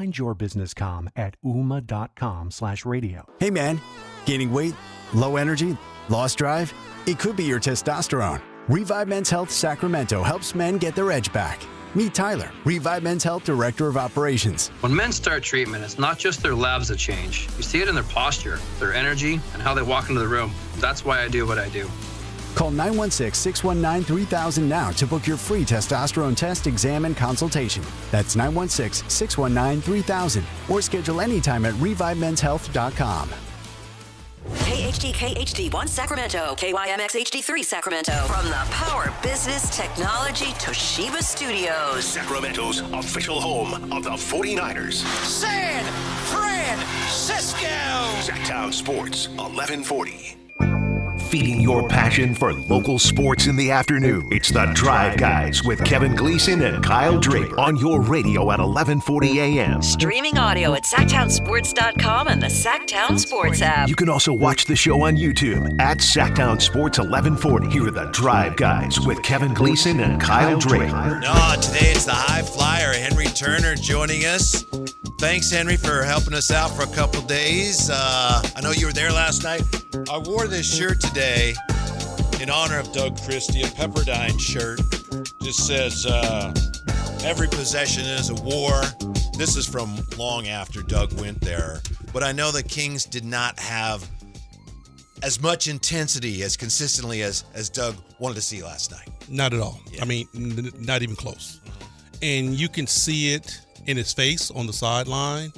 Find your business comm at ooma.com/radio. Hey man, gaining weight, low energy, lost drive? It could be your testosterone. Revive Men's Health Sacramento helps men get their edge back. Meet Tyler, Revive Men's Health Director of Operations. When men start treatment, it's not just their labs that change. You see it in their posture, their energy, and how they walk into the room. That's why I do what I do. Call 916-619-3000 now to book your free testosterone test, exam, and consultation. That's 916-619-3000 or schedule anytime at revivemenshealth.com. KHD1 Sacramento, KYMX HD3 Sacramento. From the Power Business Technology Toshiba Studios. Sacramento's official home of the 49ers. San Francisco. Sactown Sports, 1140. Feeding your passion for local sports in the afternoon. It's the Drive Guys with Kevin Gleason and Kyle Draper on your radio at 1140 a.m. Streaming audio at SactownSports.com and the Sactown Sports app. You can also watch the show on YouTube at Sactown Sports 1140. Here are the Drive Guys with Kevin Gleason and Kyle Draper. No, today it's the high flyer, Henry Turner, joining us. Thanks, Henry, for helping us out for a couple days. I know you were there last night. I wore this shirt today in honor of Doug Christie, a Pepperdine shirt. Just says, every possession is a war. This is from long after Doug went there. But I know the Kings did not have as much intensity, as consistently as Doug wanted to see last night. Not at all. Yeah. I mean, not even close. And you can see it in his face on the sideline,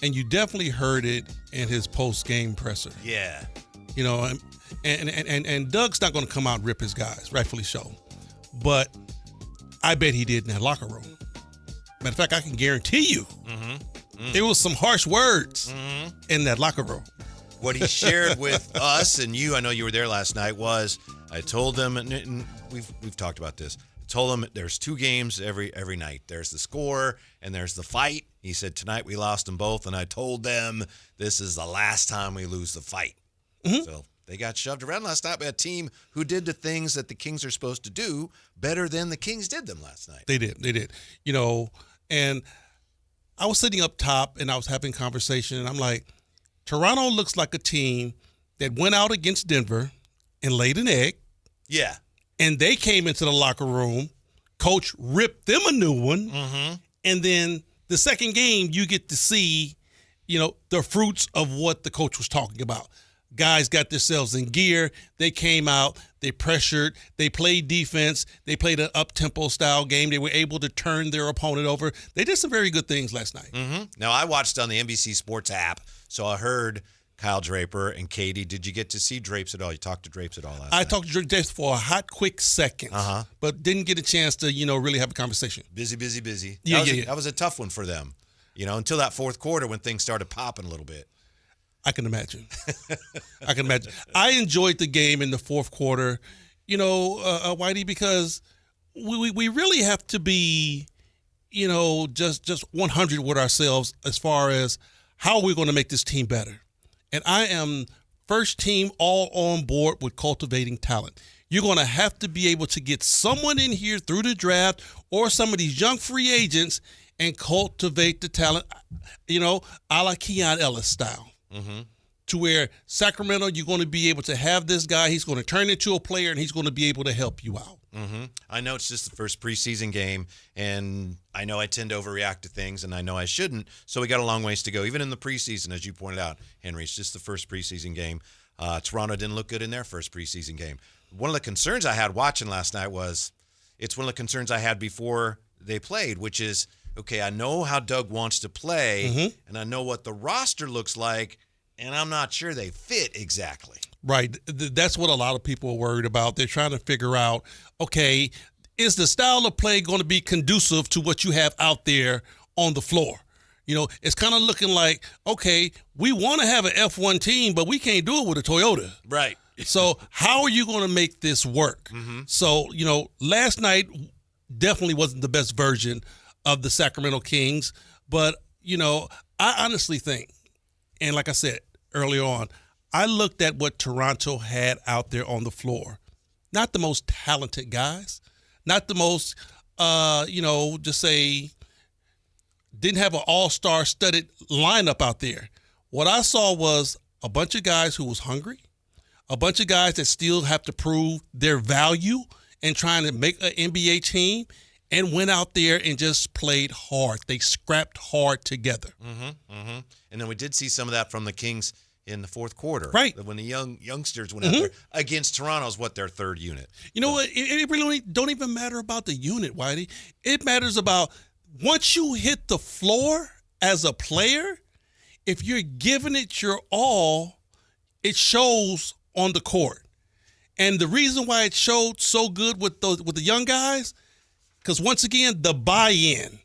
and you definitely heard it in his post-game presser. Yeah. You know, and Doug's not going to come out and rip his guys, rightfully so. But I bet he did in that locker room. Matter of fact, I can guarantee you there was some harsh words in that locker room. What he shared with us and you, I know you were there last night, was I told them, and we've talked about this, I told them there's two games every night. There's the score and there's the fight. He said, tonight we lost them both, and I told them this is the last time we lose the fight. So they got shoved around last night by a team who did the things that the Kings are supposed to do better than the Kings did them last night. They did. You know, and I was sitting up top and I was having conversation, and I'm like, Toronto looks like a team that went out against Denver and laid an egg. Yeah. And they came into the locker room, coach ripped them a new one, and then the second game you get to see, you know, the fruits of what the coach was talking about. Guys got themselves in gear. They came out. They pressured. They played defense. They played an up-tempo style game. They were able to turn their opponent over. They did some very good things last night. Now, I watched on the NBC Sports app, so I heard Kyle Draper and Katie. Did you get to see Drapes at all? You talked to Drapes at all last night? I talked to Drapes for a hot, quick second, but didn't get a chance to, really have a conversation. Busy. Yeah. That was a tough one for them, until that fourth quarter when things started popping a little bit. I can imagine. I enjoyed the game in the fourth quarter, Whitey, because we really have to be, just 100 with ourselves as far as how we're going to make this team better. And I am first team all on board with cultivating talent. You're going to have to be able to get someone in here through the draft or some of these young free agents and cultivate the talent, a la Keon Ellis style. To where Sacramento, you're going to be able to have this guy. He's going to turn into a player, and he's going to be able to help you out. I know it's just the first preseason game, and I know I tend to overreact to things, and I know I shouldn't. So we got a long ways to go. Even in the preseason, as you pointed out, Henry, it's just the first preseason game. Toronto didn't look good in their first preseason game. One of the concerns I had watching last night was it's one of the concerns I had before they played, which is, okay, I know how Doug wants to play, and I know what the roster looks like, and I'm not sure they fit exactly. Right. That's what a lot of people are worried about. They're trying to figure out, okay, is the style of play going to be conducive to what you have out there on the floor? It's kind of looking like, okay, we want to have an F1 team, but we can't do it with a Toyota. Right. So how are you going to make this work? So, last night definitely wasn't the best version of the Sacramento Kings, but, I honestly think, and like I said earlier on, I looked at what Toronto had out there on the floor. Not the most talented guys, not the most, just say didn't have an all-star studded lineup out there. What I saw was a bunch of guys who was hungry, a bunch of guys that still have to prove their value and trying to make an NBA team, and went out there and just played hard. They scrapped hard together. And then we did see some of that from the Kings in the fourth quarter. Right. When the youngsters went out there against Toronto's their third unit. You know what? It really don't even matter about the unit, Whitey. It matters about once you hit the floor as a player, if you're giving it your all, it shows on the court. And the reason why it showed so good with the young guys, because once again, the buy-in.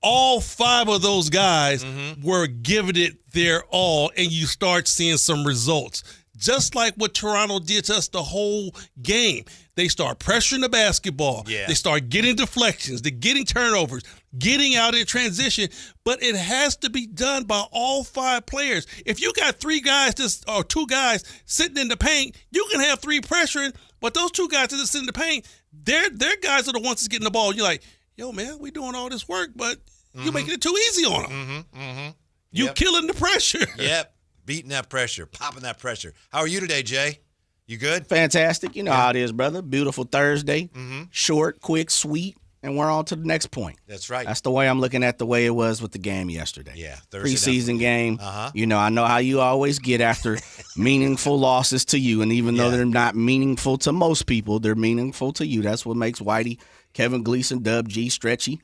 All 5 of those guys were giving it their all, and you start seeing some results. Just like what Toronto did to us the whole game. They start pressuring the basketball. Yeah. They start getting deflections. They're getting turnovers, getting out in transition. But it has to be done by all 5 players. If you got 3 guys or 2 guys sitting in the paint, you can have 3 pressuring, but those 2 guys that are sitting in the paint, their guys are the ones that's getting the ball. You're like, yo, man, we doing all this work, but you're making it too easy on them. You killing the pressure. Yep. Beating that pressure, popping that pressure. How are you today, Jay? You good? Fantastic. You know how it is, brother. Beautiful Thursday. Short, quick, sweet, and we're on to the next point. That's right. That's the way I'm looking at the way it was with the game yesterday. Yeah, Thursday Preseason game. You know, I know how you always get after meaningful losses to you, and even though they're not meaningful to most people, they're meaningful to you. That's what makes Whitey, Kevin Gleason, Dub G stretchy.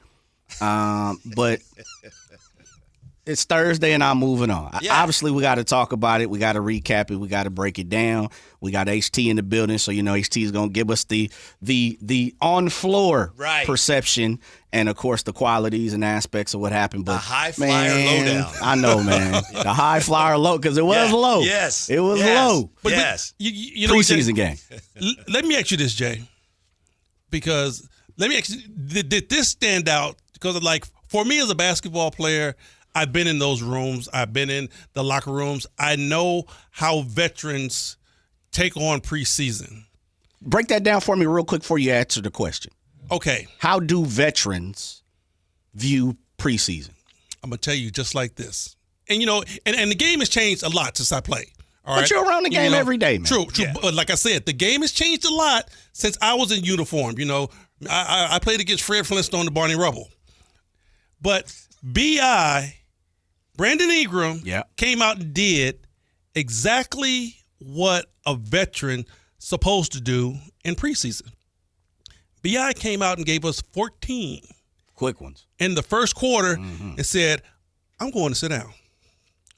But it's Thursday, and I'm moving on. Yeah. Obviously, we got to talk about it. We got to recap it. We got to break it down. We got HT in the building, so you know HT is going to give us the on-floor perception and, of course, the qualities and aspects of what happened. But the high-flyer lowdown. I know, man. The high-flyer low, because it was low. Yes. It was low. But you know, Preseason game. Let me ask you this, Jay, because let me ask you, did this stand out? Because, like, for me as a basketball player, I've been in those rooms. I've been in the locker rooms. I know how veterans take on preseason. Break that down for me real quick before you answer the question. Okay. How do veterans view preseason? I'm going to tell you just like this. And, you know, and the game has changed a lot since I played. All but right? you're around the game every day, man. True. Yeah. But like I said, the game has changed a lot since I was in uniform. You know, I played against Fred Flintstone and Barney Rubble. But Brandon Ingram came out and did exactly what a veteran supposed to do in preseason. B.I. came out and gave us 14 quick ones in the first quarter and said, I'm going to sit down.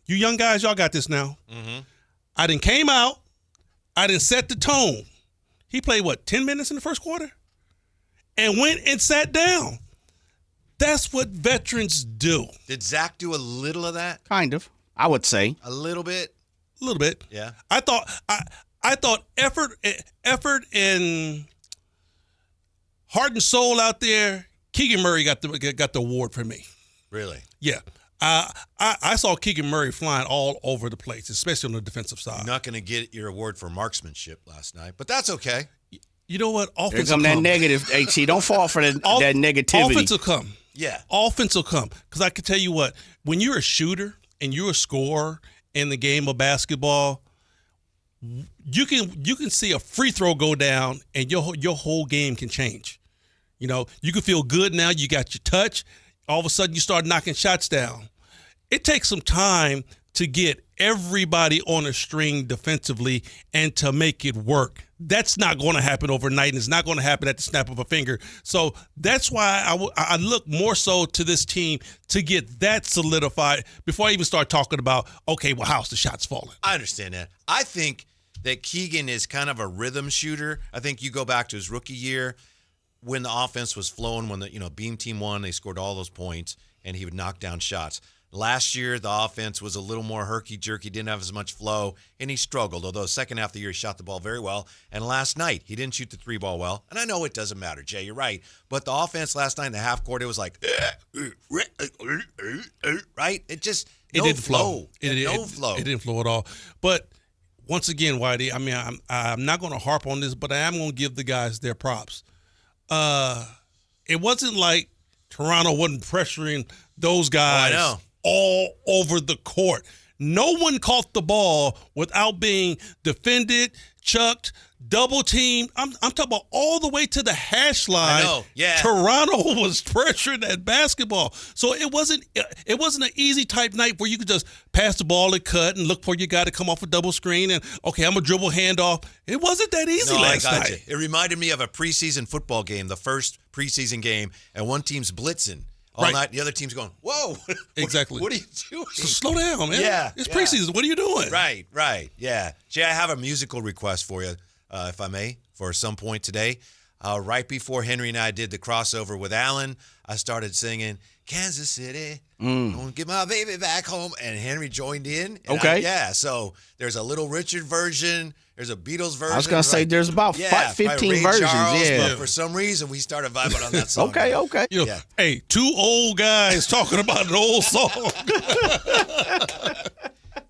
You young guys, y'all got this now. I done came out. I done set the tone. He played, 10 minutes in the first quarter? And went and sat down. That's what veterans do. Did Zach do a little of that? Kind of, I would say. A little bit? A little bit. Yeah. I thought effort and heart and soul out there, Keegan Murray got the award for me. Really? Yeah. I saw Keegan Murray flying all over the place, especially on the defensive side. You're not going to get your award for marksmanship last night, but that's okay. You know what? Offense Here come that negative, HT. Don't fall for that negativity. Offense will come. Yeah. Offense will come. Because I can tell you what, when you're a shooter and you're a scorer in the game of basketball, you can see a free throw go down and your whole game can change. You know, you can feel good now. You got your touch. All of a sudden, you start knocking shots down. It takes some time to get everybody on a string defensively and to make it work. That's not going to happen overnight, and it's not going to happen at the snap of a finger. So that's why I look more so to this team to get that solidified before I even start talking about, okay, well, how's the shots falling? I understand that. I think that Keegan is kind of a rhythm shooter. I think you go back to his rookie year when the offense was flowing, when the Beam Team won, they scored all those points, and he would knock down shots. Last year, the offense was a little more herky-jerky, didn't have as much flow, and he struggled, although second half of the year he shot the ball very well. And last night, he didn't shoot the three ball well. And I know it doesn't matter, Jay, you're right. But the offense last night in the half court, it was like, right? It didn't flow. No flow. It didn't flow at all. But once again, Whitey, I mean, I'm not going to harp on this, but I am going to give the guys their props. It wasn't like Toronto wasn't pressuring those guys I know. all over the court. No one caught the ball without being defended, chucked, double teamed. I'm talking about all the way to the hash line. I know, yeah. Toronto was pressuring that basketball. So it wasn't an easy type night where you could just pass the ball and cut and look for your guy to come off a double screen and, okay, I'm a dribble handoff. It wasn't that easy last night. You. It reminded me of a preseason football game, the first preseason game, and one team's blitzing all night. The other team's going, whoa. Exactly. What are you doing? So slow down, man. Yeah. It's preseason. What are you doing? Right. Yeah. Jay, I have a musical request for you, if I may, for some point today. Right before Henry and I did the crossover with Alan, I started singing Kansas City, gonna get my baby back home, and Henry joined in. Okay. So there's a Little Richard version. There's a Beatles version. I was going to say there's about 15 Ray versions. Charles, Yeah. But for some reason, we started vibing on that song. Okay. You know, hey, two old guys talking about an old song.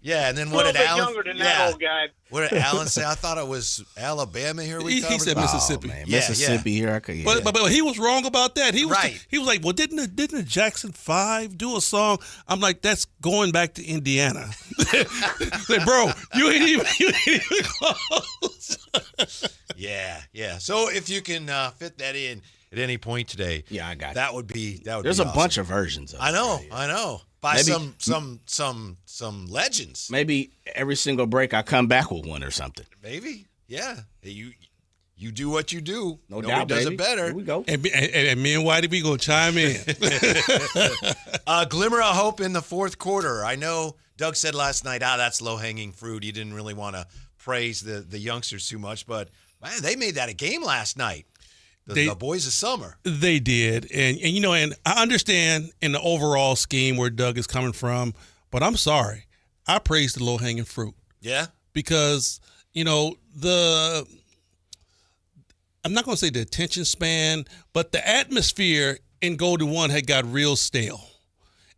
Yeah, and then what did Alan? Younger than that old guy. What did Alan say? I thought it was Alabama. Here we He said Mississippi. Oh, man. Mississippi here. I could. Yeah. But he was wrong about that. He was Right. He was like, well, didn't the Jackson 5 do a song? I'm like, that's going back to Indiana. Like, bro, you ain't even close. Yeah. So if you can fit that in at any point today, Yeah, I got that. Would be There's be a awesome. bunch of versions of I it. know. By Maybe- some legends. Maybe every single break I come back with one or something. Maybe. Yeah. You do what you do. No Nobody doubt, does baby. it better. Here we go. And me and Whitey, we gonna chime in. A glimmer of hope in the fourth quarter. I know Doug said last night, that's low-hanging fruit. He didn't really want to praise the youngsters too much, but, man, they made that a game last night. The boys of summer. They did. And you know, and I understand in the overall scheme where Doug is coming from, but I'm sorry. I praise the low-hanging fruit. Yeah? Because, you know, I'm not going to say the attention span, but the atmosphere in Golden One had got real stale.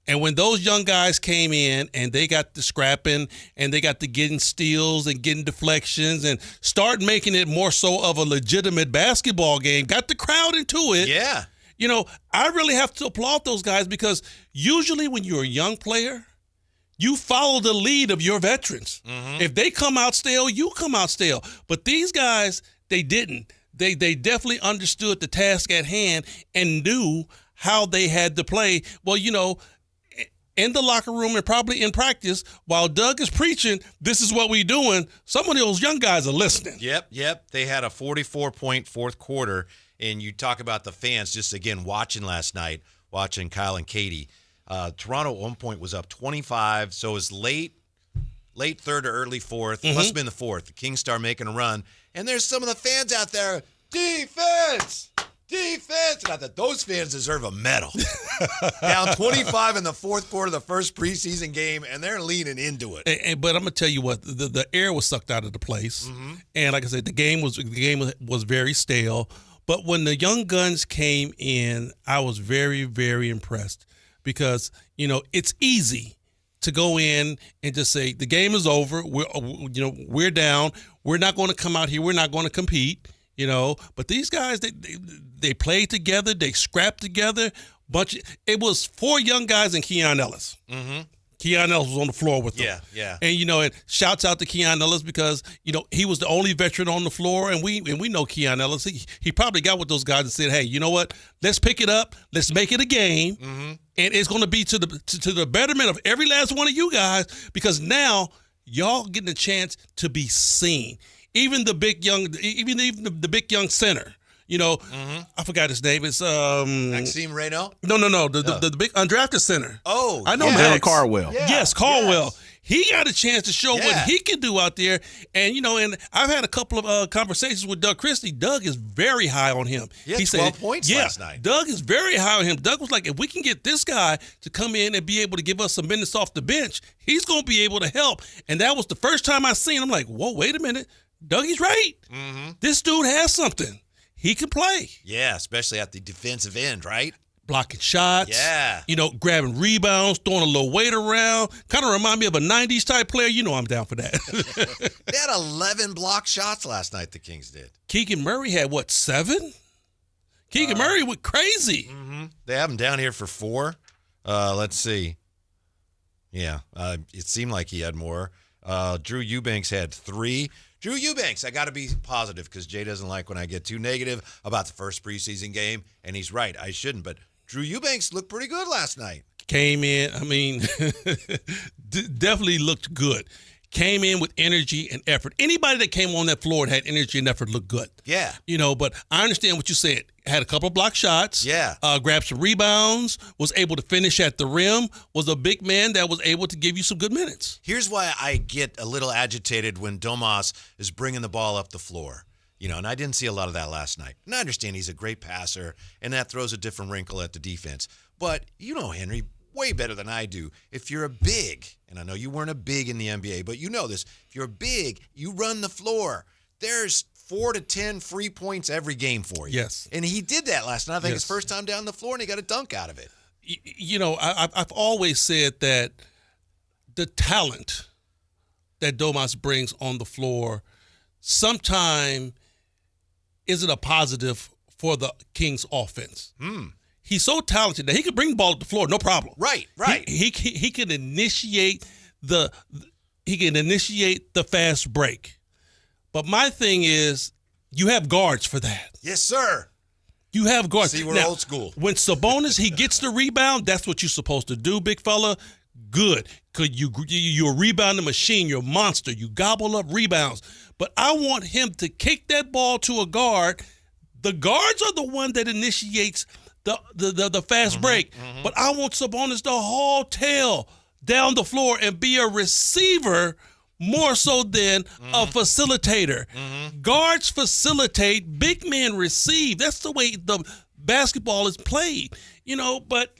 And when those young guys came in and they got the scrapping and they got the getting steals and getting deflections and start making it more so of a legitimate basketball game, got the crowd into it. Yeah. You know, I really have to applaud those guys because usually when you're a young player, you follow the lead of your veterans. Mm-hmm. If they come out stale, you come out stale. But these guys, they didn't. They definitely understood the task at hand and knew how they had to play. Well, you know, in the locker room and probably in practice, while Doug is preaching, this is what we doing, some of those young guys are listening. Yep. They had a 44-point fourth quarter, and you talk about the fans just, again, watching last night, watching Kyle and Katie. Toronto at one point was up 25, so it was late third or early fourth. Must have been the fourth. The Kings start making a run, and there's some of the fans out there, defense! And I thought, those fans deserve a medal. Down 25 in the fourth quarter of the first preseason game, and they're leaning into it. But I'm gonna tell you what, the air was sucked out of the place, and like I said, the game was very stale. But when the young guns came in, I was very, very impressed because you know it's easy to go in and just say the game is over. We're down. We're not going to come out here. We're not going to compete. You know, but these guys, they played together. They scrapped together. It was 4 young guys and Keon Ellis. Mm-hmm. Keon Ellis was on the floor with them. Yeah. And you know, and shouts out to Keon Ellis because you know he was the only veteran on the floor, and we know Keon Ellis. He probably got with those guys and said, "Hey, you know what? Let's pick it up. Let's make it a game, and it's going to be to the betterment of every last one of you guys because now y'all getting a chance to be seen." Even the big young center, you know, I forgot his name. It's Maxime Reynaud? No, the big undrafted center. Oh, I know yeah. Max. Caldwell. Yeah. Yes, Caldwell. Yes. He got a chance to show what he can do out there, and you know, and I've had a couple of conversations with Doug Christie. Doug is very high on him. He had 12 said, points last night. Doug is very high on him. Doug was like, if we can get this guy to come in and be able to give us some minutes off the bench, he's going to be able to help. And that was the first time I seen him. I'm like, whoa, wait a minute. Dougie's right. This dude has something. He can play. Yeah, especially at the defensive end, right? Blocking shots. Yeah. You know, grabbing rebounds, throwing a little weight around. Kind of remind me of a 90s type player. You know I'm down for that. They had 11 block shots last night, the Kings did. Keegan Murray had, 7? Keegan Murray went crazy. Mm-hmm. They have him down here for 4. Let's see. Yeah, it seemed like he had more. Drew Eubanks had 3. Drew Eubanks, I got to be positive because Jay doesn't like when I get too negative about the first preseason game, and he's right. I shouldn't, but Drew Eubanks looked pretty good last night. Came in, I mean, definitely looked good. Came in with energy and effort. Anybody that came on that floor and had energy and effort looked good. Yeah. But I understand what you said. Had a couple of block shots. Yeah. Grabbed some rebounds. Was able to finish at the rim. Was a big man that was able to give you some good minutes. Here's why I get a little agitated when Domas is bringing the ball up the floor. And I didn't see a lot of that last night. And I understand he's a great passer, and that throws a different wrinkle at the defense. But Henry, way better than I do. If you're a big, and I know you weren't a big in the NBA, but you know this. If you're a big, you run the floor. There's 4 to 10 free points every game for you. Yes. And he did that last night. I think his first time down the floor, and he got a dunk out of it. I've always said that the talent that Domas brings on the floor sometime isn't a positive for the Kings offense. He's so talented that he can bring the ball to the floor, no problem. Right. He can initiate the fast break. But my thing is, you have guards for that. Yes, sir. You have guards. See, we're now, old school. When Sabonis, he gets the rebound, that's what you're supposed to do, big fella. Good. Because you're a rebounding machine. You're a monster. You gobble up rebounds. But I want him to kick that ball to a guard. The guards are the one that initiates the fast break. But I want Sabonis to haul tail down the floor and be a receiver more so than a facilitator. Guards facilitate, big men receive. That's the way the basketball is played. But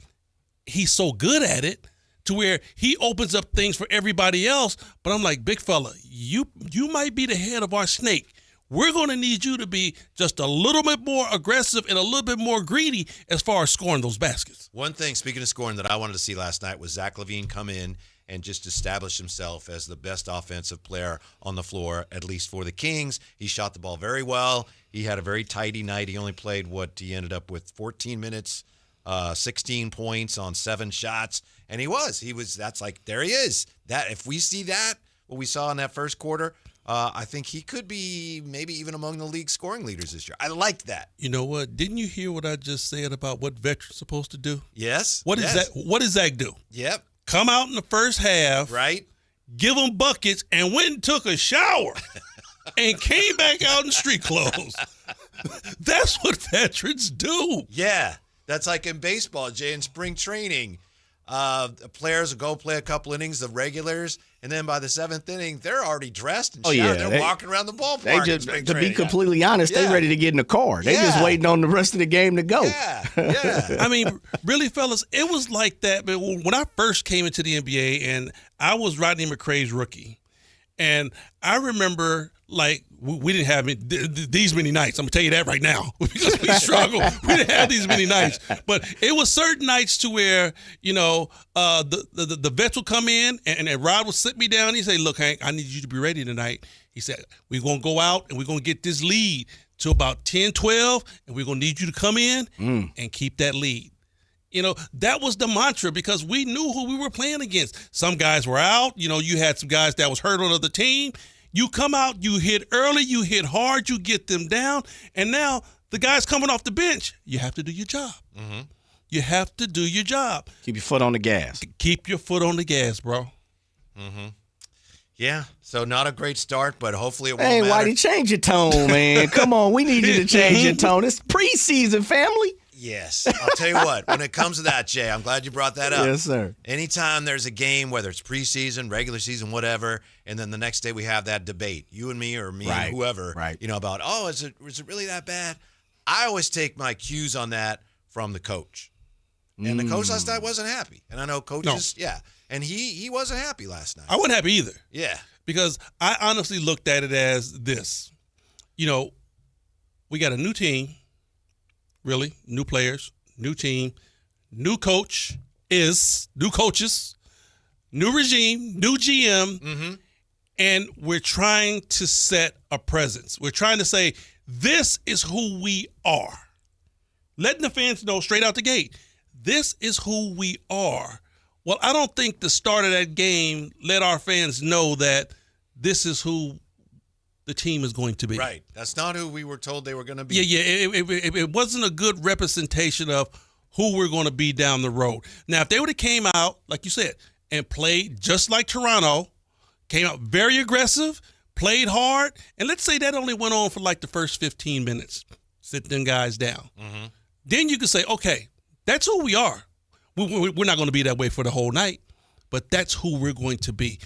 he's so good at it to where he opens up things for everybody else. But I'm like, big fella, you might be the head of our snake. We're going to need you to be just a little bit more aggressive and a little bit more greedy as far as scoring those baskets. One thing, speaking of scoring, that I wanted to see last night was Zach LaVine come in and just establish himself as the best offensive player on the floor, at least for the Kings. He shot the ball very well. He had a very tidy night. He only played he ended up with 14 minutes, 16 points on 7 shots. And there he is. That if we see that, what we saw in that first quarter, I think he could be maybe even among the league scoring leaders this year. I liked that. You know what? Didn't you hear what I just said about what veterans supposed to do? Yes. What does Zach do? Yep. Come out in the first half. Right. Give them buckets and went and took a shower and came back out in street clothes. That's what veterans do. Yeah. That's like in baseball, Jay, in spring training. Players will go play a couple innings, the regulars, and then by the 7th inning, they're already dressed and showered. They're walking around the ballpark. To be completely honest, they ready to get in the car. They just waiting on the rest of the game to go. Yeah. I mean, really, fellas, it was like that. But when I first came into the NBA, and I was Rodney McRae's rookie, and I remember we didn't have these many nights. I'm going to tell you that right now because we struggled. We didn't have these many nights. But it was certain nights to where, the vets will come in and Rod will sit me down. He say, look, Hank, I need you to be ready tonight. He said, we're going to go out and we're going to get this lead to about 10, 12, and we're going to need you to come in and keep that lead. That was the mantra because we knew who we were playing against. Some guys were out. You had some guys that was hurt on the other team. You come out, you hit early, you hit hard, you get them down, and now the guys coming off the bench, you have to do your job. You have to do your job. Keep your foot on the gas. Keep your foot on the gas, bro. Yeah, so not a great start, but hopefully it won't matter. Hey, Whitey, change your tone, man. Come on, we need you to change your tone. It's preseason, family. Yes. I'll tell you what, when it comes to that, Jay, I'm glad you brought that up. Yes, sir. Anytime there's a game, whether it's preseason, regular season, whatever, and then the next day we have that debate, you and me or me and whoever, about, is it really that bad? I always take my cues on that from the coach. And the coach last night wasn't happy. And I know coaches, and he wasn't happy last night. I wasn't happy either. Yeah. Because I honestly looked at it as this. We got a new team. Really, new players, new team, new coaches, new regime, new GM, and we're trying to set a presence. We're trying to say, this is who we are. letting the fans know straight out the gate, this is who we are. Well, I don't think the start of that game let our fans know that this is who the team is going to be. Right. That's not who we were told they were going to be. Yeah. It wasn't a good representation of who we're going to be down the road. Now, if they would have came out, like you said, and played just like Toronto, came out very aggressive, played hard, and let's say that only went on for like the first 15 minutes, sit them guys down. Mm-hmm. Then you can say, okay, that's who we are. We're not going to be that way for the whole night, but that's who we're going to be.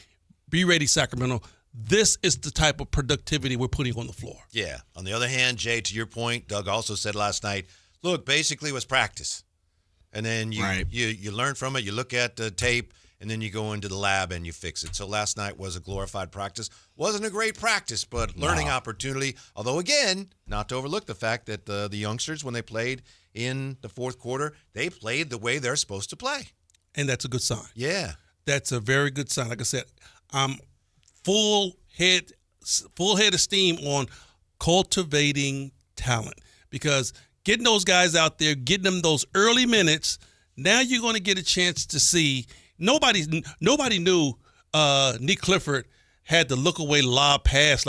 Be ready, Sacramento. This is the type of productivity we're putting on the floor. Yeah. On the other hand, Jay, to your point, Doug also said last night, look, basically it was practice. And then you learn from it, you look at the tape, and then you go into the lab and you fix it. So last night was a glorified practice. Wasn't a great practice, but learning opportunity. Although, again, not to overlook the fact that the youngsters, when they played in the fourth quarter, they played the way they're supposed to play. And that's a good sign. Yeah. That's a very good sign. Like I said, I'm full head of steam on cultivating talent, because getting those guys out there, getting them those early minutes, now you're going to get a chance to see. Nobody knew Nick Clifford had the look away lob pass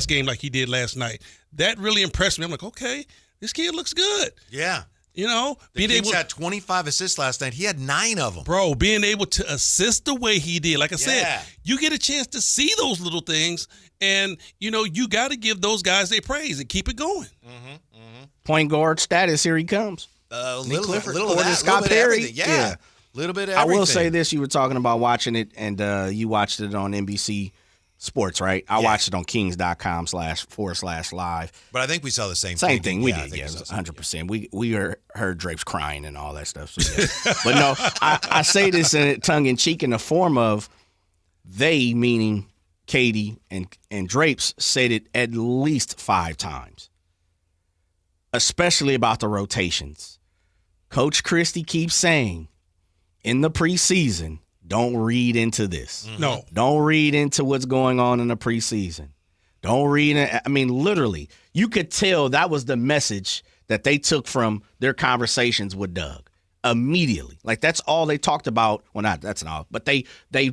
game like he did last night. That really impressed me. I'm like, okay, this kid looks good. Yeah. You know, the Kings had 25 assists last night. He had 9 of them. Bro, being able to assist the way he did, like I said, you get a chance to see those little things, and, you know, you got to give those guys their praise and keep it going. Mm-hmm, mm-hmm. Point guard status, here he comes. Little Clifford, of that, Scott Perry. Yeah. A little bit of I everything. will say this, you were talking about watching it, and you watched it on NBC Sports, right? I watched it on kings.com//live. But I think we saw the same thing. We did, 100%. We heard Drapes crying and all that stuff. So yeah. But no, I say this in tongue-in-cheek in the form of they, meaning Katie and Drapes, said it at least 5 times, especially about the rotations. Coach Christie keeps saying in the preseason, don't read into this. No. Don't read into what's going on in the preseason. Don't read it. I mean, literally, you could tell that was the message that they took from their conversations with Doug immediately. Like, that's all they talked about. Well, that's not all, but they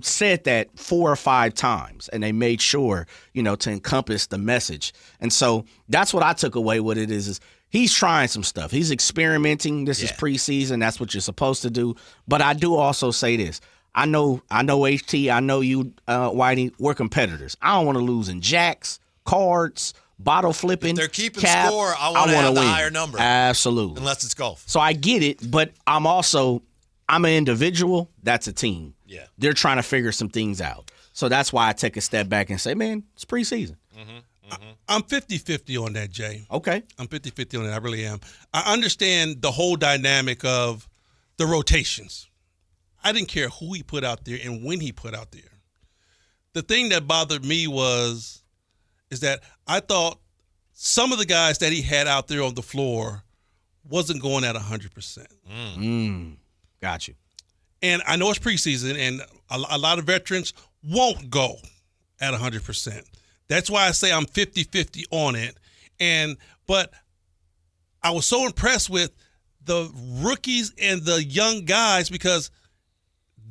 said that 4 or 5 times, and they made sure, you know, to encompass the message. And so that's what I took away with it is he's trying some stuff. He's experimenting. This is preseason. That's what you're supposed to do. But I do also say this. I know HT, I know you, Whitey, we're competitors. I don't want to lose in jacks, cards, bottle flipping. If they're keeping cap, score, I want to have the higher number. Absolutely. Unless it's golf. So I get it, but I'm an individual. That's a team. Yeah. They're trying to figure some things out. So that's why I take a step back and say, man, it's preseason. I'm 50-50 on that, Jay. Okay. I'm 50-50 on that. I really am. I understand the whole dynamic of the rotations. I didn't care who he put out there and when he put out there. The thing that bothered me is that I thought some of the guys that he had out there on the floor wasn't going at 100%. Got you. And I know it's preseason, and a lot of veterans won't go at 100%. That's why I say I'm 50-50 on it. But I was so impressed with the rookies and the young guys because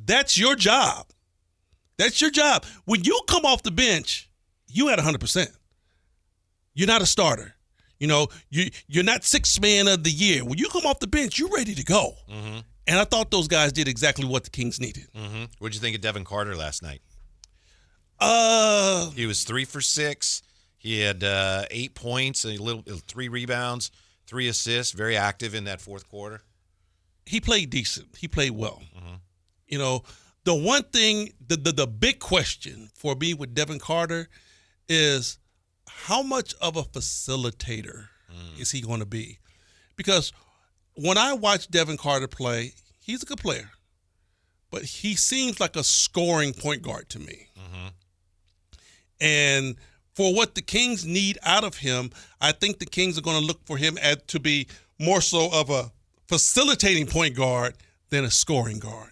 that's your job. That's your job. When you come off the bench, you at 100%. You're not a starter. You know, you're not 6th man of the year. When you come off the bench, you're ready to go. Mm-hmm. And I thought those guys did exactly what the Kings needed. Mm-hmm. What did you think of Devin Carter last night? He was 3 for 6. He had 8 points, 3 rebounds, 3 assists. Very active in that fourth quarter. He played decent. He played well. Mm-hmm. You know, the one thing, the big question for me with Devin Carter is how much of a facilitator is he going to be? Because when I watch Devin Carter play, he's a good player, but he seems like a scoring point guard to me. Mm-hmm. And for what the Kings need out of him, I think the Kings are going to look for him to be more so of a facilitating point guard than a scoring guard.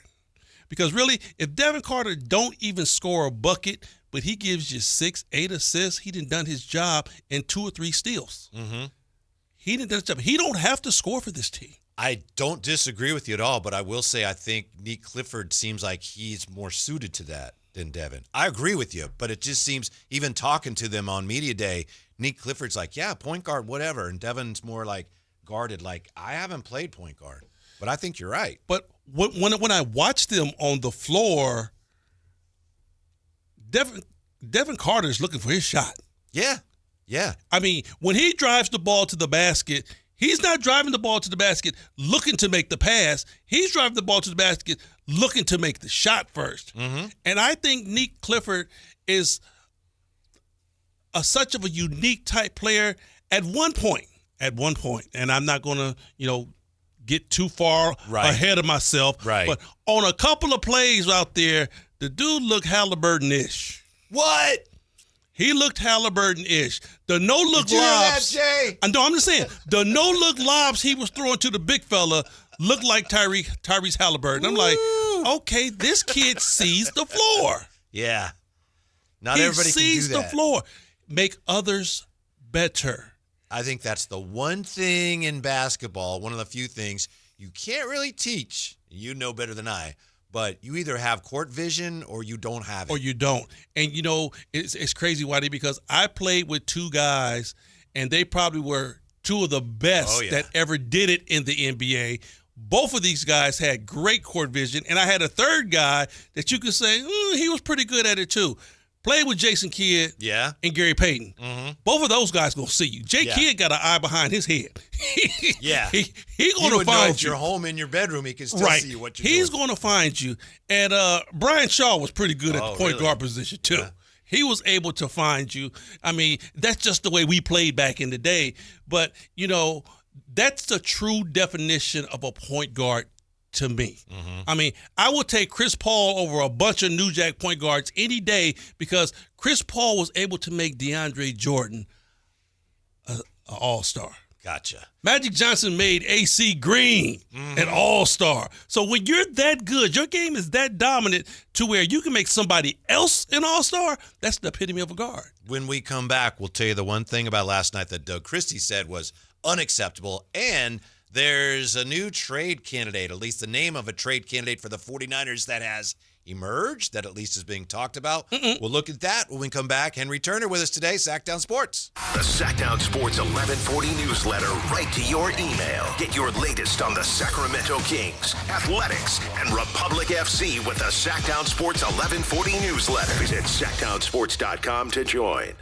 Because really, if Devin Carter don't even score a bucket, but he gives you 6, 8 assists, he done his job and 2 or 3 steals. Mm-hmm. He didn't do his job. He don't have to score for this team. I don't disagree with you at all, but I will say I think Nick Clifford seems like he's more suited to that than Devin. I agree with you, but it just seems, even talking to them on media day, Nick Clifford's like, yeah, point guard, whatever, and Devin's more like guarded. Like, I haven't played point guard, but I think you're right. But when I watch them on the floor, Devin Carter's looking for his shot. Yeah. I mean, when he drives the ball to the basket, he's not driving the ball to the basket looking to make the pass. He's driving the ball to the basket looking to make the shot first. Mm-hmm. And I think Nick Clifford is such of a unique type player at one point, and I'm not going to, get too far ahead of myself. Right. But on a couple of plays out there, the dude looked Halliburton-ish. What? He looked Halliburton-ish. The no-look Did you hear that, lobs. Jay? No, I'm just saying. The no-look lobs he was throwing to the big fella looked like Tyrese Halliburton. I'm like, okay, this kid sees the floor. Yeah. Not He everybody sees can do the that. floor. Make others better. I think that's the one thing in basketball, one of the few things you can't really teach. You know better than I. But you either have court vision or you don't have it. Or you don't. And, it's crazy, Whitey, because I played with two guys, and they probably were two of the best that ever did it in the NBA. Both of these guys had great court vision, and I had a third guy that you could say, he was pretty good at it too. Played with Jason Kidd and Gary Payton. Mm-hmm. Both of those guys going to see you. Kidd got an eye behind his head. He going to find if you. you're home in your bedroom, he can still see what you're doing. He's going to find you. And Brian Shaw was pretty good at the point guard position too. Yeah. He was able to find you. I mean, that's just the way we played back in the day. But, that's the true definition of a point guard to me. Mm-hmm. I mean, I will take Chris Paul over a bunch of New Jack point guards any day because Chris Paul was able to make DeAndre Jordan an all-star. Gotcha. Magic Johnson made AC Green an all-star. So when you're that good, your game is that dominant to where you can make somebody else an all-star, that's the epitome of a guard. When we come back, we'll tell you the one thing about last night that Doug Christie said was unacceptable, and there's a new trade candidate, at least the name of a trade candidate for the 49ers that has emerged, that at least is being talked about. We'll look at that when we come back. Henry Turner with us today, Sactown Sports. The Sactown Sports 1140 newsletter right to your email. Get your latest on the Sacramento Kings, athletics, and Republic FC with the Sactown Sports 1140 newsletter. Visit SactownSports.com to join.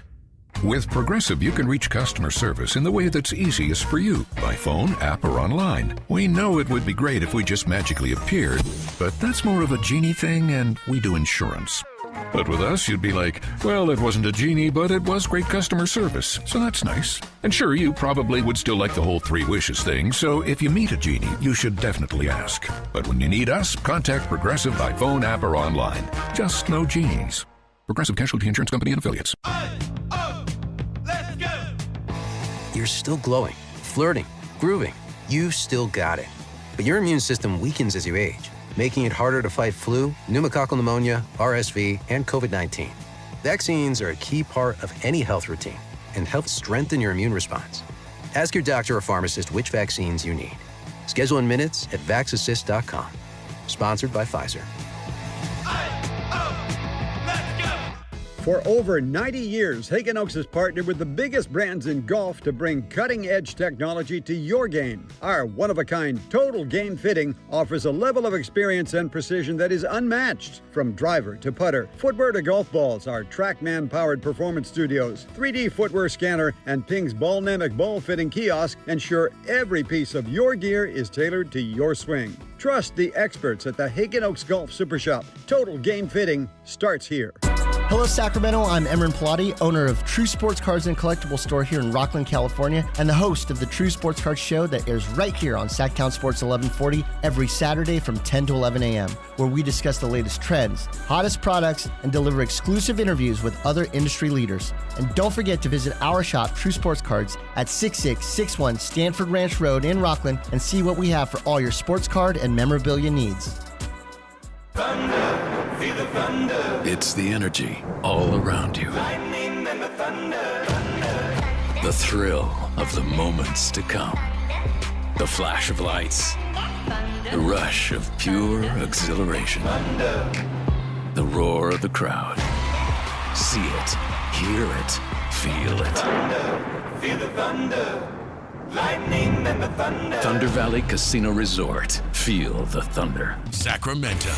With Progressive, you can reach customer service in the way that's easiest for you, by phone, app, or online. We know it would be great if we just magically appeared, but that's more of a genie thing, and we do insurance. But with us, you'd be like, well, it wasn't a genie, but it was great customer service, so that's nice. And sure, you probably would still like the whole 3 wishes thing, so if you meet a genie, you should definitely ask. But when you need us, contact Progressive by phone, app, or online. Just no genies. Progressive Casualty Insurance Company and Affiliates. You're still glowing, flirting, grooving. You've still got it. But your immune system weakens as you age, making it harder to fight flu, pneumococcal pneumonia, RSV, and COVID-19. Vaccines are a key part of any health routine and help strengthen your immune response. Ask your doctor or pharmacist which vaccines you need. Schedule in minutes at vaxassist.com. Sponsored by Pfizer. For over 90 years, Hagen Oaks has partnered with the biggest brands in golf to bring cutting-edge technology to your game. Our one-of-a-kind total game fitting offers a level of experience and precision that is unmatched. From driver to putter, footwear to golf balls, our TrackMan-powered performance studios, 3D footwear scanner, and Ping's Ballnamic ball fitting kiosk ensure every piece of your gear is tailored to your swing. Trust the experts at the Hagen Oaks Golf Super Shop. Total game fitting starts here. Hello, Sacramento. I'm Emran Pilati, owner of True Sports Cards and Collectible Store here in Rockland, California, and the host of the True Sports Cards Show that airs right here on Sactown Sports 1140 every Saturday from 10 to 11 a.m., where we discuss the latest trends, hottest products, and deliver exclusive interviews with other industry leaders. And don't forget to visit our shop, True Sports Cards, at 6661 Stanford Ranch Road in Rockland and see what we have for all your sports card and memorabilia needs. Thunder, feel the thunder. It's the energy all around you. Lightning and the thunder. The thrill of the moments to come. The flash of lights. The rush of pure exhilaration. The roar of the crowd. See it, hear it, feel it. Feel the thunder. Lightning and the thunder. Thunder Valley Casino Resort. Feel the thunder. Sacramento.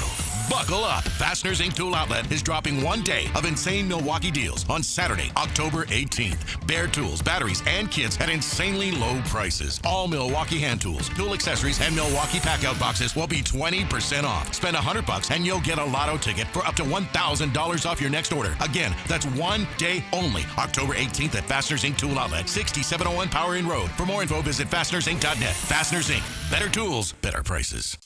Buckle up. Fasteners Inc. Tool Outlet is dropping one day of insane Milwaukee deals on Saturday, October 18th. Bare tools, batteries, and kits at insanely low prices. All Milwaukee hand tools, tool accessories, and Milwaukee pack-out boxes will be 20% off. Spend $100 and you'll get a lotto ticket for up to $1,000 off your next order. Again, that's one day only. October 18th at Fasteners Inc. Tool Outlet, 6701 Power Inn Road. For more info, visit fastenersinc.net. Fasteners Inc. Better tools, better prices.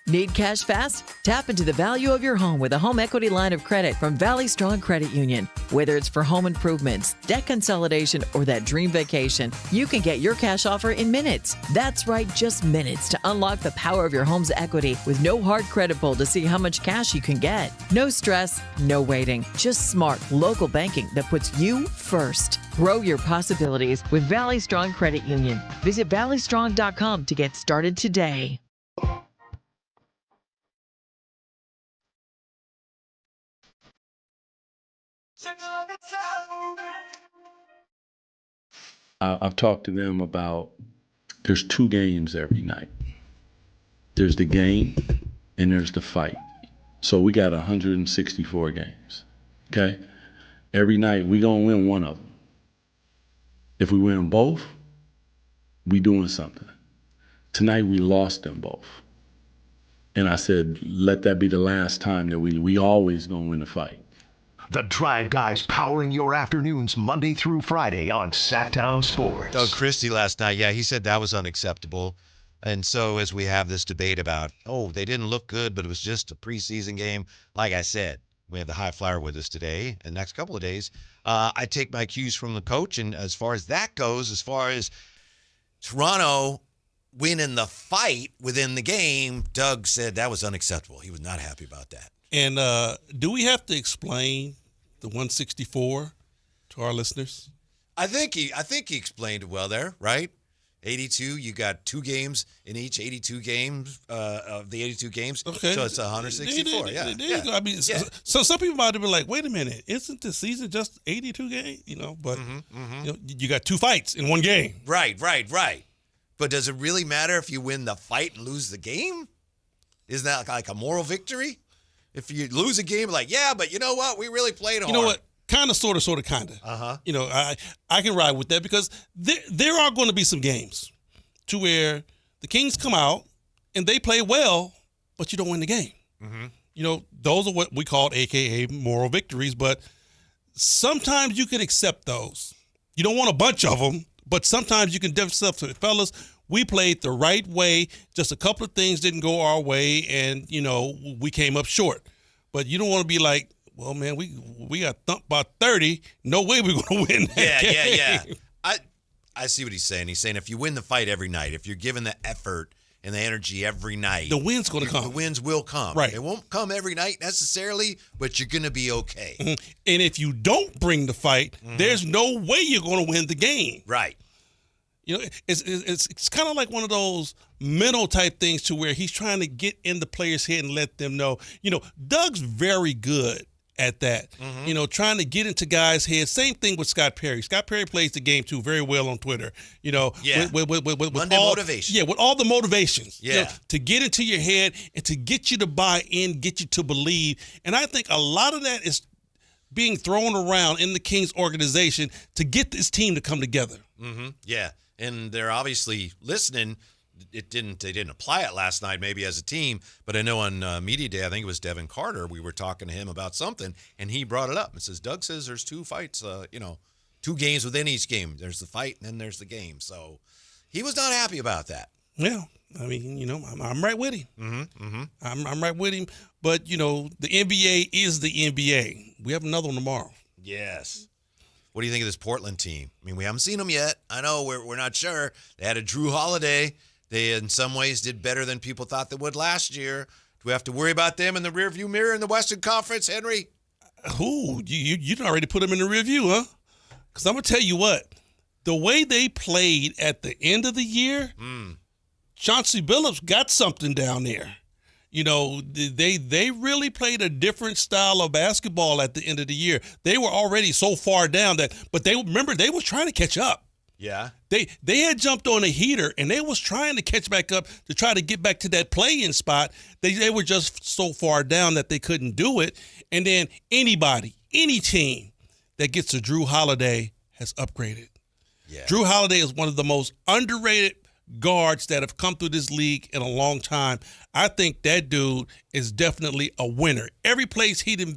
Need cash fast? Tap into the value of your home with a home equity line of credit from Valley Strong Credit Union. Whether it's for home improvements, debt consolidation, or that dream vacation, you can get your cash offer in minutes. That's right, just minutes to unlock the power of your home's equity with no hard credit pull to see how much cash you can get. No stress, no waiting, just smart local banking that puts you first. Grow your possibilities with Valley Strong Credit Union. Visit valleystrong.com to get started today. I've talked to them about there's 2 games every night. There's the game and there's the fight. So we got 164 games, okay? Every night we gonna win one of them. If we win both, we doing something. Tonight we lost them both. And I said, let that be the last time that we always gonna win a fight. The Drive Guys powering your afternoons Monday through Friday on Sactown Sports. Doug Christie last night, he said that was unacceptable. And so as we have this debate about, they didn't look good, but it was just a preseason game. Like I said, we have the high flyer with us today and next couple of days. I take my cues from the coach. And as far as that goes, as far as Toronto winning the fight within the game, Doug said that was unacceptable. He was not happy about that. And do we have to explain the 164 to our listeners? I think he explained it well there, right? 82, you got 2 games in each 82 games of the 82 games. Okay. So it's 164. Yeah. I mean, so some people might have been like, wait a minute, isn't the season just 82 games? But you got 2 fights in one game. Right. But does it really matter if you win the fight and lose the game? Isn't that like a moral victory? If you lose a game, but you know what? We really played hard. You know what? Kind of, sort of, kind of. Uh-huh. I can ride with that because there are going to be some games to where the Kings come out and they play well, but you don't win the game. Mm-hmm. Those are what we call AKA moral victories, but sometimes you can accept those. You don't want a bunch of them, but sometimes you can definitely say, fellas, we played the right way. Just a couple of things didn't go our way, and, we came up short. But you don't want to be like, well, man, we got thumped by 30. No way we're going to win that game. Yeah. I see what he's saying. He's saying if you win the fight every night, if you're given the effort and the energy every night, the win's going to come. The wins will come. Right. It won't come every night necessarily, but you're going to be okay. Mm-hmm. And if you don't bring the fight, there's no way you're going to win the game. Right. It's kind of like one of those mental type things to where he's trying to get in the player's head and let them know. Doug's very good at that. Mm-hmm. Trying to get into guys' heads. Same thing with Scott Perry. Scott Perry plays the game too very well on Twitter. With Monday motivation. Yeah, with all the motivations. Yeah. To get into your head and to get you to buy in, get you to believe. And I think a lot of that is being thrown around in the Kings organization to get this team to come together. Mm-hmm. Yeah. And they're obviously listening. They didn't apply it last night, maybe as a team, but I know on Media Day, I think it was Devin Carter, we were talking to him about something, and he brought it up and says, Doug says there's 2 fights, 2 games within each game. There's the fight, and then there's the game. So he was not happy about that. Yeah, I mean, I'm right with him. Mm-hmm. I'm right with him, but, the NBA is the NBA. We have another one tomorrow. Yes. What do you think of this Portland team? I mean, we haven't seen them yet. I know we're not sure. They had a Drew Holiday. They, in some ways, did better than people thought they would last year. Do we have to worry about them in the rearview mirror in the Western Conference, Henry? You already put them in the rearview, huh? Because I'm going to tell you what. the way they played at the end of the year, Chauncey Billups got something down there. You know, they really played a different style of basketball at the end of the year. They were already so far down but they were trying to catch up. Yeah. They had jumped on a heater, and they was trying to catch back up to try to get back to that play-in spot. They were just so far down that they couldn't do it. And then any team that gets a Drew Holiday has upgraded. Yeah. Drew Holiday is one of the most underrated guards that have come through this league in a long time. I think that dude is definitely a winner. Every place he done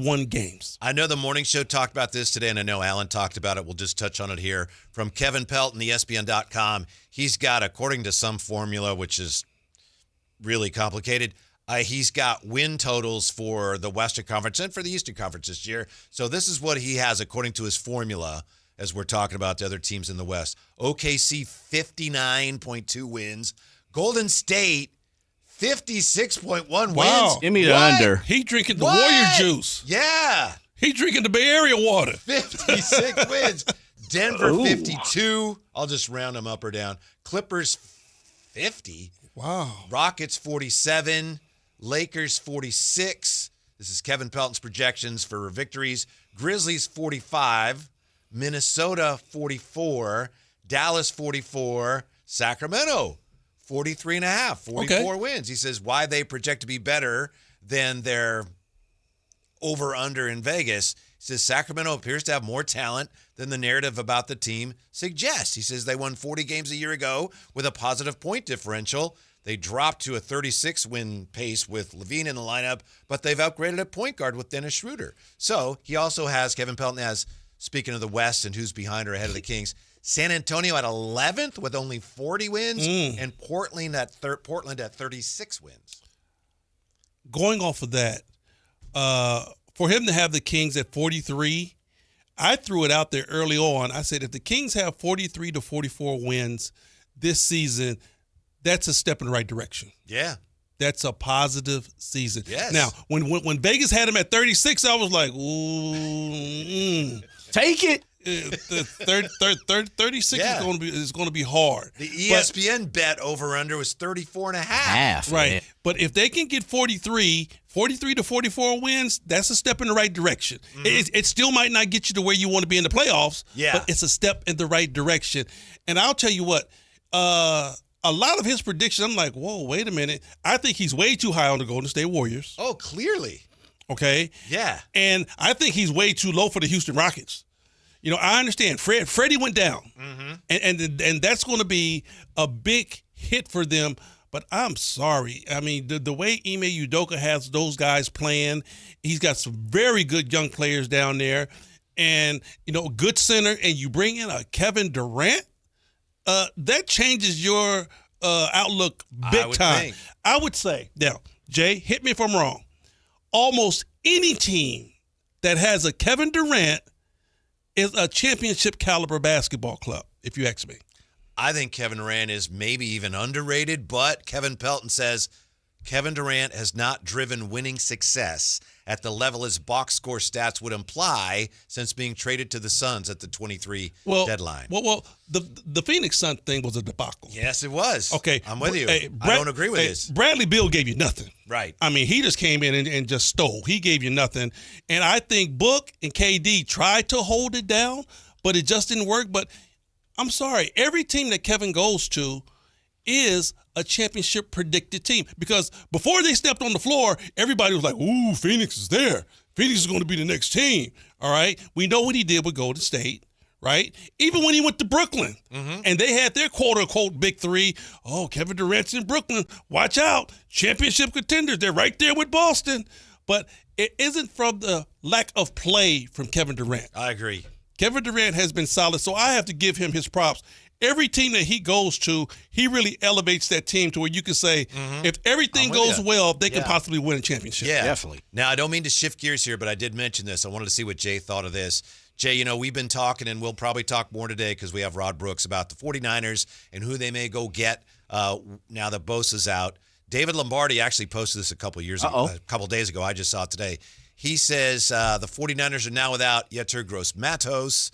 won games. I know the morning show talked about this today, and I know Alan talked about it. We'll just touch on it here. From Kevin Pelton, ESPN.com, he's got, according to some formula, which is really complicated, he's got win totals for the Western Conference and for the Eastern Conference this year. So this is what he has according to his formula as we're talking about the other teams in the West. OKC, 59.2 wins. Golden State, 56.1 wins. Give me the under. He drinking the Warrior juice. Yeah. He drinking the Bay Area water. 56 wins. Denver, 52. I'll just round them up or down. Clippers, 50. Wow. Rockets, 47. Lakers, 46. This is Kevin Pelton's projections for victories. Grizzlies, 45. Minnesota, 44. Dallas, 44. Sacramento, 43.5. 44 wins. He says why they project to be better than their over-under in Vegas. He says Sacramento appears to have more talent than the narrative about the team suggests. He says they won 40 games a year ago with a positive point differential. They dropped to a 36-win pace with Levine in the lineup, but they've upgraded at point guard with Dennis Schroeder. So he also has, Kevin Pelton has, speaking of the West and who's behind or ahead of the Kings, San Antonio at 11th with only 40 wins and Portland at 36 wins. Going off of that, for him to have the Kings at 43, I threw it out there early on. I said if the Kings have 43 to 44 wins this season, that's a step in the right direction. Yeah. That's a positive season. Yes. Now, when Vegas had him at 36, I was like, ooh. Take it. 36 is going to be hard. The ESPN bet over-under was 34.5. Right. But if they can get 43 to 44 wins, that's a step in the right direction. It still might not get you to where you want to be in the playoffs, but it's a step in the right direction. And I'll tell you what, a lot of his predictions, I'm like, whoa, wait a minute. I think he's way too high on the Golden State Warriors. Oh, clearly. Okay? Yeah. And I think he's way too low for the Houston Rockets. You know, I understand. Freddie went down. And that's going to be a big hit for them. But I'm sorry. I mean, the way Ime Udoka has those guys playing, he's got some very good young players down there. And, you know, good center, and you bring in a Kevin Durant, that changes your outlook big time. I would say, now, Jay, hit me if I'm wrong. Almost any team that has a Kevin Durant is a championship caliber basketball club, if you ask me. I think Kevin Durant is maybe even underrated, but Kevin Pelton says Kevin Durant has not driven winning success at the level his box score stats would imply since being traded to the Suns at the 23 deadline. Well, the Phoenix Sun thing was a debacle. Yes, it was. Okay. I'm with you. I don't agree with this. Bradley Beal gave you nothing. Right. I mean, he just came in and just stole. He gave you nothing. And I think Book and KD tried to hold it down, but it just didn't work. But I'm sorry. Every team that Kevin goes to is a championship predicted team, because before they stepped on the floor, everybody was like, ooh, Phoenix is there. Phoenix is going to be the next team. All right. We know what he did with Golden State, right? Even when he went to Brooklyn and they had their quote unquote big three. Oh, Kevin Durant's in Brooklyn. Watch out. Championship contenders. They're right there with Boston. But it isn't from the lack of play from Kevin Durant. I agree. Kevin Durant has been solid, so I have to give him his props. Every team that he goes to, he really elevates that team to where you can say, if everything goes well, they can possibly win a championship. Yeah, definitely. Now, I don't mean to shift gears here, but I did mention this. I wanted to see what Jay thought of this. Jay, you know, we've been talking, and we'll probably talk more today because we have Rod Brooks about the 49ers and who they may go get now that Bosa's out. David Lombardi actually posted this a couple days ago. I just saw it today. He says the 49ers are now without Yetur Gross-Matos,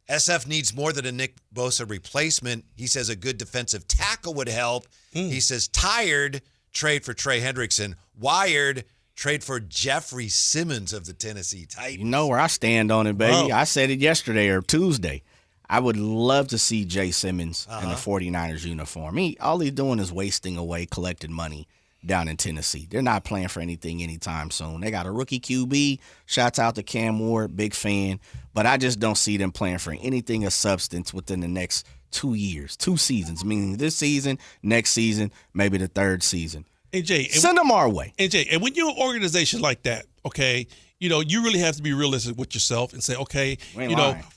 SF needs more than a Nick Bosa replacement. He says a good defensive tackle would help. He says tired, trade for Trey Hendrickson. Wired, trade for Jeffrey Simmons of the Tennessee Titans. You know where I stand on it, baby. Wow. I said it yesterday or Tuesday. I would love to see Jay Simmons in the 49ers uniform. All he's doing is wasting away, collecting money down in Tennessee. They're not playing for anything anytime soon. They got a rookie QB. Shouts out to Cam Ward, big fan. But I just don't see them playing for anything of substance within the next 2 years, 2 seasons, meaning this season, next season, maybe the third season. And Jay, send them our way. And Jay, and when you're an organization like that, okay, you really have to be realistic with yourself and say, okay,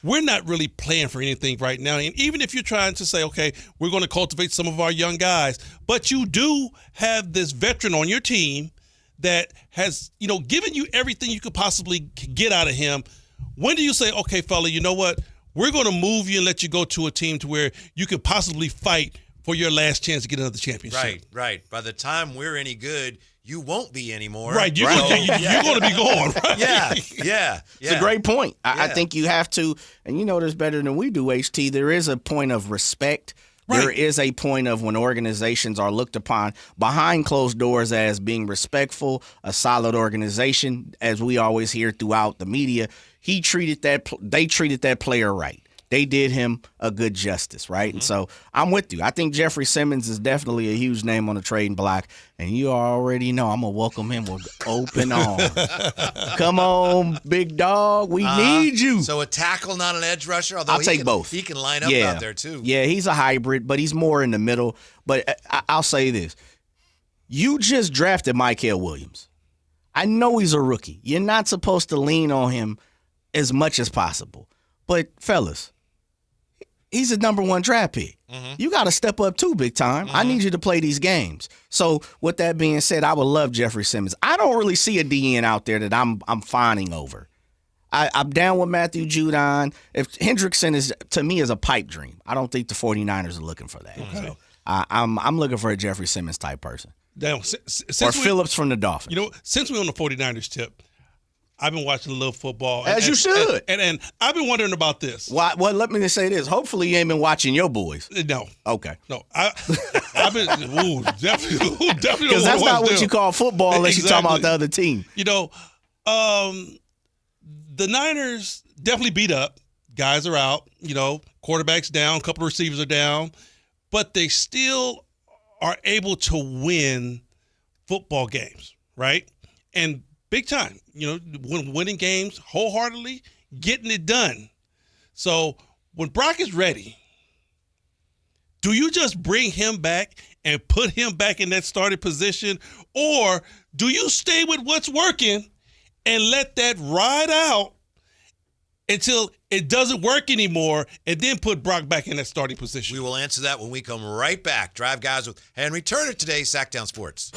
we're not really playing for anything right now. And even if you're trying to say, okay, we're going to cultivate some of our young guys, but you do have this veteran on your team that has, given you everything you could possibly get out of him. When do you say, okay, fella, you know what? We're going to move you and let you go to a team to where you could possibly fight for your last chance to get another championship. Right. By the time we're any good, you won't be anymore. Right. You're going to be gone. Right? Yeah. It's a great point. I think you have to, and you know this better than we do, HT, there is a point of respect. Right. There is a point of when organizations are looked upon behind closed doors as being respectful, a solid organization, as we always hear throughout the media. They treated that player right. They did him a good justice, right? And so I'm with you. I think Jeffrey Simmons is definitely a huge name on the trading block, and you already know I'm going to welcome him with open arms. Come on, big dog. We need you. So a tackle, not an edge rusher? Although I'll take both. He can line up out there, too. Yeah, he's a hybrid, but he's more in the middle. But I'll say this. You just drafted Mykel Williams. I know he's a rookie. You're not supposed to lean on him as much as possible. But, fellas, he's a number 1 draft pick. You got to step up too, big time. I need you to play these games. So with that being said, I would love Jeffrey Simmons. I don't really see a DN out there that I'm fawning over. I'm down with Matthew Judon. If Hendrickson is, to me, is a pipe dream. I don't think the 49ers are looking for that. So I'm looking for a Jeffrey Simmons type person. Now, or Phillips from the Dolphins. Since we're on the 49ers tip, I've been watching a little football. As you should. And I've been wondering about this. Well, let me just say this. hopefully you ain't been watching your boys. No. Okay. No. I've been definitely because that's not what you call football unless you're talking about the other team. The Niners definitely beat up. Guys are out. Quarterback's down. A couple of receivers are down. But they still are able to win football games, right? And big time, winning games wholeheartedly, getting it done. So when Brock is ready, do you just bring him back and put him back in that starting position, or do you stay with what's working and let that ride out until it doesn't work anymore and then put Brock back in that starting position? We will answer that when we come right back. Drive Guys with Henry Turner today, Sactown Sports.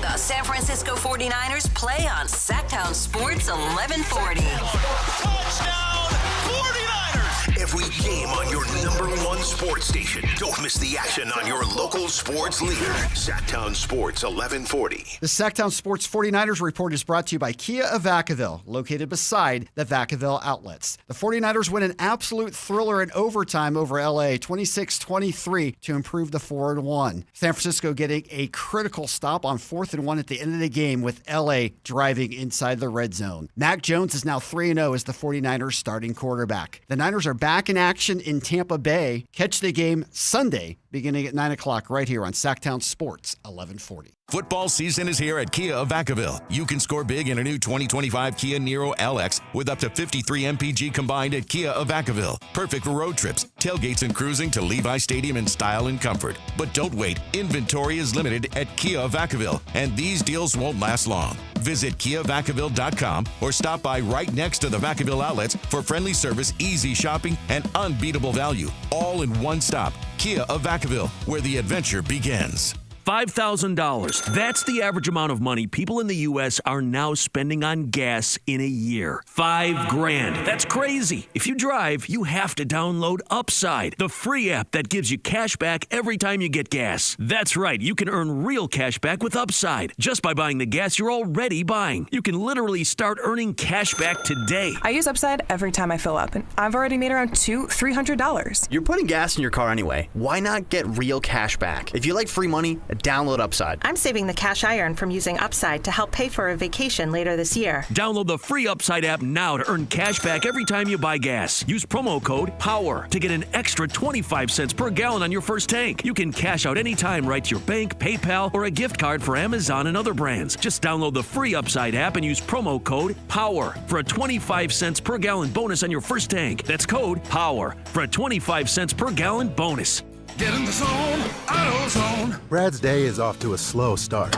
The San Francisco 49ers play on Sactown Sports 1140. Touchdown 49ers! Every game on your #1 sports station. Don't miss the action on your local sports leader. Sactown Sports 1140. The Sactown Sports 49ers report is brought to you by Kia of Vacaville, located beside the Vacaville outlets. The 49ers win an absolute thriller in overtime over LA, 26-23 to improve the 4-1. San Francisco getting a critical stop on 4th and 1 at the end of the game with LA driving inside the red zone. Mac Jones is now 3-0 as the 49ers starting quarterback. The Niners are back in action in Tampa Bay. Catch the game Sunday beginning at 9 o'clock right here on Sactown Sports 1140. Football season is here at Kia of Vacaville. You can score big in a new 2025 Kia Niro LX with up to 53 MPG combined at Kia of Vacaville. Perfect for road trips, tailgates, and cruising to Levi Stadium in style and comfort. But don't wait. Inventory is limited at Kia of Vacaville, and these deals won't last long. Visit KiaVacaville.com or stop by right next to the Vacaville outlets for friendly service, easy shopping, and unbeatable value. All in one stop. Kia of Vacaville, where the adventure begins. $5,000. That's the average amount of money people in the U.S. are now spending on gas in a year. $5,000. That's crazy. If you drive, you have to download Upside, the free app that gives you cash back every time you get gas. That's right. You can earn real cash back with Upside just by buying the gas you're already buying. You can literally start earning cash back today. I use Upside every time I fill up, and I've already made around $300. You're putting gas in your car anyway. Why not get real cash back? If you like free money, download Upside. I'm saving the cash I earn from using Upside to help pay for a vacation later this year. Download the free Upside app now to earn cash back every time you buy gas. Use promo code POWER to get an extra 25 cents per gallon on your first tank. You can cash out anytime right to your bank, PayPal, or a gift card for Amazon and other brands. Just download the free Upside app and use promo code POWER for a 25 cents per gallon bonus on your first tank. That's code POWER for a 25 cents per gallon bonus. Get in the zone, AutoZone. Brad's day is off to a slow start.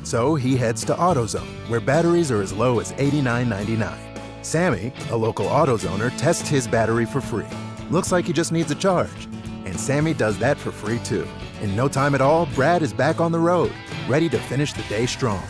So he heads to AutoZone, where batteries are as low as $89.99. Sammy, a local AutoZoner, tests his battery for free. Looks like he just needs a charge. And Sammy does that for free too. In no time at all, Brad is back on the road, ready to finish the day strong.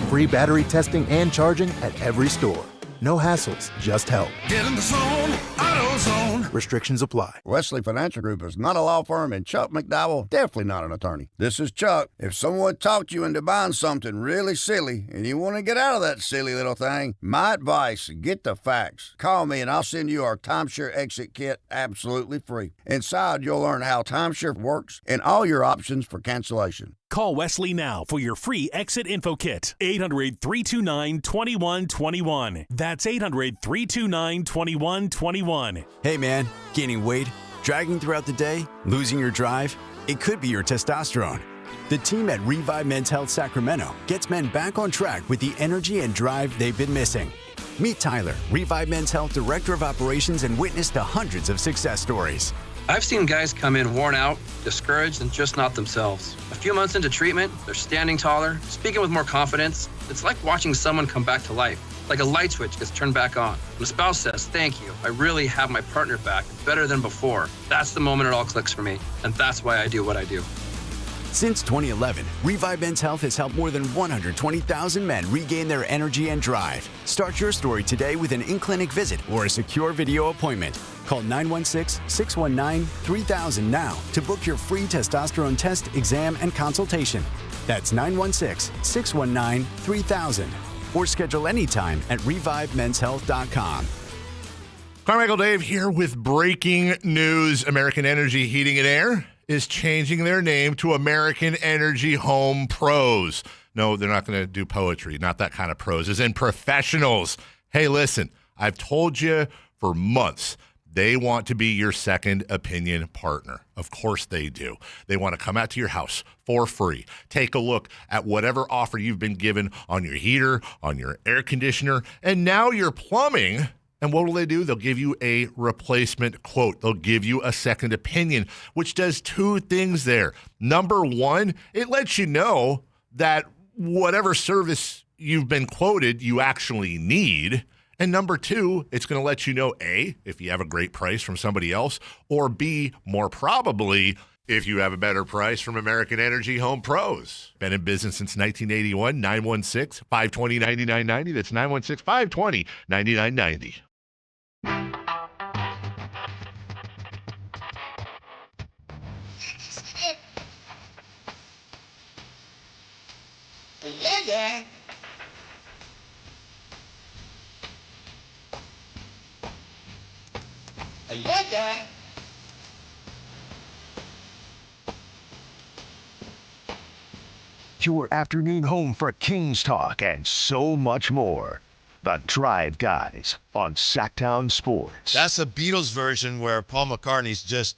Free battery testing and charging at every store. No hassles, just help. Get in the zone, AutoZone. Restrictions apply. Wesley Financial Group is not a law firm, and Chuck McDowell definitely not an attorney. This is Chuck. If someone talked you into buying something really silly and you want to get out of that silly little thing, my advice, get the facts. Call me and I'll send you our timeshare exit kit absolutely free. Inside, you'll learn how timeshare works and all your options for cancellation. Call Wesley now for your free exit info kit. 800-329-2121. That's 800-329-2121. Hey man, gaining weight, dragging throughout the day, losing your drive? It could be your testosterone. The team at Revive Men's Health Sacramento gets men back on track with the energy and drive they've been missing. Meet Tyler, Revive Men's Health Director of Operations, and witness to hundreds of success stories. I've seen guys come in worn out, discouraged, and just not themselves. A few months into treatment, they're standing taller, speaking with more confidence. It's like watching someone come back to life, like a light switch gets turned back on. When a spouse says, "Thank you, I really have my partner back, better than before," that's the moment it all clicks for me, and that's why I do what I do. Since 2011, Revive Men's Health has helped more than 120,000 men regain their energy and drive. Start your story today with an in-clinic visit or a secure video appointment. Call 916-619-3000 now to book your free testosterone test, exam, and consultation. That's 916-619-3000. Or schedule anytime at revivemenshealth.com. Carmichael Dave here with breaking news. American Energy Heating and Air is changing their name to American Energy Home Pros. No, they're not going to do poetry, not that kind of pros, as in professionals. Hey, listen, I've told you for months, they want to be your second opinion partner. Of course they do. They want to come out to your house for free. Take a look at whatever offer you've been given on your heater, on your air conditioner, and now your plumbing. And what will they do? They'll give you a replacement quote. They'll give you a second opinion, which does two things there. Number one, it lets you know that whatever service you've been quoted, you actually need. And number two, it's going to let you know, A, if you have a great price from somebody else, or B, more probably, if you have a better price from American Energy Home Pros. Been in business since 1981, 916-520-9990. That's 916-520-9990. Yeah. Yeah. Your afternoon home for Kings talk and so much more. The Drive Guys on Sactown Sports. That's a Beatles version where Paul McCartney's just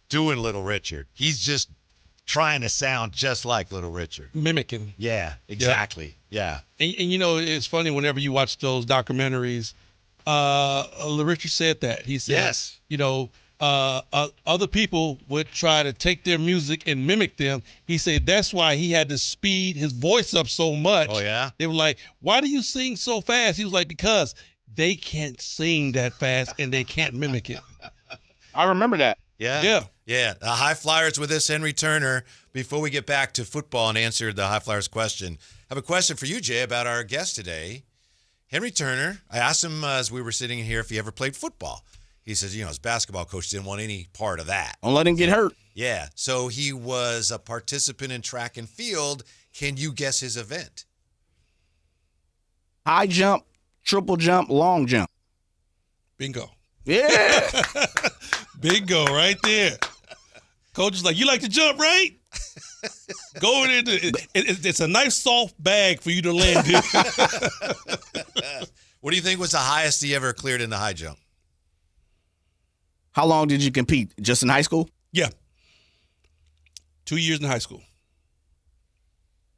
doing Little Richard. He's just trying to sound just like Little Richard. Mimicking. Yeah, exactly. Yeah. And you know, it's funny whenever you watch those documentaries, Little Richard said that. He said, yes. You know, other people would try to take their music and mimic them. He said that's why he had to speed his voice up so much. Oh, yeah? They were like, why do you sing so fast? He was like, because they can't sing that fast and they can't mimic it. I remember that. Yeah. Yeah. Yeah. The High Flyers with this Henry Turner Before we get back to football and answer the High Flyers question, I have a question for you, Jay, about our guest today, Henry Turner. I asked him as we were sitting here if he ever played football. He says, his basketball coach didn't want any part of that. Don't let him get hurt. Yeah. So he was a participant in track and field. Can you guess his event? High jump, triple jump, long jump. Bingo. Yeah. Bingo right there. Coach is like, you like to jump, right? Go in. It's a nice soft bag for you to land in. What do you think was the highest he ever cleared in the high jump? How long did you compete? Just in high school? Yeah. 2 years in high school.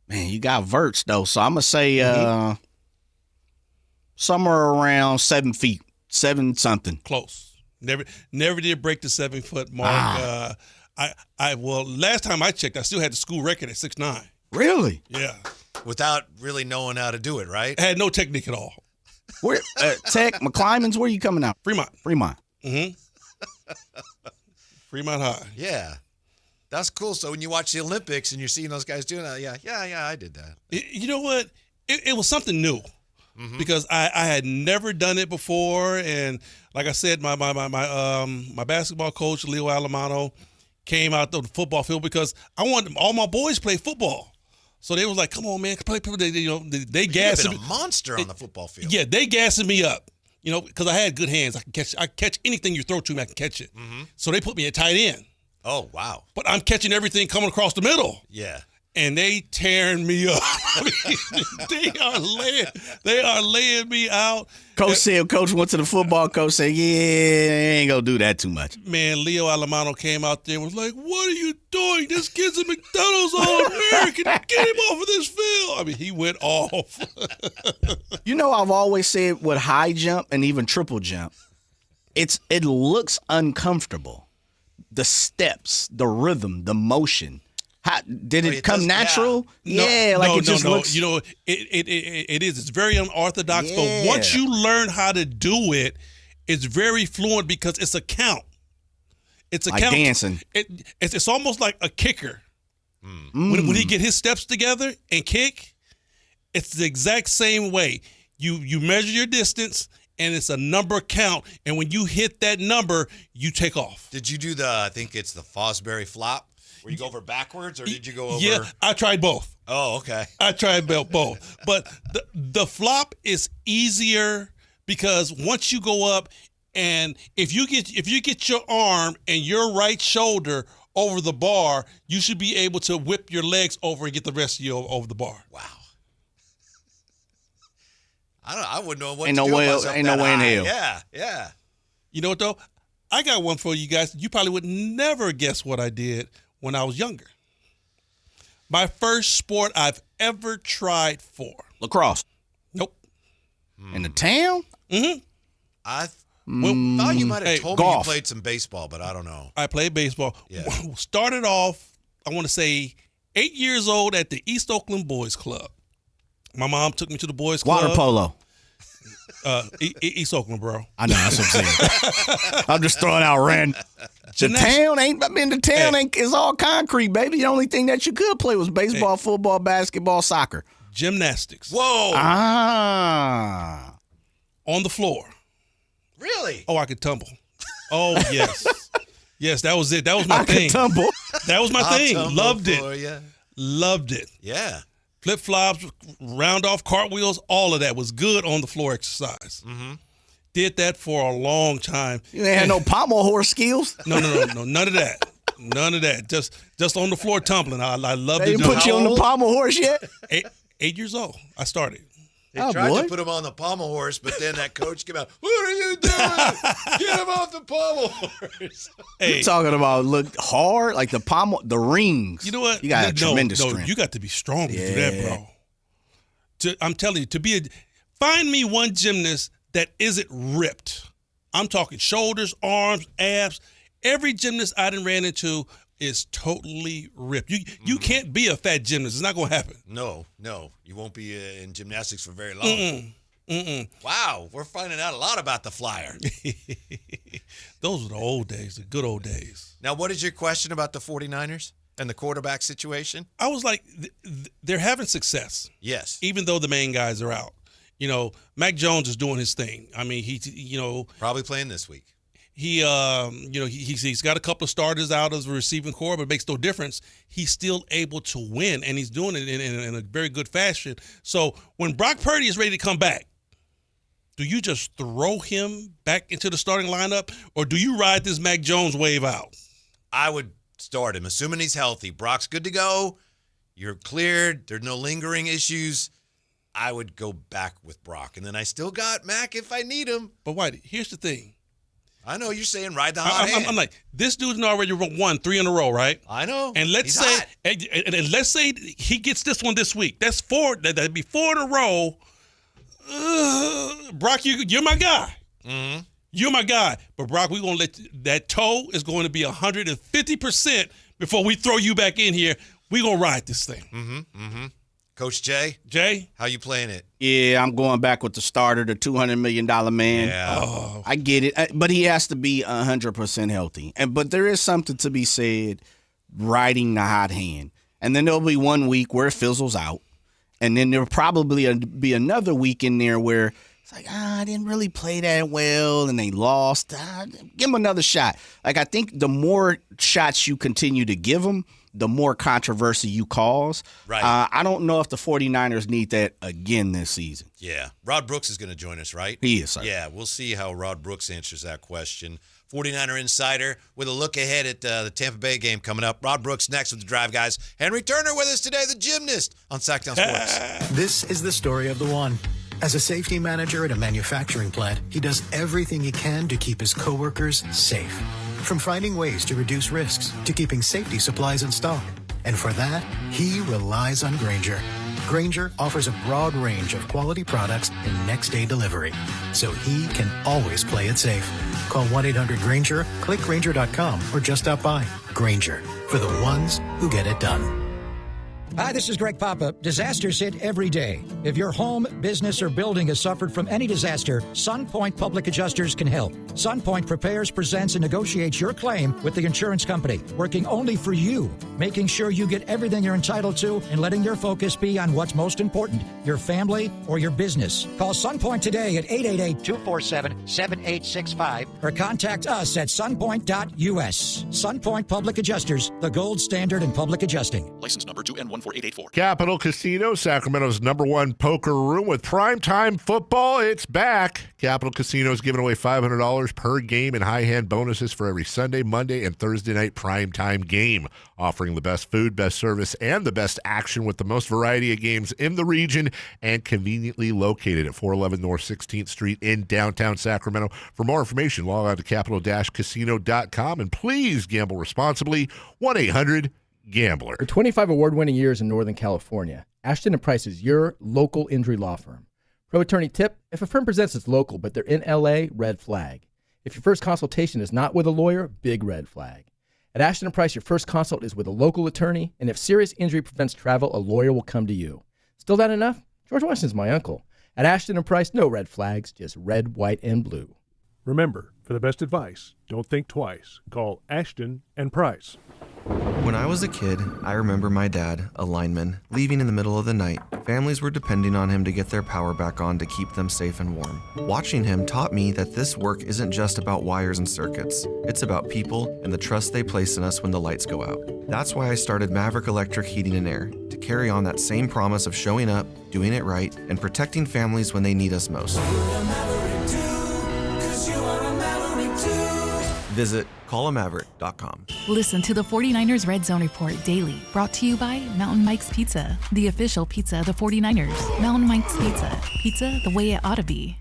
Man, you got verts, though. So I'm going to say somewhere around 7 feet, 7 something. Close. Never did break the 7 foot mark. Well, last time I checked, I still had the school record at 6'9". Really? Yeah. Without really knowing how to do it, right? I had no technique at all. Where Tech, McClymonds, where are you coming out? Fremont. Mm-hmm. Fremont High. Yeah. That's cool. So when you watch the Olympics and you're seeing those guys doing that, yeah, I did that. You know what? It was something new because I had never done it before. And like I said, my basketball coach, Leo Alamano, came out to the football field because I wanted all my boys to play football. So they was like, "Come on, man, play." They gassed me. A monster on the football field. Yeah, they gassing me up. Because I had good hands. I catch anything you throw to me, I can catch it. So they put me at tight end. Oh, wow. But I'm catching everything coming across the middle. Yeah. And they tearing me up. they are laying me out. Coach went to the football coach, said, ain't going to do that too much. Man, Leo Alamano came out there and was like, what are you doing? This kid's a McDonald's All-American. Get him off of this field. I mean, he went off. I've always said with high jump and even triple jump, it looks uncomfortable. The steps, the rhythm, the motion. Did it come natural? Yeah. No, it just looks. It is. It's very unorthodox, but once you learn how to do it, it's very fluent because it's a count. It's a like count. Dancing. It's almost like a kicker. When he get his steps together and kick, it's the exact same way. You measure your distance, and it's a number count, and when you hit that number, you take off. Did you do I think it's the Fosbury flop? Where you go over backwards, or did you go over? Yeah, I tried both. Oh, okay. I tried both. But the flop is easier because once you go up, and if you get your arm and your right shoulder over the bar, you should be able to whip your legs over and get the rest of you over the bar. Wow. I wouldn't know what ain't to no do way, with myself ain't no way in hell. Yeah. You know what, though? I got one for you guys. You probably would never guess what I did when I was younger. My first sport I've ever tried for. Lacrosse. Nope. In the town? Mm-hmm. I thought you might have told me you golf. played some baseball, but I don't know. I played baseball. Yeah. Started off, I want to say, 8 years old at the East Oakland Boys Club. My mom took me to the Boys Club. Water polo. East Oakland, bro. I know, that's what I'm saying. I'm just throwing out random. The town ain't it's all concrete, baby. The only thing that you could play was baseball, football, basketball, soccer. Gymnastics. Whoa. On the floor. Really? Oh, I could tumble. Oh, yes. Yes, that was it. That was my thing. Could tumble. That was my thing. Loved it. You. Loved it. Yeah. Flip-flops, round off cartwheels, all of that was good on the floor exercise. Mm-hmm. Did that for a long time. You ain't had no pommel horse skills? No, none of that. None of that. Just on the floor tumbling. I loved it. They didn't put you on the pommel horse yet? 8 years old. I started. They tried to put him on the pommel horse, but then that coach came out, what are you doing? Get him off the pommel horse. You're talking about look hard, like the rings. You know what? You got tremendous strength. You got to be strong to do that, bro. I'm telling you, find me one gymnast that isn't ripped. I'm talking shoulders, arms, abs. Every gymnast I done ran into is totally ripped. You can't be a fat gymnast. It's not going to happen. No. You won't be in gymnastics for very long. Wow, we're finding out a lot about the Flyer. Those were the old days, the good old days. Now, what is your question about the 49ers? And the quarterback situation? I was like, they're having success. Yes. Even though the main guys are out. Mac Jones is doing his thing. I mean, probably playing this week. He's got a couple of starters out of the receiving core, but it makes no difference. He's still able to win, and he's doing it in a very good fashion. So when Brock Purdy is ready to come back, do you just throw him back into the starting lineup, or do you ride this Mac Jones wave out? I would start him, assuming he's healthy. Brock's good to go. You're cleared. There's no lingering issues. I would go back with Brock. And then I still got Mac if I need him. But Whitey, here's the thing. I know you're saying ride the hot hand. I'm like, this dude's already won 3 in a row, right? I know. And let's say he gets this one this week. That's 4. That'd be 4 in a row. Brock, you're my guy. Mm-hmm. You're my guy. But Brock, we're gonna that toe is going to be 150% before we throw you back in here. We're gonna ride this thing. Mm-hmm. Mm-hmm. Coach Jay, how you playing it? Yeah, I'm going back with the starter, the $200 million man. Yeah. I get it, but he has to be 100% healthy. But there is something to be said, riding the hot hand. And then there'll be one week where it fizzles out. And then there'll probably be another week in there where it's like, I didn't really play that well, and they lost. Give them another shot. Like, I think the more shots you continue to give them, the more controversy you cause. Right. I don't know if the 49ers need that again this season. Yeah. Rod Brooks is going to join us, right? He is, sir. Yeah, we'll see how Rod Brooks answers that question. 49er Insider with a look ahead at the Tampa Bay game coming up. Rod Brooks next with the Drive Guys. Henry Turner with us today, the gymnast on Sactown Sports. This is the story of the one. As a safety manager at a manufacturing plant, he does everything he can to keep his coworkers safe. From finding ways to reduce risks to keeping safety supplies in stock. And for that, he relies on Grainger. Grainger offers a broad range of quality products and next-day delivery, so he can always play it safe. Call 1-800-GRAINGER, click Grainger.com, or just stop by. Grainger, for the ones who get it done. Hi, this is Greg Papa. Disasters hit every day. If your home, business, or building has suffered from any disaster, SunPoint Public Adjusters can help. SunPoint prepares, presents, and negotiates your claim with the insurance company, working only for you, making sure you get everything you're entitled to and letting your focus be on what's most important, your family or your business. Call SunPoint today at 888-247-7865 or contact us at sunpoint.us. SunPoint Public Adjusters, the gold standard in public adjusting. License number 2N14884. Capital Casino, Sacramento's #1 poker room with primetime football. It's back. Capital Casino is giving away $500 per game in high hand bonuses for every Sunday, Monday, and Thursday night primetime game. Offering the best food, best service, and the best action with the most variety of games in the region and conveniently located at 411 North 16th Street in downtown Sacramento. For more information, log on to capital-casino.com and please gamble responsibly. 1-800-GAMBLER. For 25 award-winning years in Northern California, Ashton & Price is your local injury law firm. Pro attorney tip: if a firm presents as local but they're in LA, red flag. If your first consultation is not with a lawyer, big red flag. At Ashton & Price, your first consult is with a local attorney, and if serious injury prevents travel, a lawyer will come to you. Still not enough? George Washington's my uncle. At Ashton & Price, no red flags, just red, white, and blue. Remember, for the best advice, don't think twice. Call Ashton & Price. When I was a kid, I remember my dad, a lineman, leaving in the middle of the night. Families were depending on him to get their power back on to keep them safe and warm. Watching him taught me that this work isn't just about wires and circuits. It's about people and the trust they place in us when the lights go out. That's why I started Maverick Electric Heating and Air, to carry on that same promise of showing up, doing it right, and protecting families when they need us most. Visit callamaverick.com. Listen to the 49ers Red Zone Report daily, brought to you by Mountain Mike's Pizza, the official pizza of the 49ers. Mountain Mike's Pizza, pizza the way it ought to be.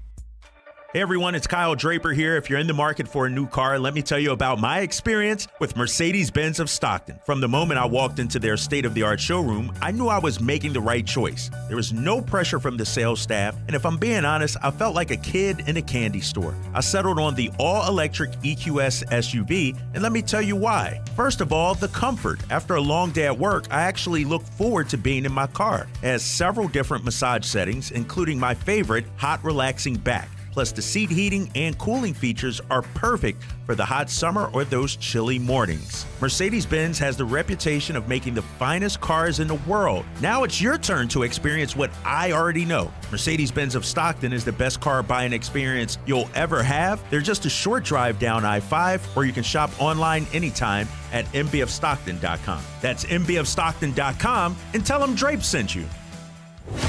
Hey everyone, it's Kyle Draper here. If you're in the market for a new car, let me tell you about my experience with Mercedes-Benz of Stockton. From the moment I walked into their state-of-the-art showroom, I knew I was making the right choice. There was no pressure from the sales staff, and if I'm being honest, I felt like a kid in a candy store. I settled on the all-electric EQS SUV, and let me tell you why. First of all, the comfort. After a long day at work, I actually look forward to being in my car. It has several different massage settings, including my favorite, hot relaxing back. Plus, the seat heating and cooling features are perfect for the hot summer or those chilly mornings. Mercedes-Benz has the reputation of making the finest cars in the world. Now it's your turn to experience what I already know. Mercedes-Benz of Stockton is the best car buying experience you'll ever have. They're just a short drive down I-5, or you can shop online anytime at mbfstockton.com. That's mbfstockton.com, and tell them Drape sent you.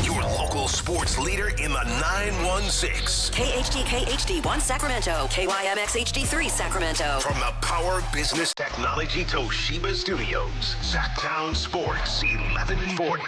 Your local sports leader in the 916. KHD1 Sacramento, KYMX HD3 Sacramento. From the Power Business Technology Toshiba Studios, Sactown Sports 1140.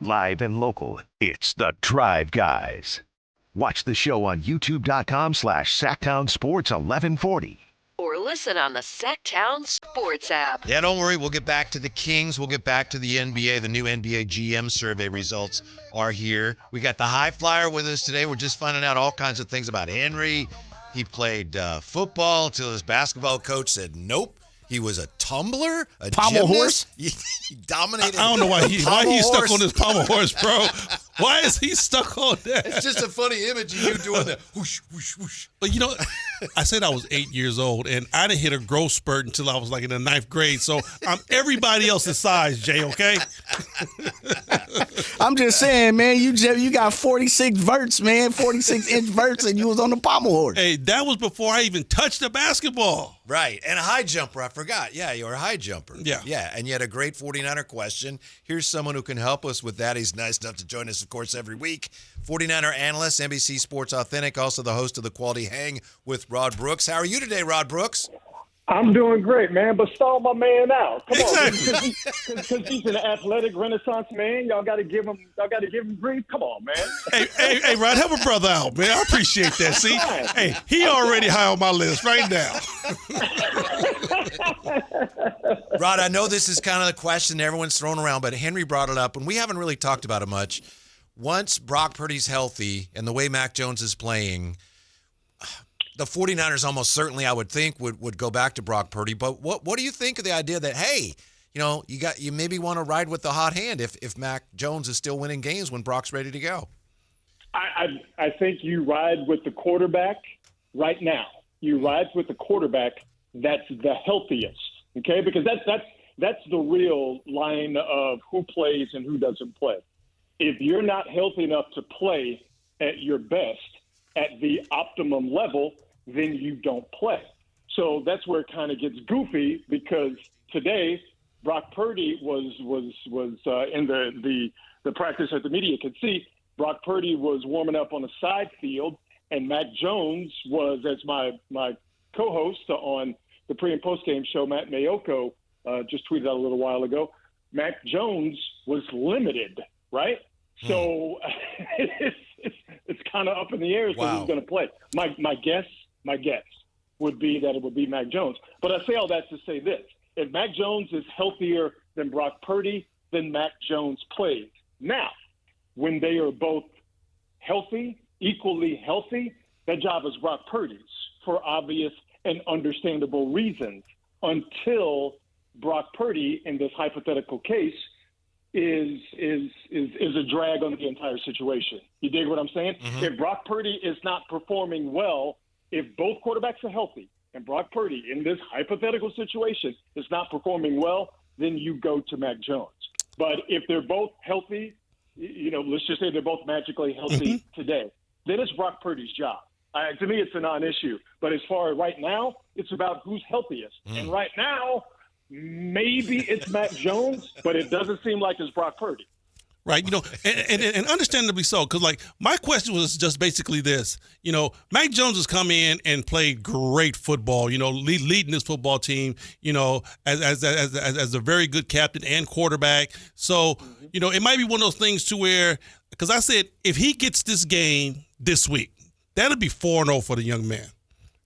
Live and local, it's the Drive Guys. Watch the show on youtube.com/Sactown Sports 1140. Or listen on the Sactown Sports app. Yeah, don't worry. We'll get back to the Kings. We'll get back to the NBA. The new NBA GM survey results are here. We got the high flyer with us today. We're just finding out all kinds of things about Henry. He played football until his basketball coach said nope. He was a tumbler, a pommel gymnast. horse. He dominated. I don't know why he's stuck on this pommel horse, bro. Why is he stuck on that? It's just a funny image of you doing that. Whoosh, whoosh, whoosh. But you know, I said I was 8 years old, and I didn't hit a growth spurt until I was like in the 9th grade. So I'm everybody else's size, Jay. Okay. I'm just saying, man. You got 46 verts, man. 46-inch verts, and you was on the pommel horse. Hey, that was before I even touched the basketball. Right, and a high jumper. I forgot. Yeah, you're a high jumper. Yeah. Yeah, and you had a great 49er question. Here's someone who can help us with that. He's nice enough to join us, of course, every week. 49er analyst, NBC Sports Authentic, also the host of the Quality Hang with Rod Brooks. How are you today, Rod Brooks? I'm doing great, man, but stall my man out. Come on, because he's an athletic Renaissance man. Y'all got to give him grief. Come on, man. Hey, Rod, help a brother out, man. I appreciate that. See, hey, he already high on my list right now. Rod, I know this is kind of the question everyone's thrown around, but Henry brought it up, and we haven't really talked about it much. Once Brock Purdy's healthy and the way Mac Jones is playing, the 49ers almost certainly, I would think, would go back to Brock Purdy. But what do you think of the idea that, hey, you maybe want to ride with the hot hand if Mac Jones is still winning games when Brock's ready to go? I think you ride with the quarterback right now. You ride with the quarterback that's the healthiest, okay? Because that's the real line of who plays and who doesn't play. If you're not healthy enough to play at your best, at the optimum level, then you don't play. So that's where it kind of gets goofy, because today Brock Purdy was in the practice that the media could see. Brock Purdy was warming up on the side field, and Mac Jones was, as my co-host on the pre- and post-game show, Matt Mayoko, just tweeted out a little while ago, Mac Jones was limited, right? So it's kind of up in the air as to who's going to play. My guess would be that it would be Mac Jones. But I say all that to say this. If Mac Jones is healthier than Brock Purdy, then Mac Jones plays. Now, when they are both healthy, equally healthy, that job is Brock Purdy's for obvious and understandable reasons, until Brock Purdy, in this hypothetical case, is a drag on the entire situation. You dig what I'm saying? Mm-hmm. If Brock Purdy is not performing well, if both quarterbacks are healthy and Brock Purdy in this hypothetical situation is not performing well, then you go to Mac Jones. But if they're both healthy, let's just say they're both magically healthy today, then it's Brock Purdy's job. To me, it's a non-issue. But as far as right now, it's about who's healthiest. And right now, maybe it's Mac Jones, but it doesn't seem like it's Brock Purdy. Right, and understandably so, because my question was just basically this: Mac Jones has come in and played great football, leading this football team, as a very good captain and quarterback. So, it might be one of those things to where, because I said if he gets this game this week, that'll be 4-0 for the young man,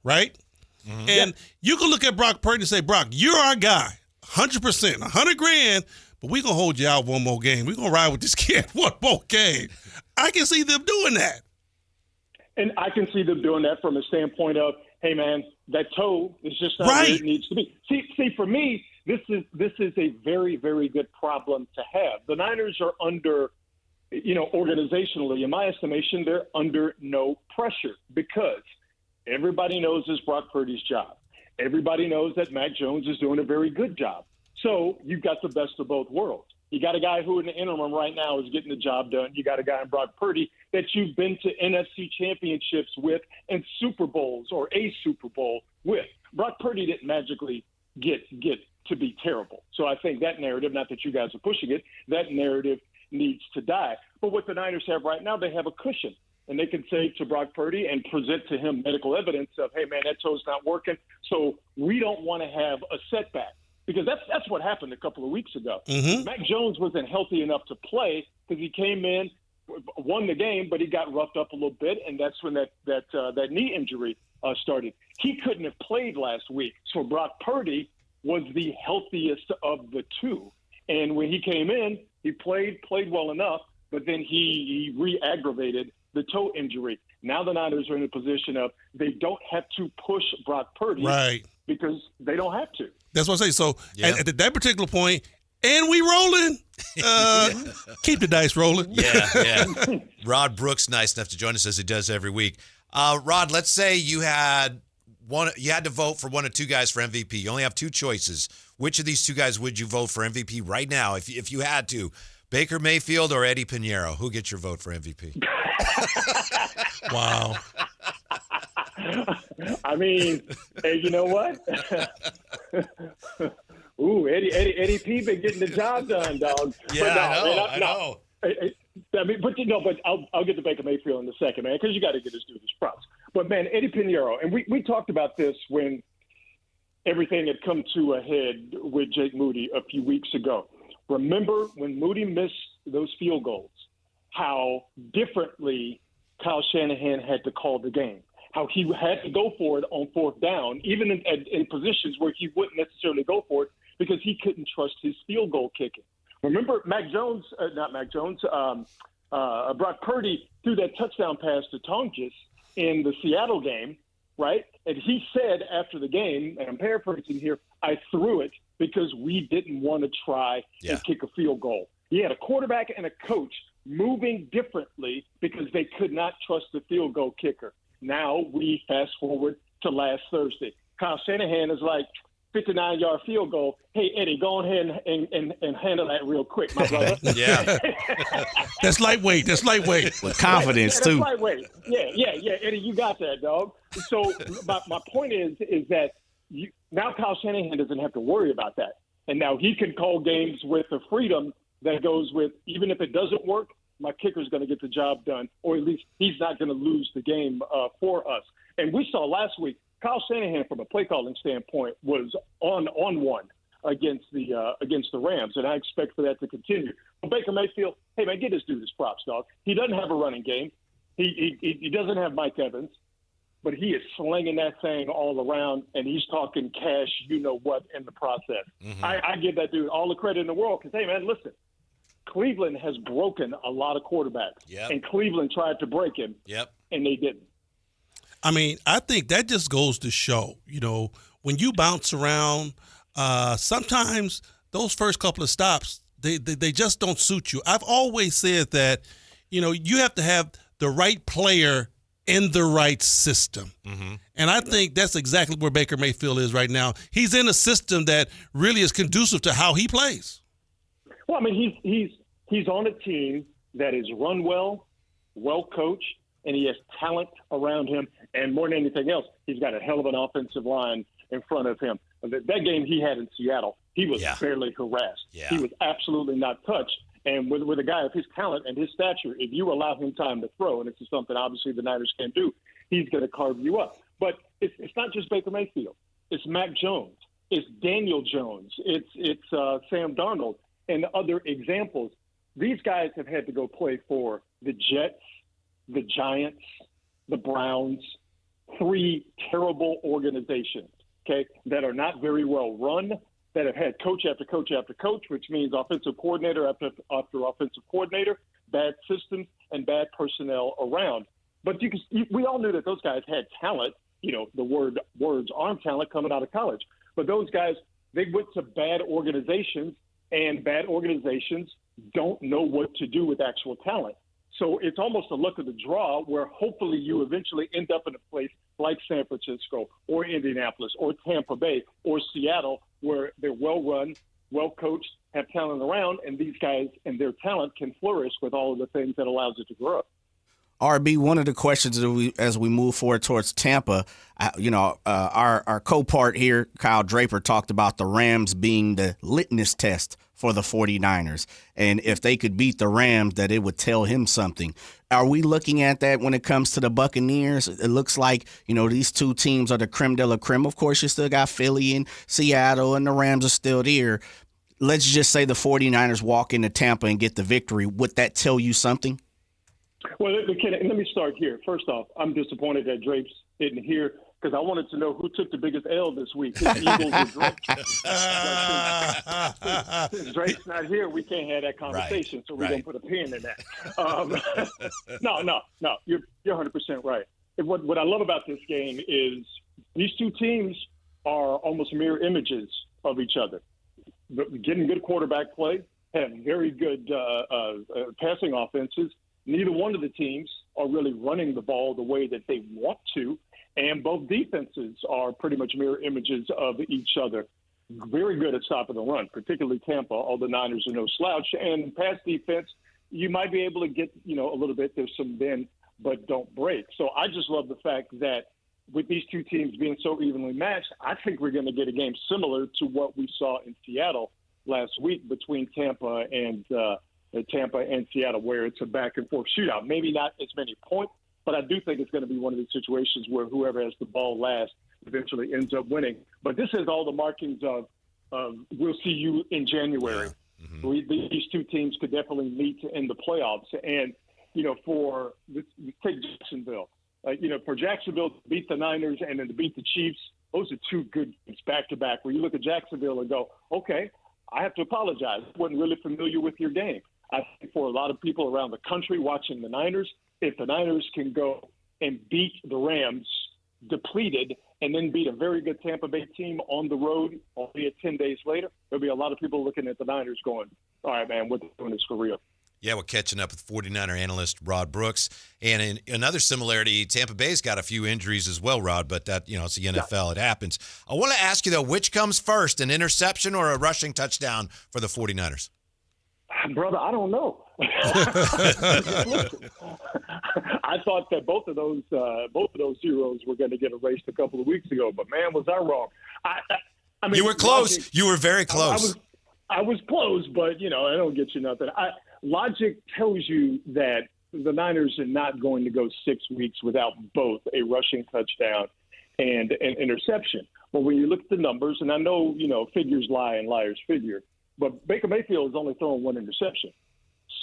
right? Mm-hmm. And you can look at Brock Purdy and say, Brock, you're our guy, 100%, $100,000. but we're going to hold you out one more game. We're going to ride with this kid one more game. I can see them doing that. And I can see them doing that from a standpoint of, hey, man, that toe is just not where it needs to be. See, for me, this is a very, very good problem to have. The Niners are under, organizationally, in my estimation, they're under no pressure because everybody knows it's Brock Purdy's job. Everybody knows that Mac Jones is doing a very good job. So you've got the best of both worlds. You got a guy who in the interim right now is getting the job done. You got a guy in Brock Purdy that you've been to NFC championships with and Super Bowls or a Super Bowl with. Brock Purdy didn't magically get to be terrible. So I think that narrative, not that you guys are pushing it, that narrative needs to die. But what the Niners have right now, they have a cushion. And they can say to Brock Purdy and present to him medical evidence of, hey, man, that toe's not working. So we don't want to have a setback. Because that's what happened a couple of weeks ago. Mm-hmm. Mac Jones wasn't healthy enough to play because he came in, won the game, but he got roughed up a little bit, and that's when that knee injury started. He couldn't have played last week, so Brock Purdy was the healthiest of the two. And when he came in, he played well enough, but then he re-aggravated the toe injury. Now the Niners are in a position of they don't have to push Brock Purdy because they don't have to. That's what I say. So at that particular point, and we rolling. Keep the dice rolling. Yeah. Rod Brooks, nice enough to join us as he does every week. Rod, let's say you had to vote for one of two guys for MVP. You only have two choices. Which of these two guys would you vote for MVP right now if you had to? Baker Mayfield or Eddie Pinheiro? Who gets your vote for MVP? Wow. I mean, hey, you know what? Ooh, Eddie P been getting the job done, dog. Yeah, but I know. I mean, but I'll get to Baker Mayfield in a second, man, because you got to get this dude his props. But man, Eddie Pinheiro, and we talked about this when everything had come to a head with Jake Moody a few weeks ago. Remember when Moody missed those field goals, how differently Kyle Shanahan had to call the game, how he had to go for it on fourth down, even in positions where he wouldn't necessarily go for it because he couldn't trust his field goal kicking. Remember Brock Purdy threw that touchdown pass to Tonjes in the Seattle game, right? And he said after the game, and I'm paraphrasing here, I threw it because we didn't want to try and kick a field goal. He had a quarterback and a coach moving differently because they could not trust the field goal kicker. Now we fast forward to last Thursday. Kyle Shanahan is like, 59-yard field goal. Hey, Eddie, go ahead and handle that real quick, my brother. Yeah. That's lightweight. With confidence, too. That's lightweight. Yeah. Eddie, you got that, dog. So my point is that now Kyle Shanahan doesn't have to worry about that. And now he can call games with the freedom that goes with, even if it doesn't work, my kicker's going to get the job done, or at least he's not going to lose the game for us. And we saw last week, Kyle Shanahan, from a play calling standpoint, was on one against the Rams, and I expect for that to continue. But Baker Mayfield, hey man, get this dude his props, dog. He doesn't have a running game. He doesn't have Mike Evans, but he is slinging that thing all around, and he's talking cash, you know what, in the process. Mm-hmm. I give that dude all the credit in the world because, hey man, listen, Cleveland has broken a lot of quarterbacks, and Cleveland tried to break him, and they didn't. I mean, I think that just goes to show, when you bounce around, sometimes those first couple of stops, they just don't suit you. I've always said that, you have to have the right player in the right system. Mm-hmm. And I think that's exactly where Baker Mayfield is right now. He's in a system that really is conducive to how he plays. Well, I mean, he's on a team that is run well coached, and he has talent around him. And more than anything else, he's got a hell of an offensive line in front of him. That game he had in Seattle, he was barely harassed. Yeah. He was absolutely not touched. And with a guy of his talent and his stature, if you allow him time to throw, and this is something obviously the Niners can't do, he's going to carve you up. But it's not just Baker Mayfield. It's Mac Jones. It's Daniel Jones. It's Sam Darnold and other examples. These guys have had to go play for the Jets, the Giants, the Browns, three terrible organizations, okay, that are not very well run, that have had coach after coach after coach, which means offensive coordinator after offensive coordinator, bad systems, and bad personnel around. But we all knew that those guys had talent. The words arm talent coming out of college. But those guys, they went to bad organizations, and bad organizations don't know what to do with actual talent. So it's almost a luck of the draw where hopefully you eventually end up in a place like San Francisco or Indianapolis or Tampa Bay or Seattle where they're well-run, well-coached, have talent around, and these guys and their talent can flourish with all of the things that allows it to grow. RB, one of the questions that as we move forward towards Tampa, our co-part here, Kyle Draper, talked about the Rams being the litmus test for the 49ers. And if they could beat the Rams, that it would tell him something. Are we looking at that when it comes to the Buccaneers? It looks like, these two teams are the creme de la creme. Of course, you still got Philly and Seattle, and the Rams are still there. Let's just say the 49ers walk into Tampa and get the victory. Would that tell you something? Well, let me start here. First off, I'm disappointed that Drapes isn't here because I wanted to know who took the biggest L this week. The Eagles or Drapes. Since Drape's not here, we can't have that conversation, so we're going to put a pin in that. No, you're 100% right. What I love about this game is these two teams are almost mirror images of each other. Getting good quarterback play, have very good passing offenses. Neither one of the teams are really running the ball the way that they want to, and both defenses are pretty much mirror images of each other. Very good at stopping the run, particularly Tampa. All the Niners are no slouch. And pass defense, you might be able to get, a little bit. There's some bend, but don't break. So I just love the fact that with these two teams being so evenly matched, I think we're going to get a game similar to what we saw in Seattle last week between Tampa and Seattle, where it's a back-and-forth shootout. Maybe not as many points, but I do think it's going to be one of these situations where whoever has the ball last eventually ends up winning. But this has all the markings of we'll see you in January. Yeah. Mm-hmm. These two teams could definitely meet in the playoffs. And, take Jacksonville. For Jacksonville to beat the Niners and then to beat the Chiefs, those are two good games back-to-back where you look at Jacksonville and go, okay, I have to apologize. I wasn't really familiar with your game. I think for a lot of people around the country watching the Niners, if the Niners can go and beat the Rams depleted and then beat a very good Tampa Bay team on the road, albeit 10 days later, there'll be a lot of people looking at the Niners going, all right, man, what they're doing is for real. Yeah, we're catching up with 49er analyst Rod Brooks. And in another similarity, Tampa Bay's got a few injuries as well, Rod, but that, it's the NFL. It happens. I want to ask you, though, which comes first, an interception or a rushing touchdown for the 49ers? Brother, I don't know. I thought that both of those heroes were going to get erased a couple of weeks ago, but man, was I wrong. I mean, you were close. You were very close. I was close, but I don't get you nothing. Logic tells you that the Niners are not going to go 6 weeks without both a rushing touchdown and an interception. But when you look at the numbers, and I know figures lie and liars figure. But Baker Mayfield has only thrown one interception.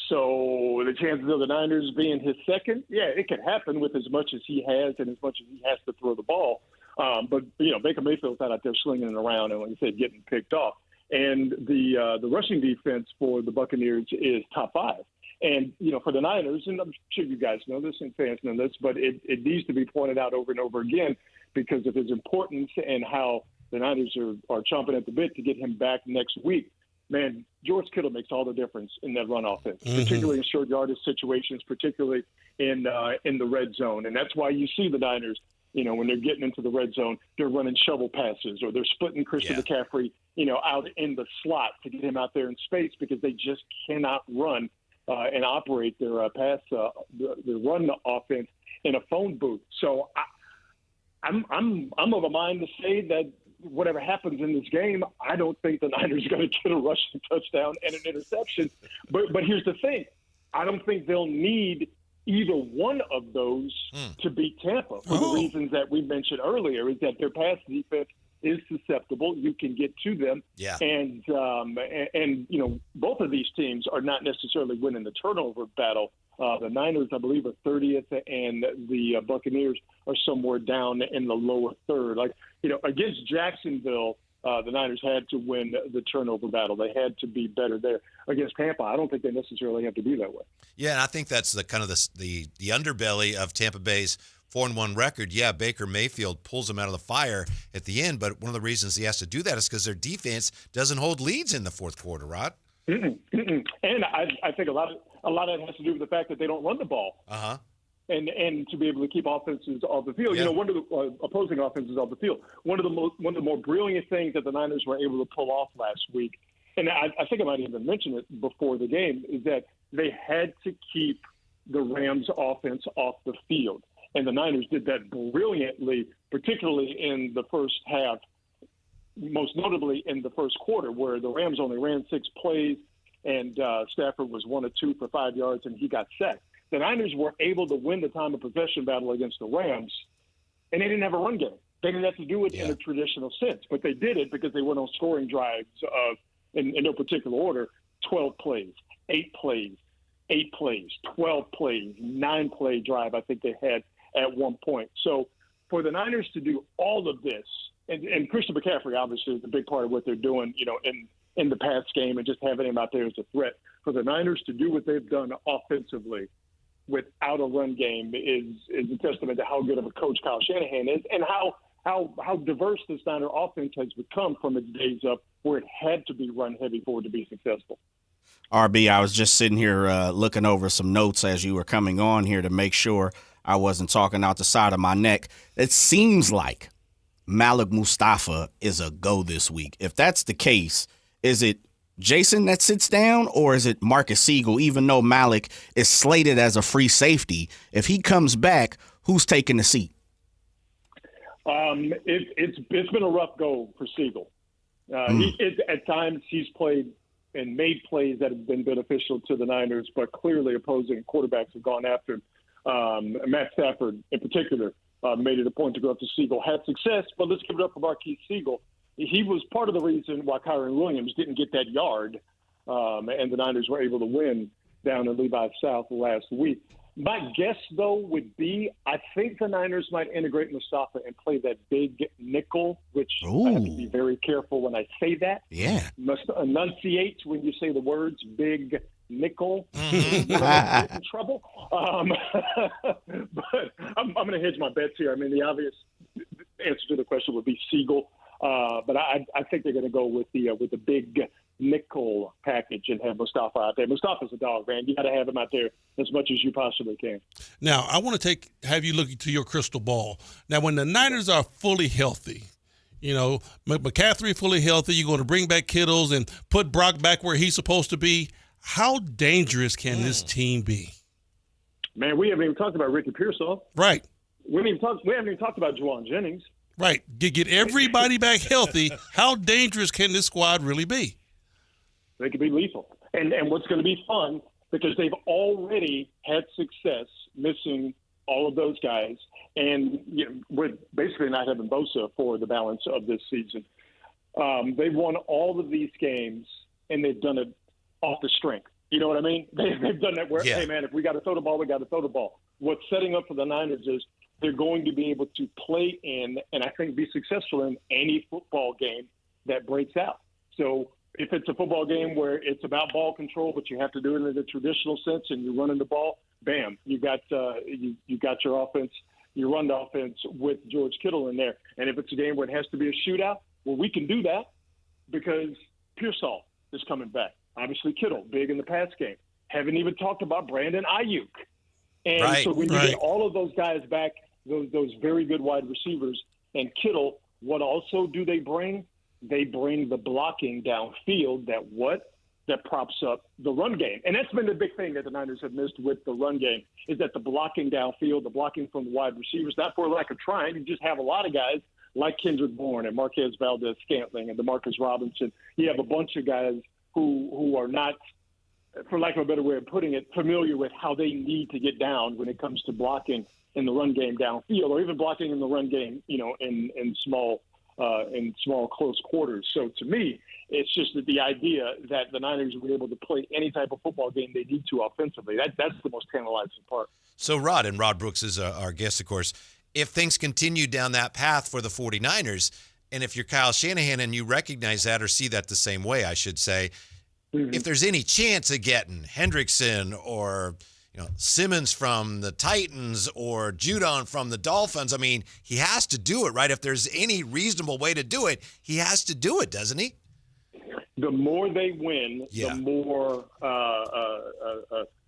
So the chances of the Niners being his second, it could happen with as much as he has and as much as he has to throw the ball. But Baker Mayfield's not out there slinging it around and, like I said, getting picked off. And the rushing defense for the Buccaneers is top 5. And, for the Niners, and I'm sure you guys know this and fans know this, but it needs to be pointed out over and over again because of his importance and how the Niners are chomping at the bit to get him back next week. Man, George Kittle makes all the difference in that run offense, particularly in short yardage situations, particularly in the red zone. And that's why you see the Niners, when they're getting into the red zone, they're running shovel passes or they're splitting Christian McCaffrey, out in the slot to get him out there in space because they just cannot run and operate their their run offense in a phone booth. So I'm of a mind to say that whatever happens in this game, I don't think the Niners are going to get a rushing touchdown and an interception. But here's the thing. I don't think they'll need either one of those to beat Tampa for the reasons that we mentioned earlier, is that their pass defense is susceptible. You can get to them. Yeah. And both of these teams are not necessarily winning the turnover battle. The Niners, I believe, are 30th, and the Buccaneers are somewhere down in the lower third. Against Jacksonville, The Niners had to win the turnover battle. They had to be better there. Against Tampa, I don't think they necessarily have to be that way. Yeah, and I think that's the kind of the underbelly of Tampa Bay's 4-1 record. Yeah, Baker Mayfield pulls them out of the fire at the end, but one of the reasons he has to do that is because their defense doesn't hold leads in the fourth quarter, Rod. And I think a lot of it has to do with the fact that they don't run the ball. Uh-huh. And to be able to keep offenses off the field. Yeah. One of the opposing offenses off the field. One of the more brilliant things that the Niners were able to pull off last week, and I think I might even mention it before the game, is that they had to keep the Rams offense off the field. And the Niners did that brilliantly, particularly in the first half, most notably in the first quarter, where the Rams only ran 6 plays and Stafford was 1 of 2 for 5 yards and he got sacked. The Niners were able to win the time of possession battle against the Rams, and they didn't have a run game. They didn't have to do it in a traditional sense, but they did it because they went on scoring drives of, in no particular order, 12 plays, 8 plays, 8 plays, 12 plays, 9-play drive I think they had at one point. So for the Niners to do all of this, and Christian McCaffrey obviously is a big part of what they're doing, in the pass game and just having him out there as a threat. For the Niners to do what they've done offensively without a run game is a testament to how good of a coach Kyle Shanahan is, and how diverse this Niner offense has become from its days up where it had to be run heavy for it to be successful. RB, I was just sitting here looking over some notes as you were coming on here to make sure I wasn't talking out the side of my neck. It seems like Malik Mustafa is a go this week. If that's the case, is it Jason that sits down, or is it Marcus Siegel, even though Malik is slated as a free safety? If he comes back, who's taking the seat? It's been a rough go for Siegel. At times he's played and made plays that have been beneficial to the Niners, but clearly opposing quarterbacks have gone after him. Matt Stafford, in particular, made it a point to go after Siegel. Had success, but let's give it up for Marquise Siegel. He was part of the reason why Kyron Williams didn't get that yard, and the Niners were able to win down in Levi South last week. My guess, though, would be I think the Niners might integrate Mustafa and play that big nickel, which I have to be very careful when I say that. Yeah. Must enunciate when you say the words big nickel. Mm-hmm. In trouble. But I'm going to hedge my bets here. I mean, the obvious answer to the question would be Siegel. But I think they're going to go with the big nickel package and have Mustafa out there. Mustafa's a dog, man. You got to have him out there as much as you possibly can. Now, I want to have you look into your crystal ball. Now, when the Niners are fully healthy, McCaffrey fully healthy, you're going to bring back Kittles and put Brock back where he's supposed to be. How dangerous can this team be? Man, we haven't even talked about Ricky Pearsall. Right. We haven't even talked about Juwan Jennings. Right. Get everybody back healthy. How dangerous can this squad really be? They could be lethal. And what's going to be fun, because they've already had success missing all of those guys, and with basically not having Bosa for the balance of this season. They've won all of these games, and they've done it off the strength. You know what I mean? They've done that where, hey, man, if we got to throw the ball, we got to throw the ball. What's setting up for the Niners is they're going to be able to play in, and I think be successful in, any football game that breaks out. So if it's a football game where it's about ball control, but you have to do it in the traditional sense and you're running the ball, bam, you got your offense, you run the offense with George Kittle in there. And if it's a game where it has to be a shootout, well, we can do that because Pearsall is coming back. Obviously, Kittle, big in the pass game. Haven't even talked about Brandon Ayuk. And so when you get all of those guys back, those very good wide receivers, and Kittle, what also do they bring? They bring the blocking downfield that props up the run game. And that's been the big thing that the Niners have missed with the run game, is that the blocking downfield, the blocking from the wide receivers, not for lack of trying. You just have a lot of guys like Kendrick Bourne and Marquez Valdez-Scantling and DeMarcus Robinson. You have a bunch of guys who are not, for lack of a better way of putting it, familiar with how they need to get down when it comes to blocking in the run game downfield, or even blocking in the run game, in small close quarters. So to me, it's just that the idea that the Niners will be able to play any type of football game they need to offensively. That's the most tantalizing part. So Rod, and Rod Brooks is our guest, of course, if things continue down that path for the 49ers, And if you're Kyle Shanahan and you recognize that or see that the same way, I should say, if there's any chance of getting Hendrickson or Simmons from the Titans or Judon from the Dolphins, I mean, he has to do it, right? If there's any reasonable way to do it, he has to do it, doesn't he? The more they win, the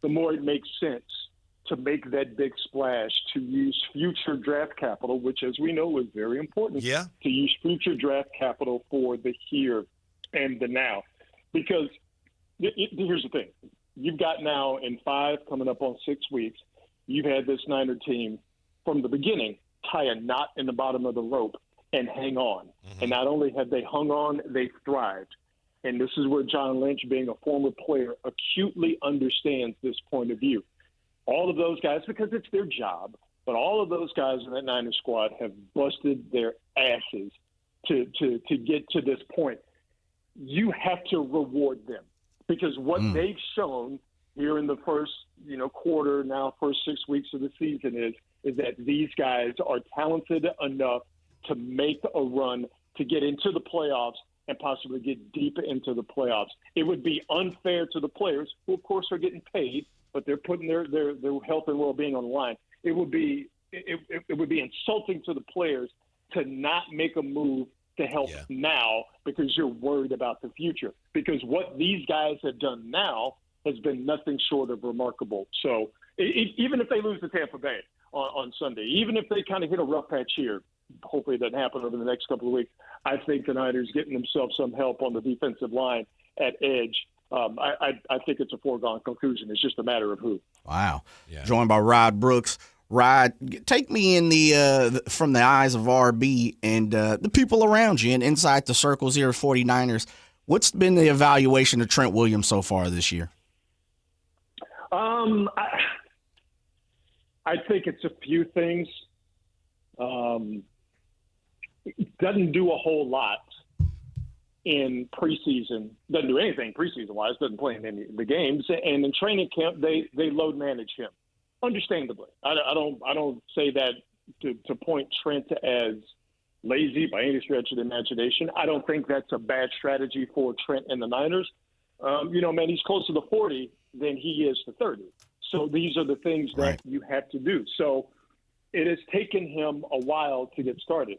more it makes sense to make that big splash, to use future draft capital, which, as we know, is very important. Yeah. To use future draft capital for the here and the now. Because here's the thing. You've got now in 5, coming up on 6 weeks, you've had this Niner team from the beginning tie a knot in the bottom of the rope and hang on. And not only have they hung on, they've thrived. And this is where John Lynch, being a former player, acutely understands this point of view. All of those guys, because it's their job, but all of those guys in that Niner squad have busted their asses to get to this point. You have to reward them, because what they've shown here in the first quarter, now first 6 weeks of the season, is that these guys are talented enough to make a run to get into the playoffs and possibly get deep into the playoffs. It would be unfair to the players, who of course are getting paid, but they're putting their health and well-being on the line. It would be insulting to the players to not make a move to help now because you're worried about the future. Because what these guys have done now has been nothing short of remarkable. So even if they lose to Tampa Bay on Sunday, even if they kind of hit a rough patch here, hopefully it doesn't happen over the next couple of weeks, I think the Niners getting themselves some help on the defensive line at edge. I think it's a foregone conclusion. It's just a matter of who. Wow. Yeah. Joined by Rod Brooks. Rod, take me in the from the eyes of RB and the people around you and inside the circles here at 49ers. What's been the evaluation of Trent Williams so far this year? I think it's a few things. It doesn't do a whole lot in preseason. Doesn't do anything preseason-wise. Doesn't play in any of the games. And in training camp, they load manage him, understandably. I don't say that to point Trent as lazy by any stretch of the imagination. I don't think that's a bad strategy for Trent and the Niners. Man, he's closer to 40 than he is to 30. So these are the things that you have to do. So it has taken him a while to get started.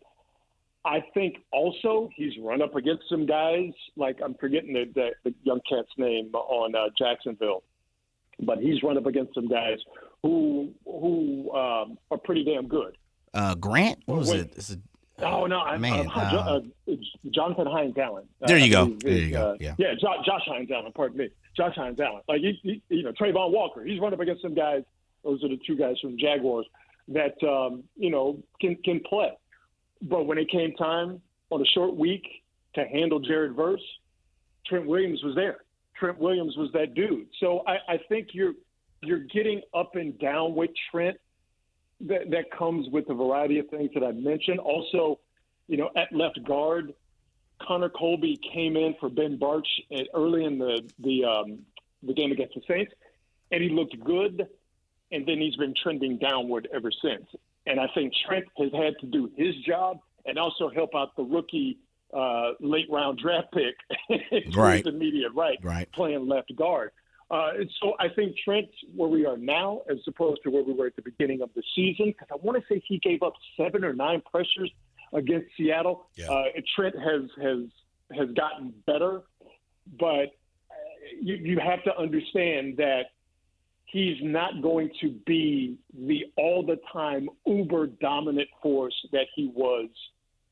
I think also he's run up against some guys, like I'm forgetting the young cat's name on Jacksonville, but he's run up against some guys who are pretty damn good. Grant? What was it? Is it? Oh, no. Jonathan Hines Allen. There you go. There you go. Yeah. Yeah, Josh Hines Allen, pardon me. Josh Hines Allen. Like, Trayvon Walker, he's run up against some guys. Those are the two guys from Jaguars that, can play. But when it came time on a short week to handle Jared Verse, Trent Williams was there. Trent Williams was that dude. So I think you're getting up and down with Trent. That comes with a variety of things that I mentioned. Also, at left guard, Connor Colby came in for Ben Barch early in the game against the Saints, and he looked good, and then he's been trending downward ever since. And I think Trent has had to do his job and also help out the rookie late-round draft pick, right, immediate right, playing left guard. So I think Trent, where we are now, as opposed to where we were at the beginning of the season, because I want to say he gave up 7 or 9 pressures against Seattle. Yeah. Trent has gotten better, but you have to understand that he's not going to be the all-the-time uber-dominant force that he was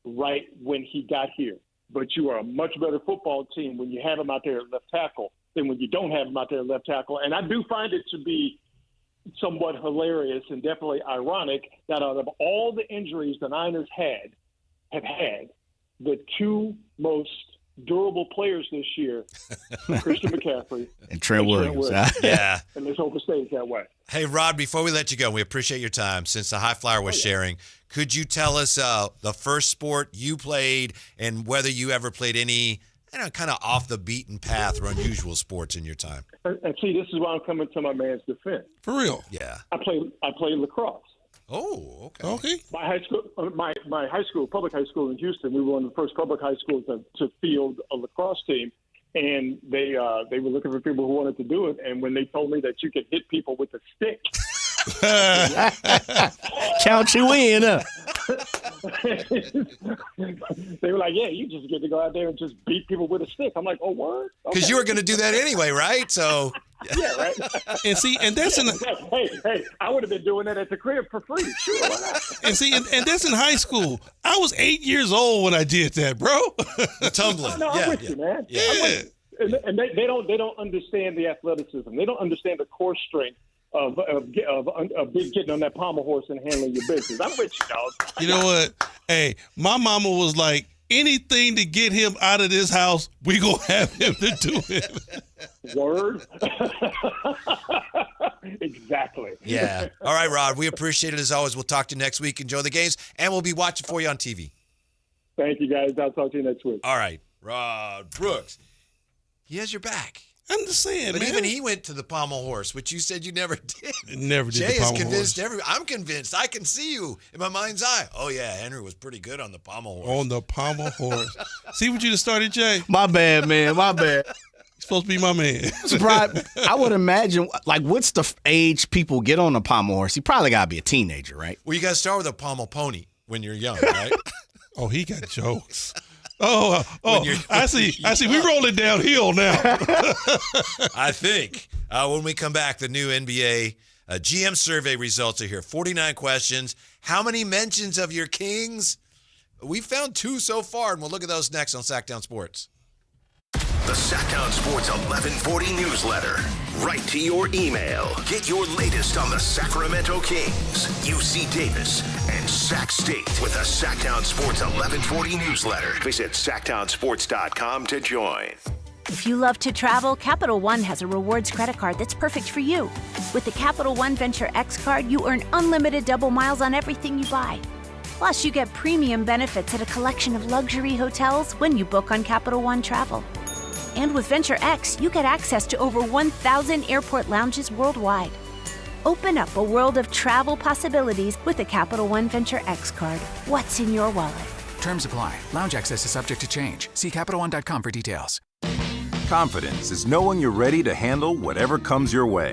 right when he got here. But you are a much better football team when you have him out there at left tackle than when you don't have him out there at left tackle. And I do find it to be somewhat hilarious and definitely ironic that out of all the injuries the Niners have had, the two most durable players this year, Christian McCaffrey and Trent Williams. Yeah. And let's hope it stays that way. Hey, Rod, before we let you go, we appreciate your time. Since the High Flyer was sharing, could you tell us the first sport you played and whether you ever played any kind of off the beaten path or unusual sports in your time? And see, this is why I'm coming to my man's defense. For real? Yeah. I played lacrosse. Oh, okay. Okay. My high school, public high school in Houston, we were one of the first public high schools to field a lacrosse team, and they were looking for people who wanted to do it. And when they told me that you could hit people with a stick, count you in. They were like, "Yeah, you just get to go out there and just beat people with a stick." I'm like, "Oh, what?" Because you were going to do that anyway, right? So. Yeah, right. And that's in hey, I would have been doing that at the crib for free. Sure, why not? and that's in high school. I was 8 years old when I did that, bro. The tumbling. No, I'm with you, man. Yeah. And they don't understand the athleticism. They don't understand the core strength of big getting on that pommel horse and handling your business. I'm with you, dog. You know what? Hey, my mama was like, anything to get him out of this house, we gonna have him to do it. Word. Exactly. Yeah. All right, Rod. We appreciate it as always. We'll talk to you next week. Enjoy the games, and we'll be watching for you on TV. Thank you, guys. I'll talk to you next week. All right, Rod Brooks. He has your back. I'm just saying, but man. even he went to the pommel horse, which you said you never did. Never did. Jay the is pommel convinced. horse. I'm convinced. I can see you in my mind's eye. Oh yeah, Henry was pretty good on the pommel horse. On the pommel horse. See what you just started, Jay? My bad, man. My bad. Supposed to be my man. Surprised. I would imagine, like, what's the age people get on a pommel horse? He probably got to be a teenager, right? Well, you got to start with a pommel pony when you're young, right? Oh, he got jokes. I see. We rolling downhill now. I think when we come back, the new NBA GM survey results are here. 49 questions. How many mentions of your Kings? We found 2 so far, and we'll look at those next on Sactown Sports. The Sactown Sports 1140 newsletter. Right to your email. Get your latest on the Sacramento Kings, UC Davis, and Sac State with the Sactown Sports 1140 newsletter. Visit SactownSports.com to join. If you love to travel, Capital One has a rewards credit card that's perfect for you. With the Capital One Venture X card, you earn unlimited double miles on everything you buy. Plus, you get premium benefits at a collection of luxury hotels when you book on Capital One Travel. And with Venture X, you get access to over 1,000 airport lounges worldwide. Open up a world of travel possibilities with the Capital One Venture X card. What's in your wallet? Terms apply. Lounge access is subject to change. See CapitalOne.com for details. Confidence is knowing you're ready to handle whatever comes your way.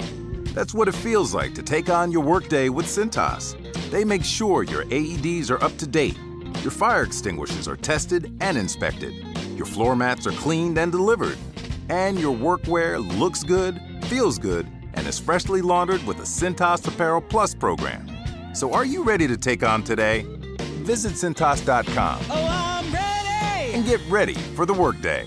That's what it feels like to take on your workday with Cintas. They make sure your AEDs are up to date, your fire extinguishers are tested and inspected, your floor mats are cleaned and delivered, and your workwear looks good, feels good, and is freshly laundered with the Cintas Apparel Plus program. So are you ready to take on today? Visit Cintas.com. Oh, I'm ready! And get ready for the workday.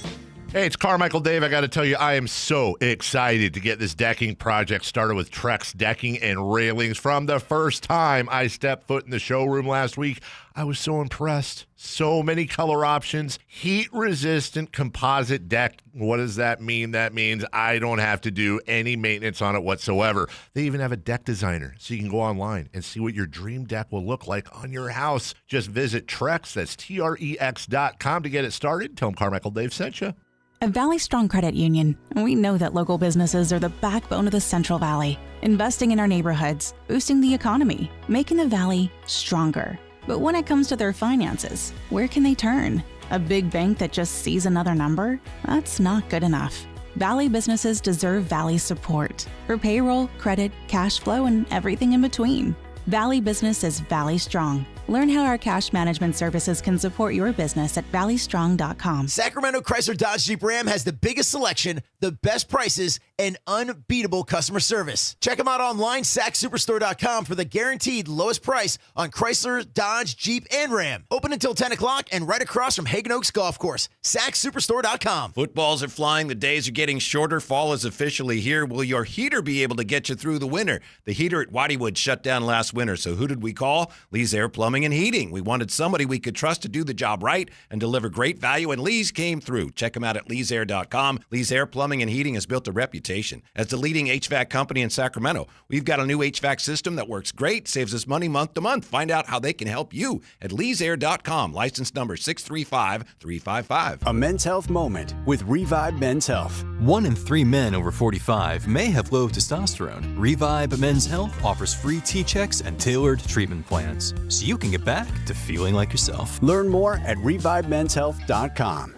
Hey, it's Carmichael Dave. I got to tell you, I am so excited to get this decking project started with Trex Decking and Railings. From the first time I stepped foot in the showroom last week, I was so impressed. So many color options, heat-resistant composite deck. What does that mean? That means I don't have to do any maintenance on it whatsoever. They even have a deck designer, so you can go online and see what your dream deck will look like on your house. Just visit Trex, that's Trex.com to get it started. Tell them Carmichael Dave sent you. At Valley Strong Credit Union, we know that local businesses are the backbone of the Central Valley, investing in our neighborhoods, boosting the economy, making the Valley stronger. But when it comes to their finances, where can they turn? A big bank that just sees another number? That's not good enough. Valley businesses deserve Valley support for payroll, credit, cash flow, and everything in between. Valley Business is Valley Strong. Learn how our cash management services can support your business at valleystrong.com. Sacramento Chrysler Dodge Jeep Ram has the biggest selection, the best prices, and unbeatable customer service. Check them out online, sacsuperstore.com, for the guaranteed lowest price on Chrysler, Dodge, Jeep, and Ram. Open until 10 o'clock and right across from Hagen Oaks Golf Course. Sacsuperstore.com. Footballs are flying. The days are getting shorter. Fall is officially here. Will your heater be able to get you through the winter? The heater at Whiteywood shut down last winter, so who did we call? Lee's Air Plumbing and Heating. We wanted somebody we could trust to do the job right and deliver great value, and Lee's came through. Check them out at leesair.com. Lee's Air Plumbing Plumbing and Heating has built a reputation as the leading HVAC company in Sacramento. We've got a new HVAC system that works great, saves us money month to month. Find out how they can help you at leesair.com. License number 635355. A men's health moment with Revive Men's Health. 1 in 3 men over 45 may have low testosterone. Revive Men's Health offers free T-checks and tailored treatment plans, so you can get back to feeling like yourself. Learn more at revivemenshealth.com.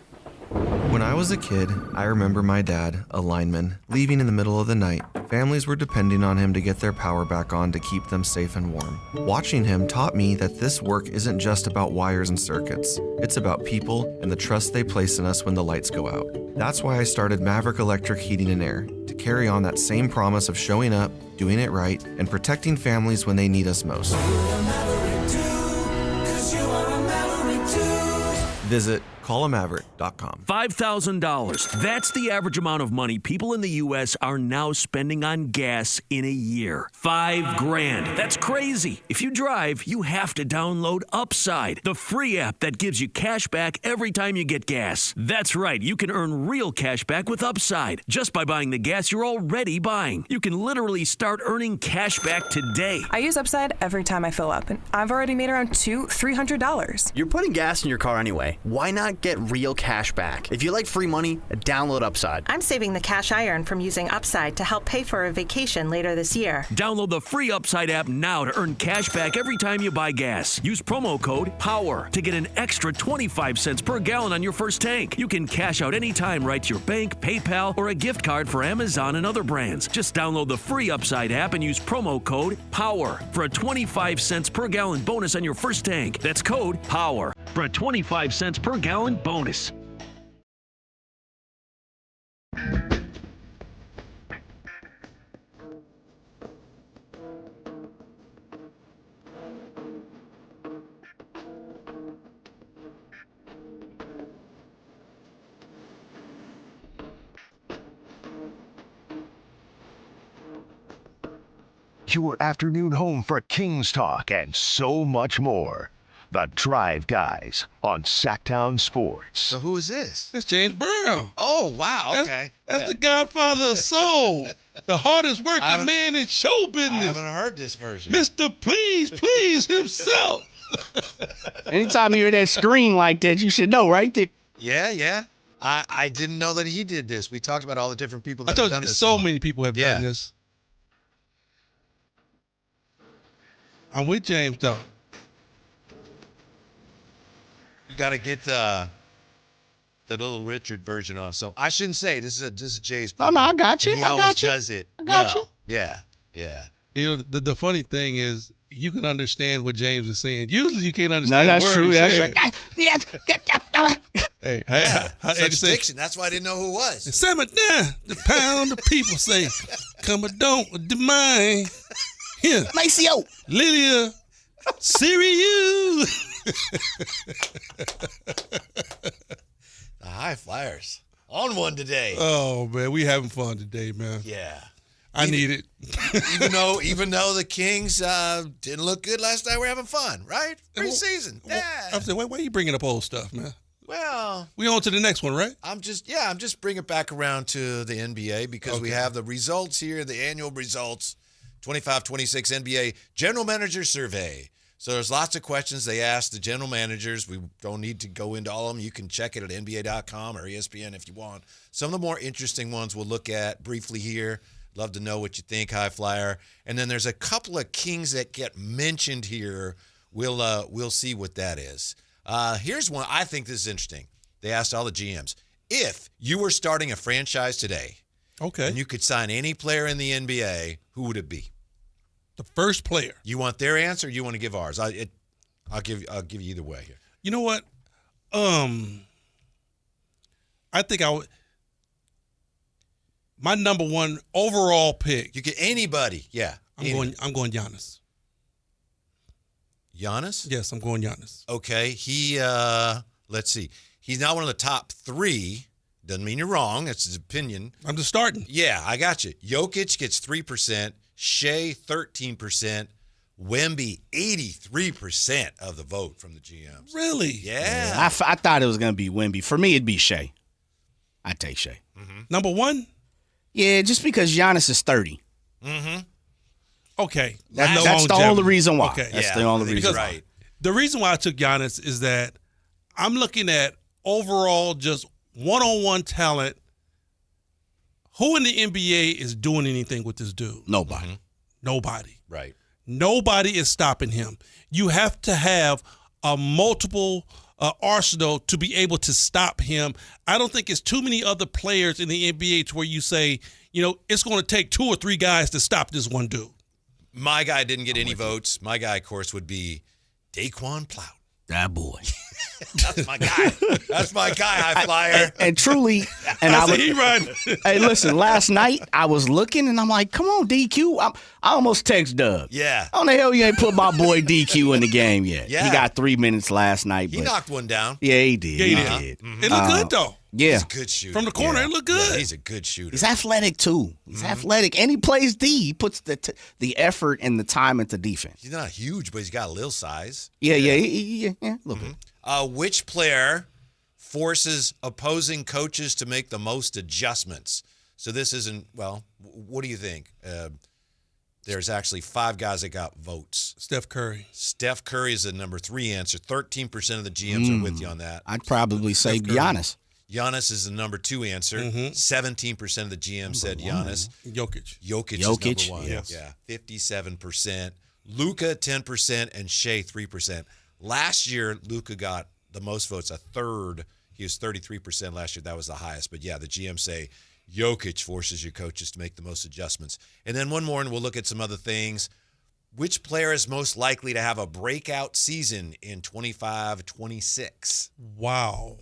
When I was a kid, I remember my dad, a lineman, leaving in the middle of the night. Families were depending on him to get their power back on to keep them safe and warm. Watching him taught me that this work isn't just about wires and circuits. It's about people and the trust they place in us when the lights go out. That's why I started Maverick Electric Heating and Air, to carry on that same promise of showing up, doing it right, and protecting families when they need us most. Visit callamaverick.com. $5,000. That's the average amount of money people in the U.S. are now spending on gas in a year. $5,000. That's crazy. If you drive, you have to download Upside, the free app that gives you cash back every time you get gas. That's right. You can earn real cash back with Upside just by buying the gas you're already buying. You can literally start earning cash back today. I use Upside every time I fill up, and I've already made around $200-$300. You're putting gas in your car anyway. Why not get real cash back? If you like free money, download Upside. I'm saving the cash I earn from using Upside to help pay for a vacation later this year. Download the free Upside app now to earn cash back every time you buy gas. Use promo code POWER to get an extra 25 cents per gallon on your first tank. You can cash out anytime right to your bank, PayPal, or a gift card for Amazon and other brands. Just download the free Upside app and use promo code POWER for a 25 cents per gallon bonus on your first tank. That's code POWER for a 25 cents per gallon bonus. Your afternoon home for Kings talk and so much more. The Drive Guys on Sactown Sports. So who is this? It's James Brown. Oh, wow. Okay. That's the Godfather of soul. The hardest working man in show business. I haven't heard this version. Mr. Please himself. Anytime you hear that screen like that, you should know, right? Yeah. I didn't know that he did this. We talked about all the different people that I told have done you, this. so many people have done this. I'm with James, though. You got to get the Little Richard version on. So I shouldn't say this is Jay's. No, I got you. He I always got you. does it. I got well. you. Yeah. You know, the funny thing is, you can understand what James is saying. Usually, you can't understand. No, that's words true. he's That's saying. right. Hey, Such diction. That's why I didn't know who it was. Simmer down. The pound of people say, "Come and don't demand." Here, Maceo, Lilia, Siriu. The High Flyers on one today. Oh man, we having fun today, man. Yeah. I need it. even though the Kings didn't look good last night, we're having fun, right? Preseason. Yeah. I'm saying, why are you bringing up old stuff, man? Well, we on to the next one, right? I'm just bringing it back around to the NBA because we have the results here, the annual results, 25-26 NBA General Manager Survey. So there's lots of questions they asked the general managers. We don't need to go into all of them. You can check it at NBA.com or ESPN if you want. Some of the more interesting ones we'll look at briefly here. Love to know what you think, High Flyer. And then there's a couple of Kings that get mentioned here. We'll see what that is. Here's one. I think this is interesting. They asked all the GMs, if you were starting a franchise today, and you could sign any player in the NBA, who would it be? The first player. You want their answer? Or you want to give ours? I'll give you either way here. You know what? I think I would. My number one overall pick. You get anybody. Yeah. I'm going Giannis. Giannis? Yes, I'm going Giannis. Okay. He let's see. He's not one of the top 3. Doesn't mean you're wrong. That's his opinion. I'm just starting. Yeah, I got you. Jokic gets 3%. Shea 13%. Wemby 83% of the vote from the GMs. Really? Yeah. I thought it was going to be Wemby. For me, it'd be Shea. I'd take Shea. Number one? Yeah, just because Giannis is 30. Okay. That's the only reason why. Okay. That's the only reason why. The reason why I took Giannis is that I'm looking at overall just one-on-one talent. Who in the NBA is doing anything with this dude? Nobody. Nobody. Right. Nobody is stopping him. You have to have a multiple arsenal to be able to stop him. I don't think it's too many other players in the NBA to where you say, it's going to take 2 or 3 guys to stop this one dude. My guy didn't get any votes. My guy, of course, would be Daquan Plout. That boy. That's my guy. That's my guy, high flyer. And truly, hey, listen, last night I was looking and I'm like, come on, DQ. I almost text Doug. Yeah. How the hell you ain't put my boy DQ in the game yet? Yeah. He got 3 minutes last night. He knocked one down. Yeah, he did. Yeah, he did. It looked good, though. Yeah. He's a good shooter. From the corner, it looked good. Yeah, he's a good shooter. He's athletic, too. He's athletic. And he plays D. He puts the effort and the time into defense. He's not huge, but he's got a little size. Yeah, a little bit. Which player forces opposing coaches to make the most adjustments? So this isn't, what do you think? There's actually 5 guys that got votes. Steph Curry. Steph Curry is the number 3 answer. 13% of the GMs are with you on that. I'd probably say Giannis. Giannis is the number 2 answer. 17% of the GM said Giannis. Jokic is number 1. Yes. Yeah, 57%. Luka, 10%, and Shea, 3%. Last year, Luka got the most votes, a third. He was 33% last year. That was the highest. But, yeah, the GM say Jokic forces your coaches to make the most adjustments. And then one more, and we'll look at some other things. Which player is most likely to have a breakout season in 25-26? Wow.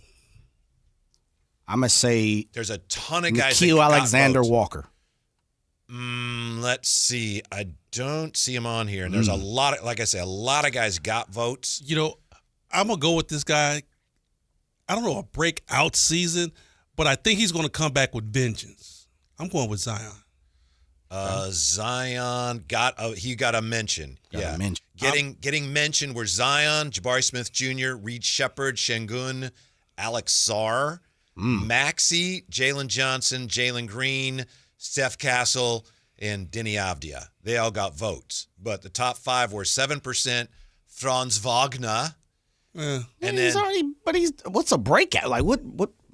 I'm going to say there's a ton of guys. Nikhil Alexander Walker. Let's see. I don't see him on here. And there's a lot of, like I say, a lot of guys got votes. I'm going to go with this guy. I don't know, a breakout season, but I think he's going to come back with vengeance. I'm going with Zion. Zion got a mention. A mention. Getting mentioned were Zion, Jabari Smith Jr., Reed Shepard, Şengün, Alex Sarr, Maxey, Jalen Johnson, Jalen Green, Steph Castle, and Denny Avdia. They all got votes. But the top 5 were 7%, Franz Wagner. And what's a breakout? Like what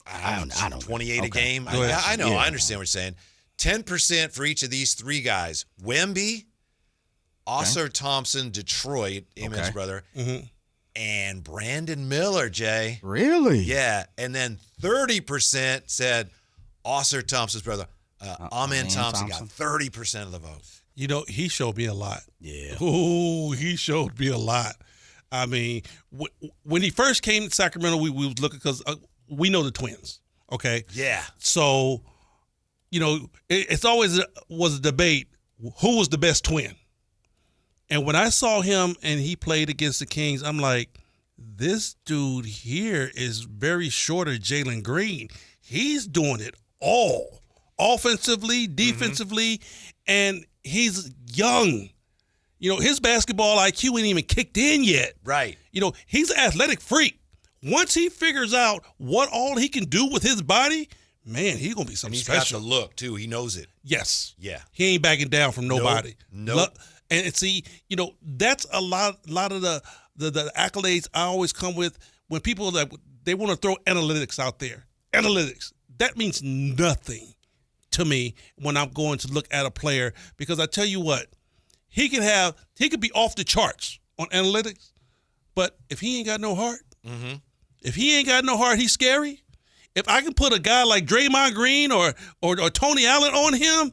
I don't 28 a game. I know. I understand what you're saying. 10% for each of these 3 guys. Wemby, Oscar Thompson, Detroit, Amen's brother, and Brandon Miller, Jay. Really? Yeah. And then 30% said Oscar Thompson's brother. Amen Thompson got 30% of the vote. He showed me a lot. Yeah. Oh, he showed me a lot. I mean, when he first came to Sacramento, we was looking because we know the Twins. Okay. Yeah. So, it's always was a debate who was the best twin. And when I saw him and he played against the Kings, I'm like, this dude here is very short of Jalen Green. He's doing it all, offensively, defensively, and he's young. His basketball IQ ain't even kicked in yet. Right. He's an athletic freak. Once he figures out what all he can do with his body, man, he's going to be something special. He's got the look, too. He knows it. Yes. Yeah. He ain't backing down from nobody. Nope. And see, that's a lot of the accolades I always come with when people they want to throw analytics out there. Analytics. That means nothing to me when I'm going to look at a player because I tell you what, he could be off the charts on analytics, but if he ain't got no heart, he's scary. If I can put a guy like Draymond Green or Tony Allen on him,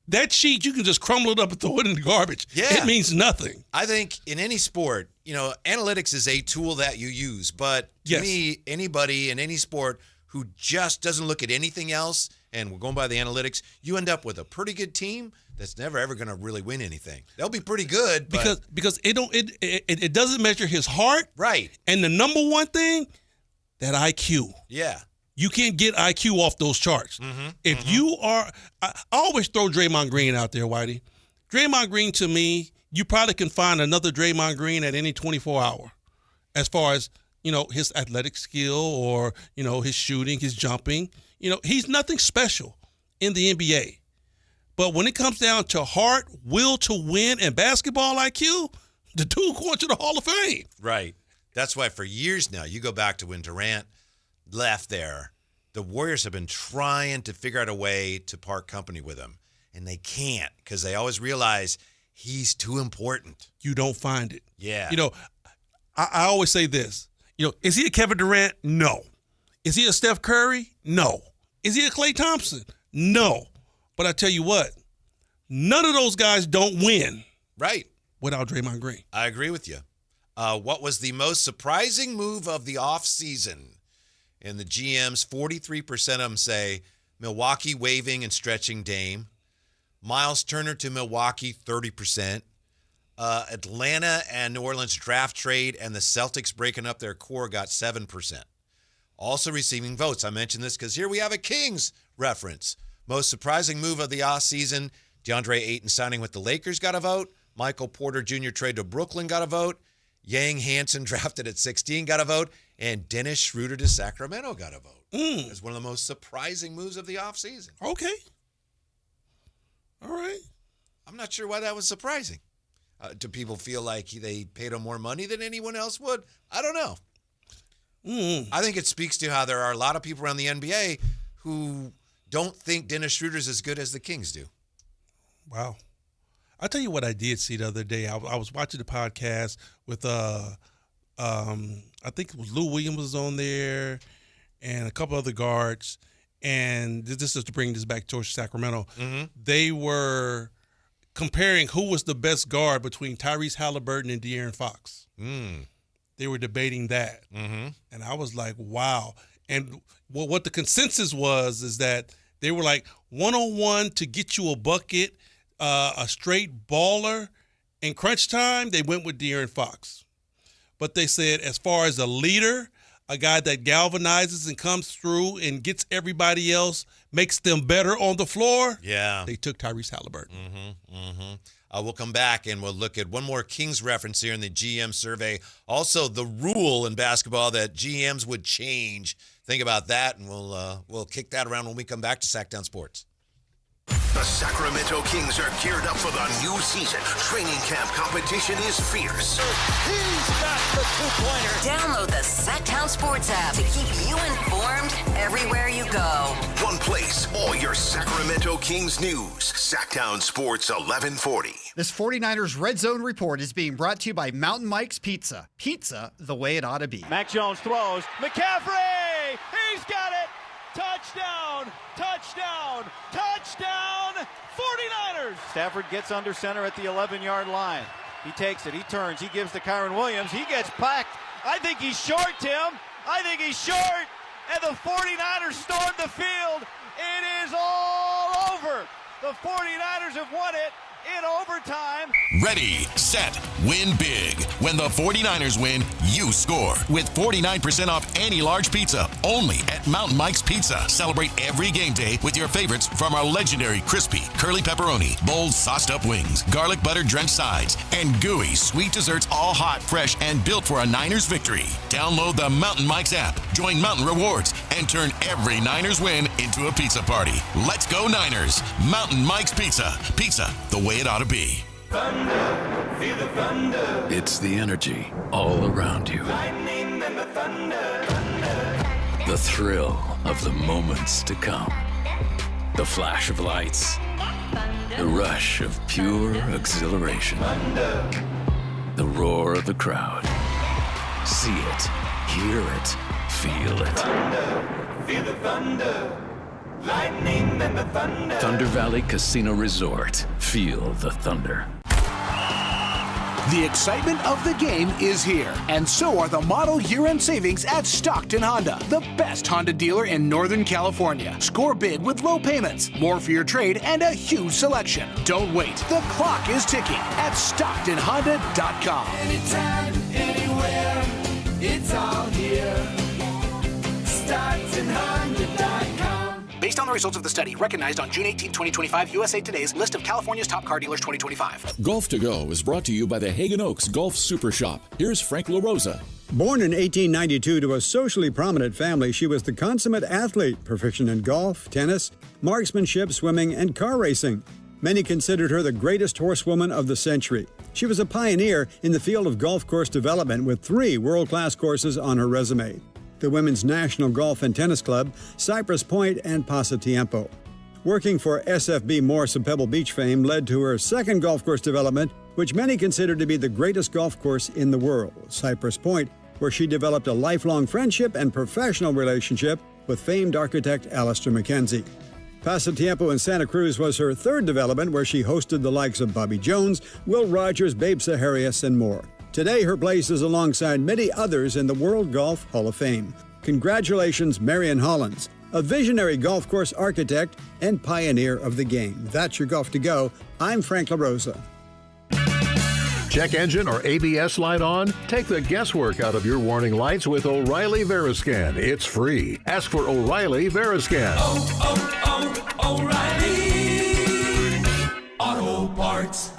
that sheet you can just crumble it up and throw it in the garbage. Yeah. It means nothing. I think in any sport, analytics is a tool that you use, but to me, anybody in any sport who just doesn't look at anything else, and we're going by the analytics, you end up with a pretty good team that's never ever going to really win anything. They'll be pretty good, but because it doesn't measure his heart, right? And the number one thing, that IQ. Yeah, you can't get IQ off those charts. If you are, I always throw Draymond Green out there, Whitey. Draymond Green to me, you probably can find another Draymond Green at any 24 hour, as far as his athletic skill or, his shooting, his jumping. He's nothing special in the NBA. But when it comes down to heart, will to win, and basketball IQ, the dude going to the Hall of Fame. Right. That's why for years now, you go back to when Durant left there, the Warriors have been trying to figure out a way to part company with him. And they can't because they always realize he's too important. You don't find it. Yeah. I always say this. Is he a Kevin Durant? No. Is he a Steph Curry? No. Is he a Klay Thompson? No. But I tell you what, none of those guys don't win. Right. Without Draymond Green. I agree with you. What was the most surprising move of the offseason? And the GMs, 43% of them say Milwaukee waiving and stretching Dame. Miles Turner to Milwaukee, 30%. Atlanta and New Orleans draft trade and the Celtics breaking up their core got 7%. Also receiving votes. I mentioned this because here we have a Kings reference. Most surprising move of the offseason, DeAndre Ayton signing with the Lakers got a vote. Michael Porter Jr. trade to Brooklyn got a vote. Yang Hansen drafted at 16 got a vote. And Dennis Schroeder to Sacramento got a vote. It's one of the most surprising moves of the offseason. Okay. All right. I'm not sure why that was surprising. Do people feel like they paid him more money than anyone else would? I don't know. I think it speaks to how there are a lot of people around the NBA who don't think Dennis Schroeder's as good as the Kings do. Wow. I'll tell you what I did see the other day. I was watching the podcast with, I think it was Lou Williams was on there and a couple other guards. And this is to bring this back towards Sacramento. Mm-hmm. They were comparing who was the best guard between Tyrese Halliburton and De'Aaron Fox. They were debating that. Mm-hmm. And I was like, wow. And what the consensus was is that they were like one-on-one to get you a bucket, a straight baller. In crunch time, they went with De'Aaron Fox. But they said as far as a leader, a guy that galvanizes and comes through and gets everybody else, makes them better on the floor, they took Tyrese Halliburton. We'll come back and we'll look at one more Kings reference here in the GM survey. Also, the rule in basketball that GMs would change. Think about that, and we'll kick that around when we come back to Sactown Sports. The Sacramento Kings are geared up for the new season. Training camp competition is fierce. He's got the two-pointer. Download the Sactown Sports app to keep you informed everywhere you go. One place, all your Sacramento Kings news. Sactown Sports 1140. This 49ers Red Zone Report is being brought to you by Mountain Mike's Pizza. Pizza the way it ought to be. Mac Jones throws. McCaffrey! He's got it! Touchdown! Touchdown! Touchdown! 49ers! Stafford gets under center at the 11-yard line. He takes it. He turns. He gives to Kyron Williams. He gets packed. I think he's short, Tim. I think he's short. And the 49ers storm the field. It is all over. The 49ers have won it in overtime. Ready, set, win big. When the 49ers win, you score. With 49% off any large pizza, only at Mountain Mike's Pizza. Celebrate every game day with your favorites from our legendary crispy, curly pepperoni, bold sauced up wings, garlic butter drenched sides, and gooey sweet desserts, all hot, fresh, and built for a Niners victory. Download the Mountain Mike's app, join Mountain Rewards, and turn every Niners win into a pizza party. Let's go Niners. Mountain Mike's Pizza. Pizza the way it ought to be. Thunder, feel the thunder. It's the energy all around you. Lightning and the thunder. The thrill of the moments to come. The flash of lights. The rush of pure exhilaration. The roar of the crowd. See it, hear it, feel it. Thunder, feel the thunder. Lightning and the thunder. Thunder Valley Casino Resort. Feel the thunder. The excitement of the game is here, and so are the model year-end savings at Stockton Honda, the best Honda dealer in Northern California. Score big with low payments, more for your trade, and a huge selection. Don't wait. The clock is ticking at StocktonHonda.com. Anytime, anywhere, it's all here. StocktonHonda.com. Based on the results of the study, recognized on June 18, 2025, USA Today's list of California's top car dealers 2025. Golf to Go is brought to you by the Hagen Oaks Golf Super Shop. Here's Frank LaRosa. Born in 1892 to a socially prominent family, she was the consummate athlete, proficient in golf, tennis, marksmanship, swimming, and car racing. Many considered her the greatest horsewoman of the century. She was a pioneer in the field of golf course development with 3 world-class courses on her resume: the Women's National Golf and Tennis Club, Cypress Point, and Pasatiempo. Working for SFB Morse of Pebble Beach fame led to her second golf course development, which many consider to be the greatest golf course in the world, Cypress Point, where she developed a lifelong friendship and professional relationship with famed architect Alistair McKenzie. Pasatiempo in Santa Cruz was her third development, where she hosted the likes of Bobby Jones, Will Rogers, Babe Saharias, and more. Today, her place is alongside many others in the World Golf Hall of Fame. Congratulations, Marion Hollins, a visionary golf course architect and pioneer of the game. That's your Golf to Go. I'm Frank LaRosa. Check engine or ABS light on? Take the guesswork out of your warning lights with O'Reilly Veriscan. It's free. Ask for O'Reilly Veriscan. O'Reilly Auto Parts.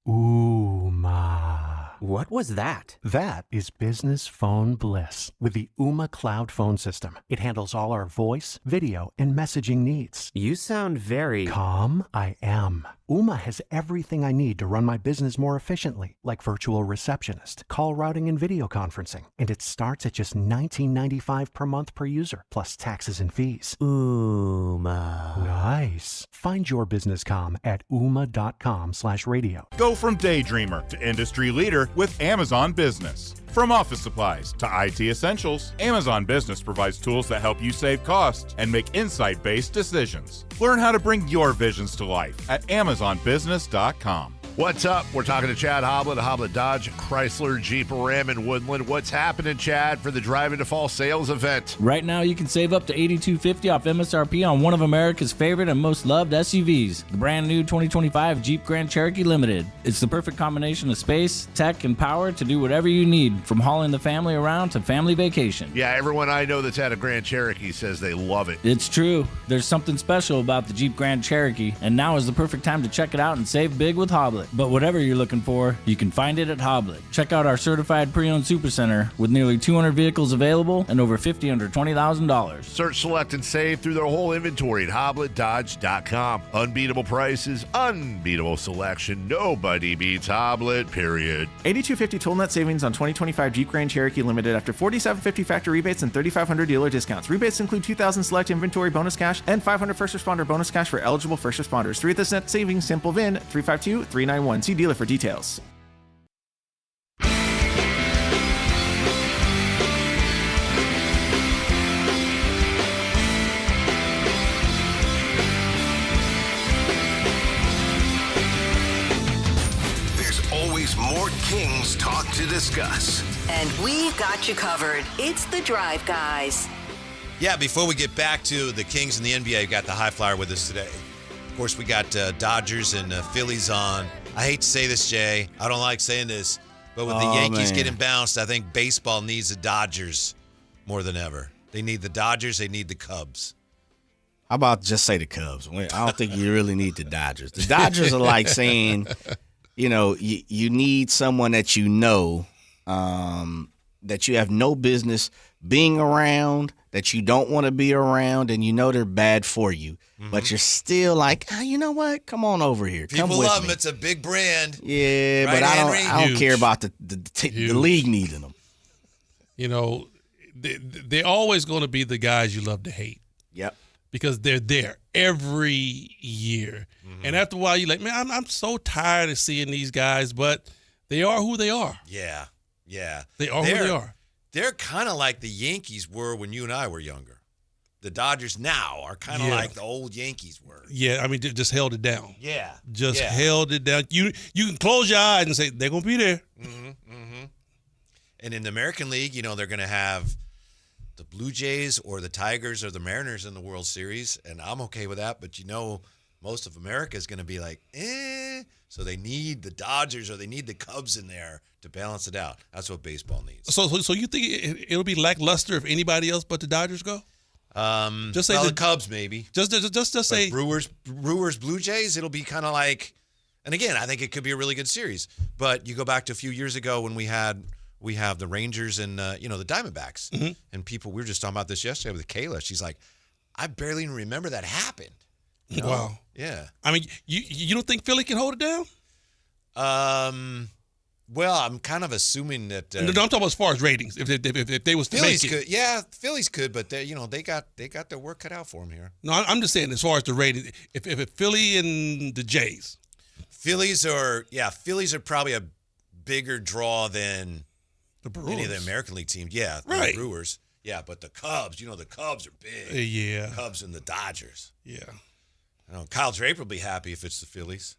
Ooh, ma. What was that? That is business phone bliss with the Ooma Cloud phone system. It handles all our voice, video, and messaging needs. You sound very calm. I am. Ooma has everything I need to run my business more efficiently, like virtual receptionist, call routing, and video conferencing. And it starts at just $19.95 per month per user, plus taxes and fees. Ooma. Nice. Find your business comm at ooma.com/radio. Go from daydreamer to industry leader with Amazon Business. From office supplies to IT essentials, Amazon Business provides tools that help you save costs and make insight-based decisions. Learn how to bring your visions to life at AmazonBusiness.com. What's up? We're talking to Chad Hoblet of Hoblet Dodge, Chrysler, Jeep, Ram, and Woodland. What's happening, Chad, for the Drive into Fall sales event? Right now, you can save up to $82.50 off MSRP on one of America's favorite and most loved SUVs, the brand new 2025 Jeep Grand Cherokee Limited. It's the perfect combination of space, tech, and power to do whatever you need, from hauling the family around to family vacation. Yeah, everyone I know that's had a Grand Cherokee says they love it. It's true. There's something special about the Jeep Grand Cherokee, and now is the perfect time to check it out and save big with Hoblet. But whatever you're looking for, you can find it at Hoblet. Check out our certified pre-owned supercenter with nearly 200 vehicles available and over 50 under $20,000. Search, select, and save through their whole inventory at HobletDodge.com. Unbeatable prices, unbeatable selection. Nobody beats Hoblet, period. $82.50 total net savings on 2025 Jeep Grand Cherokee Limited after $47.50 factory rebates and $3,500 dealer discounts. Rebates include $2,000 select inventory bonus cash and $500 first responder bonus cash for eligible first responders. 3 this net savings, simple VIN 352391. See dealer for details. There's always more Kings talk to discuss. And we've got you covered. It's the Drive Guys. Yeah, before we get back to the Kings and the NBA, we've got the high flyer with us today. Of course, we got Dodgers and Phillies on. I hate to say this, Jay. I don't like saying this. But with the Yankees getting bounced, I think baseball needs the Dodgers more than ever. They need the Dodgers. They need the Cubs. How about just say the Cubs? I don't think you really need the Dodgers. The Dodgers are like saying, you need someone that you know that you have no business being around, that you don't want to be around, and you know they're bad for you. Mm-hmm. But you're still like, you know what? Come on over here. People Come with love me. them. It's a big brand. Yeah, right, but I don't care about the league needing them. They're always going to be the guys you love to hate. Yep. Because they're there every year. Mm-hmm. And after a while, you're like, man, I'm so tired of seeing these guys, but they are who they are. Yeah. They are who they are. They're kind of like the Yankees were when you and I were younger. The Dodgers now are kind of like the old Yankees were. Yeah, I mean, they just held it down. Yeah. Held it down. You can close your eyes and say, they're going to be there. Mm-hmm. And in the American League, they're going to have the Blue Jays or the Tigers or the Mariners in the World Series, and I'm okay with that, but most of America is going to be like, so they need the Dodgers or they need the Cubs in there to balance it out. That's what baseball needs. So you think it'll be lackluster if anybody else but the Dodgers go? Just say the Cubs, maybe. Just say Brewers, Blue Jays. It'll be kind of like, and again, I think it could be a really good series. But you go back to a few years ago when we have the Rangers and the Diamondbacks, and we were just talking about this yesterday with Kayla. She's like, I barely even remember that happened. Wow. Yeah. I mean, you don't think Philly can hold it down? Well, I'm kind of assuming that. No, I'm talking about as far as ratings. If they was to Phillies make it. could, yeah, Phillies could, but they got their work cut out for them here. No, I'm just saying as far as the rating. If Philly and the Jays, Phillies are probably a bigger draw than the Brewers. Any of the American League teams. Yeah, right. The Brewers. Yeah, but the Cubs, the Cubs are big. Yeah. The Cubs and the Dodgers. Yeah. Kyle Draper will be happy if it's the Phillies.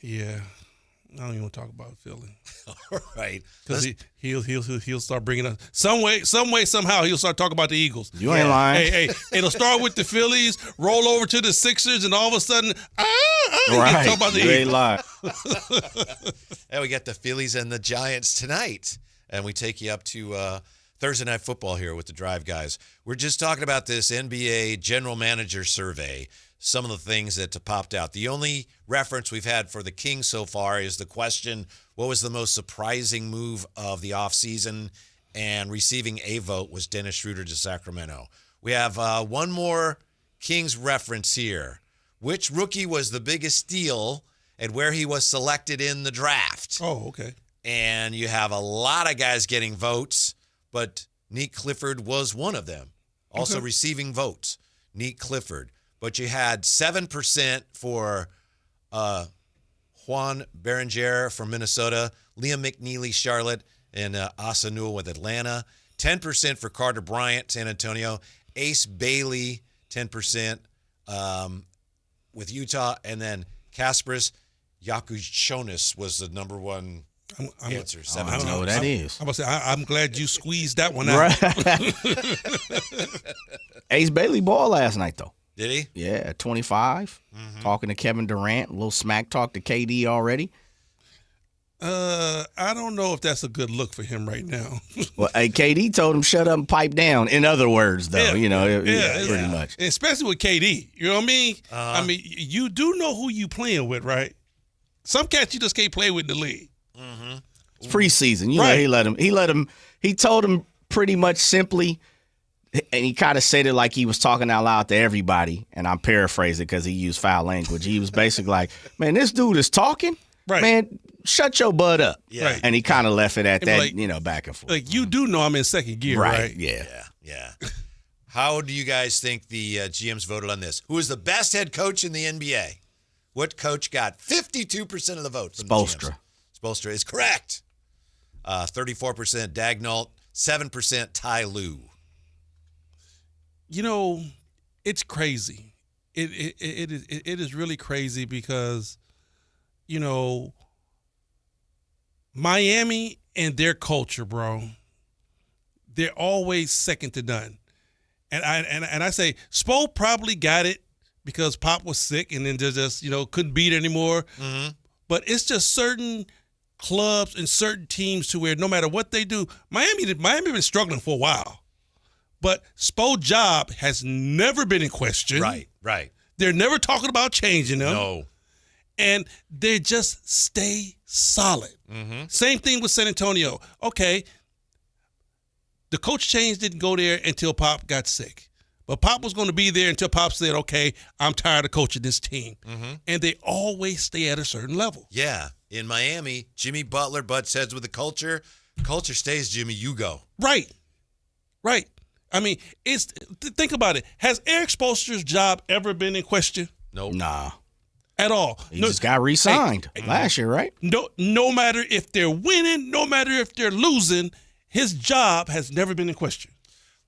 Yeah. I don't even want to talk about Philly. All right. Because he'll start bringing up some way, somehow he'll start talking about the Eagles. You ain't lying. Hey, it'll start with the Phillies, roll over to the Sixers, and all of a sudden, right. talk about the You ain't Eagles. lying. And we got the Phillies and the Giants tonight, and we take you up to Thursday Night Football here with the Drive guys. We're just talking about this NBA General Manager survey. Some of the things that popped out. The only reference we've had for the Kings so far is the question, what was the most surprising move of the offseason? And receiving a vote was Dennis Schroeder to Sacramento. We have one more Kings reference here. Which rookie was the biggest steal and where he was selected in the draft? Oh, okay. And you have a lot of guys getting votes, but Neat Clifford was one of them. Also receiving votes, Neat Clifford. But you had 7% for Juan Berenger from Minnesota, Liam McNeely, Charlotte, and Asa Newell with Atlanta. 10% for Carter Bryant, San Antonio. Ace Bailey, 10% with Utah. And then Kasparis Yakushonis was the number one answer. I don't know what that is. I'm going to say, I'm glad you squeezed that one out. Ace Bailey ball last night, though. Did he? Yeah, 25. Talking to Kevin Durant. A little smack talk to KD already. I don't know if that's a good look for him right now. Well, hey, KD told him shut up and pipe down. In other words, though, pretty much. Especially with KD. You know what I mean? I mean, you do know who you playing with, right? Some cats you just can't play with in the league. It's preseason. You know, he told him pretty much simply, and he kind of said it like he was talking out loud to everybody, and I'm paraphrasing because he used foul language. He was basically like, man, this dude is talking. Right. Man, shut your butt up. Yeah. Right. And he kind of left it at that, like, back and forth. Like, you do know I'm in second gear, right? Yeah. How do you guys think the GMs voted on this? Who is the best head coach in the NBA? What coach got 52% of the votes? Spoelstra. Spoelstra is correct. 34% Dagnall, 7% Ty Lue. You know, it's crazy. It is really crazy because, you know, Miami and their culture, bro, they're always second to none. And I say Spo probably got it because Pop was sick and then just couldn't beat anymore. Mm-hmm. But it's just certain clubs and certain teams to where no matter what they do, Miami been struggling for a while. But Spo's job has never been in question. Right. They're never talking about changing them. No. And they just stay solid. Mm-hmm. Same thing with San Antonio. Okay, the coach change didn't go there until Pop got sick. But Pop was going to be there until Pop said, okay, I'm tired of coaching this team. Mm-hmm. And they always stay at a certain level. Yeah. In Miami, Jimmy Butler butts heads with the culture. Culture stays, Jimmy, you go. Right. I mean, think about it. Has Eric Spoelstra's job ever been in question? Nope. Nah. At all. He just got re-signed last year, right? No matter if they're winning, no matter if they're losing, his job has never been in question.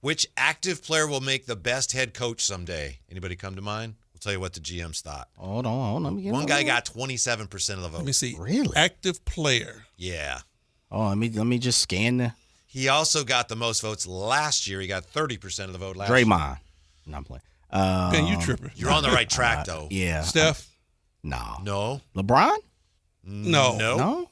Which active player will make the best head coach someday? Anybody come to mind? We'll tell you what the GMs thought. Hold on. Let me get One guy got 27% of the vote. Let me see. Really? Active player. Yeah. Oh, let me just scan the. He also got the most votes last year. He got 30% of the vote last year. Draymond. No, I'm playing. Man, you tripping. You're on the right track, though. Yeah. Steph? No. LeBron? No.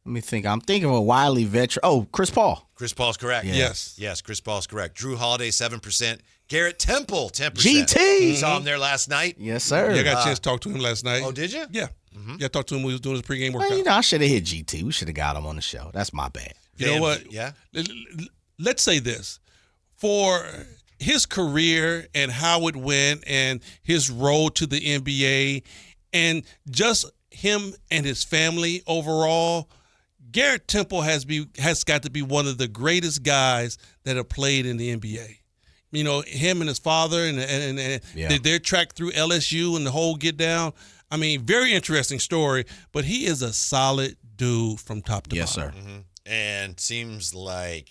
Let me think. I'm thinking of a wily veteran. Oh, Chris Paul. Chris Paul's correct. Yeah. Yes. Yes, Chris Paul's correct. Drew Holiday, 7%. Garrett Temple, 10%. GT. Saw him there last night. Yes, sir. Yeah, I got a chance to talk to him last night. Oh, did you? Yeah. Yeah, I talked to him when he was doing his pregame workout. Well, I should have hit GT. We should have got him on the show. That's my bad. You know what? Yeah. Let's say this. For his career and how it went and his road to the NBA and just him and his family overall, Garrett Temple has got to be one of the greatest guys that have played in the NBA. You know, him and his father and their track through LSU and the whole get down. I mean, very interesting story, but he is a solid dude from top to bottom. Yes, sir. And seems like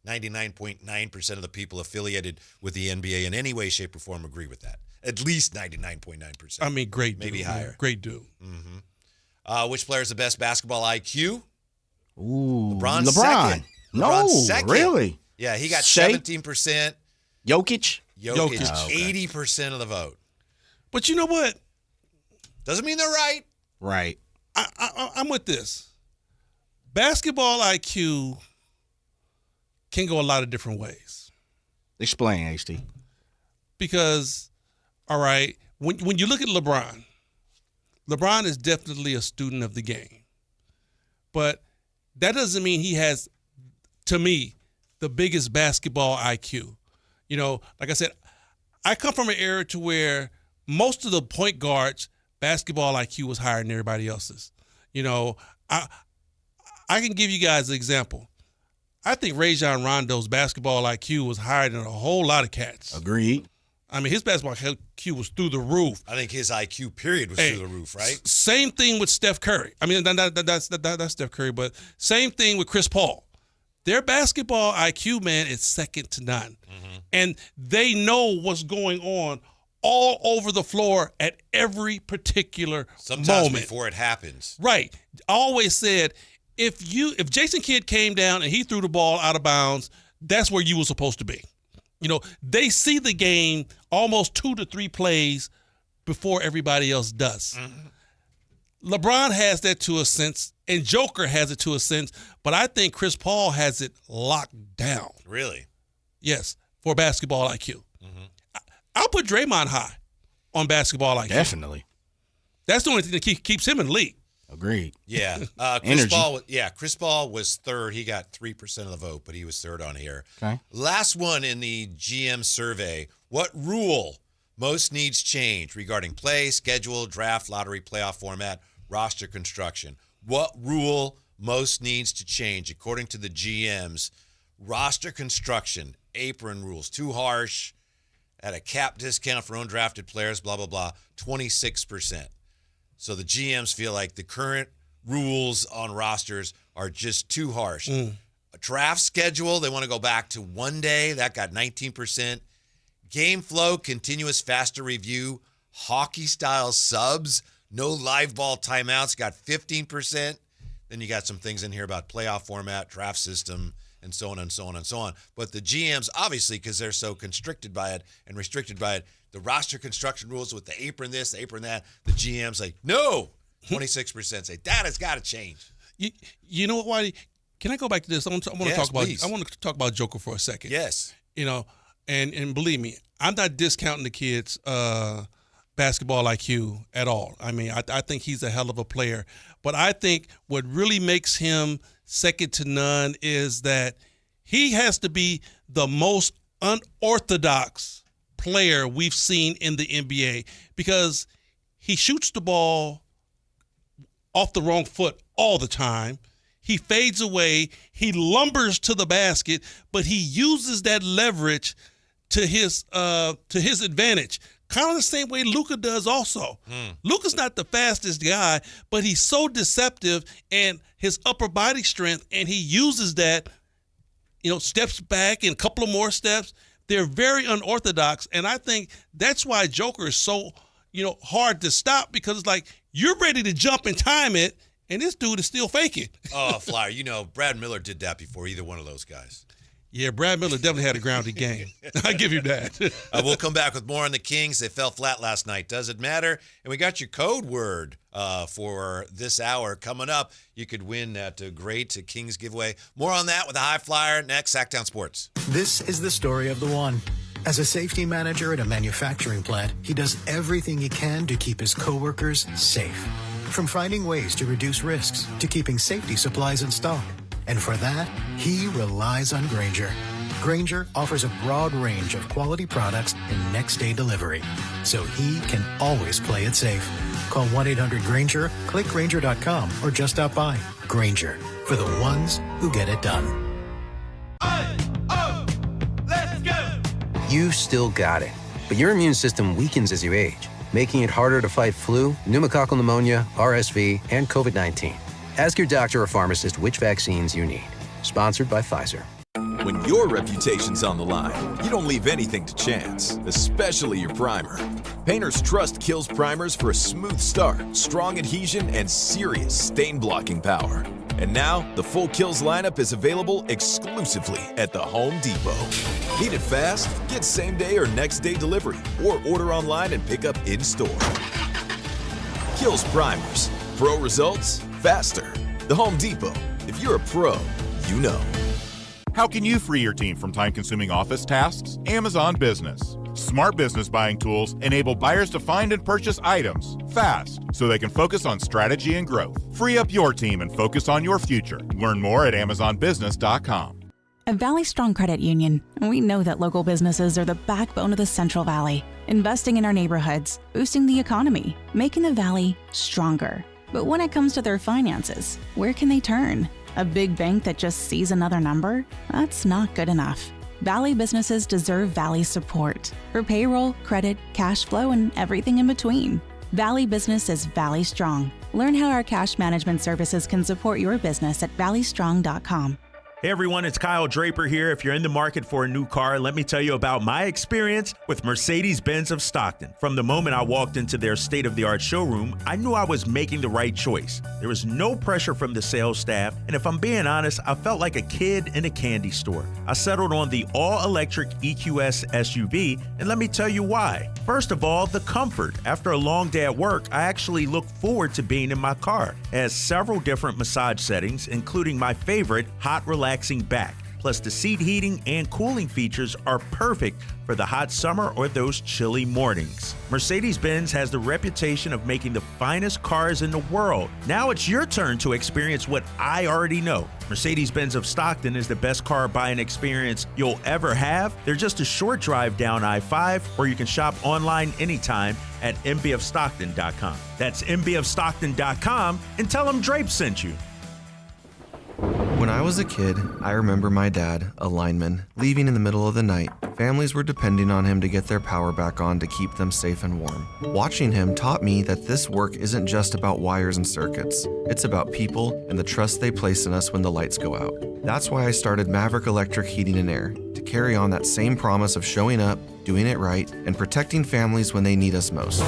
99.9% of the people affiliated with the NBA in any way, shape, or form agree with that. At least 99.9%. I mean, great dude. Maybe higher. Great dude. Which player is the best basketball IQ? Ooh, LeBron. LeBron. No, LeBron's second. Really? Yeah, he got Shea? 17%. Jokic? Jokic, Oh, okay. 80% of the vote. But you know what? Doesn't mean they're right. Right. I'm with this. Basketball IQ can go a lot of different ways. Explain, HT. Because, all right, when you look at LeBron, LeBron is definitely a student of the game. But that doesn't mean he has, to me, the biggest basketball IQ. You know, like I said, I come from an era to where most of the point guards' basketball IQ was higher than everybody else's. You know, I can give you guys an example. I think Rajon Rondo's basketball IQ was higher than a whole lot of cats. Agreed. I mean, his basketball IQ was through the roof. I think his IQ period was through the roof, right? Same thing with Steph Curry. I mean, that's Steph Curry, but same thing with Chris Paul. Their basketball IQ, man, is second to none. And they know what's going on all over the floor at every particular Sometimes moment. before it happens. Right. I always said, if Jason Kidd came down and he threw the ball out of bounds, that's where you were supposed to be. You know, they see the game almost 2 to 3 plays before everybody else does. LeBron has that to a sense, and Joker has it to a sense, but I think Chris Paul has it locked down. Really? Yes, for basketball IQ. I'll put Draymond high on basketball IQ. Definitely. That's the only thing that keeps him in the league. Agreed. Yeah. Chris Paul was third. He got 3% of the vote, but he was third on here. Okay. Last one in the GM survey. What rule most needs change regarding play, schedule, draft, lottery, playoff format, roster construction? What rule most needs to change according to the GMs? Roster construction, apron rules, too harsh, at a cap discount for undrafted players, blah, blah, blah, 26%. So the GMs feel like the current rules on rosters are just too harsh. A draft schedule, they want to go back to 1 day. That got 19%. Game flow, continuous faster review, hockey-style subs, no live ball timeouts, got 15%. Then you got some things in here about playoff format, draft system, and so on and so on and so on. But the GMs, obviously, because they're so constricted by it and restricted by it, the roster construction rules with the apron this, the apron that, the GM's like, no, 26% say that has got to change. You know what, Whitey? Can I go back to this? I want to talk about. Please. I want to talk about Joker for a second. Yes. You know, and believe me, I'm not discounting the kid's basketball IQ at all. I mean, I think he's a hell of a player, but I think what really makes him second to none is that he has to be the most unorthodox player we've seen in the NBA because he shoots the ball off the wrong foot all the time. He fades away. He lumbers to the basket, but he uses that leverage to his advantage. Kind of the same way Luka does also. Luka's not the fastest guy, but he's so deceptive and his upper body strength, and he uses that, steps back and a couple of more steps. They're very unorthodox, and I think that's why Joker is so, hard to stop because it's like you're ready to jump and time it, and this dude is still faking. Oh, Flyer, Brad Miller did that before either one of those guys. Yeah, Brad Miller definitely had a grounded game. I give you that. We'll come back with more on the Kings. They fell flat last night. Does it matter? And we got your code word for this hour coming up. You could win that great Kings giveaway. More on that with a high flyer next. Sactown Sports. This is the story of the one. As a safety manager at a manufacturing plant, he does everything he can to keep his coworkers safe. From finding ways to reduce risks to keeping safety supplies in stock. And for that, he relies on Grainger. Grainger offers a broad range of quality products and next-day delivery, so he can always play it safe. Call 1-800-GRAINGER, click Grainger.com, or just stop by. Grainger, for the ones who get it done. You still got it, but your immune system weakens as you age, making it harder to fight flu, pneumococcal pneumonia, RSV, and COVID-19. Ask your doctor or pharmacist which vaccines you need. Sponsored by Pfizer. When your reputation's on the line, you don't leave anything to chance, especially your primer. Painters trust Kills primers for a smooth start, strong adhesion, and serious stain-blocking power. And now, the full Kills lineup is available exclusively at the Home Depot. Need it fast? Get same-day or next-day delivery, or order online and pick up in-store. Kills primers. Pro results, faster. The Home Depot. If you're a pro, you know. How can you free your team from time-consuming office tasks? Amazon Business. Smart business buying tools enable buyers to find and purchase items fast so they can focus on strategy and growth. Free up your team and focus on your future. Learn more at AmazonBusiness.com. At Valley Strong Credit Union, we know that local businesses are the backbone of the Central Valley, investing in our neighborhoods, boosting the economy, making the Valley stronger. But when it comes to their finances, where can they turn? A big bank that just sees another number? That's not good enough. Valley businesses deserve Valley support for payroll, credit, cash flow, and everything in between. Valley Business is Valley Strong. Learn how our cash management services can support your business at valleystrong.com. Hey everyone, it's Kyle Draper here. If you're in the market for a new car, let me tell you about my experience with Mercedes-Benz of Stockton. From the moment I walked into their state-of-the-art showroom, I knew I was making the right choice. There was no pressure from the sales staff, and if I'm being honest, I felt like a kid in a candy store. I settled on the all-electric EQS SUV, and let me tell you why. First of all, the comfort. After a long day at work, I actually look forward to being in my car. It has several different massage settings, including my favorite, hot relaxing back. Plus, the seat heating and cooling features are perfect for the hot summer or those chilly mornings. Mercedes-Benz has the reputation of making the finest cars in the world. Now it's your turn to experience what I already know. Mercedes-Benz of Stockton is the best car buying experience you'll ever have. They're just a short drive down I-5, or you can shop online anytime at mbfstockton.com. That's mbfstockton.com, and tell them Drape sent you. When I was a kid, I remember my dad, a lineman, leaving in the middle of the night. Families were depending on him to get their power back on to keep them safe and warm. Watching him taught me that this work isn't just about wires and circuits. It's about people and the trust they place in us when the lights go out. That's why I started Maverick Electric Heating and Air, to carry on that same promise of showing up, doing it right, and protecting families when they need us most.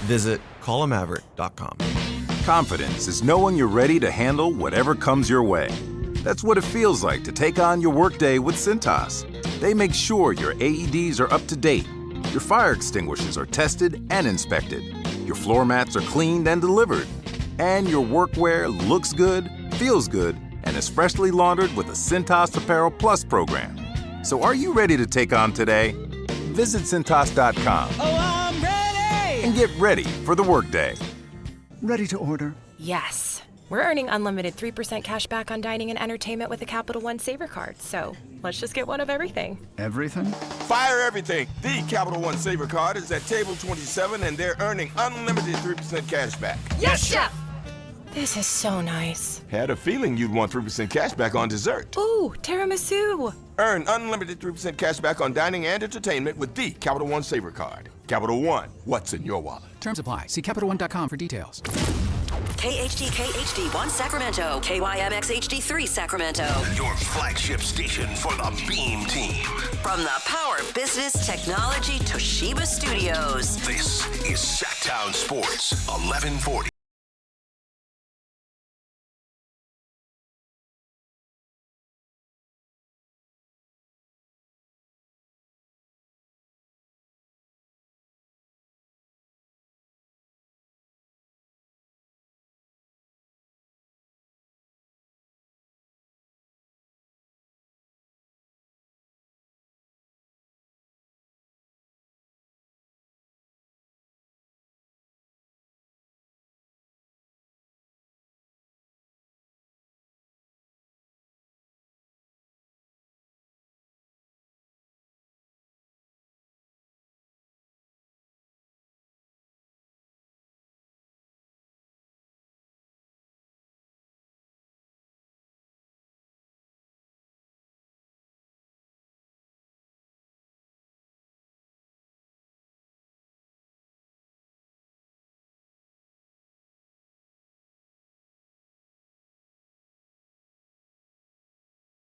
Visit callamaverick.com. Confidence is knowing you're ready to handle whatever comes your way. That's what it feels like to take on your workday with Cintas. They make sure your AEDs are up to date, your fire extinguishers are tested and inspected, your floor mats are cleaned and delivered, and your workwear looks good, feels good, and is freshly laundered with a Cintas Apparel Plus program. So are you ready to take on today? Visit Cintas.com. Oh, I'm ready! And get ready for the workday. Ready to order? Yes. We're earning unlimited 3% cash back on dining and entertainment with a Capital One Saver card, so let's just get one of everything. Everything? Fire everything! The Capital One Saver card is at table 27 and they're earning unlimited 3% cash back. Yes, Chef! This is so nice. Had a feeling you'd want 3% cash back on dessert. Ooh, tiramisu! Earn unlimited 3% cash back on dining and entertainment with the Capital One Saver card. Capital One, what's in your wallet? Terms apply. See CapitalOne.com for details. KHD1 Sacramento, KYMX HD3 Sacramento. Your flagship station for the Beam Team. From the Power Business Technology Toshiba Studios. This is Sactown Sports 1140.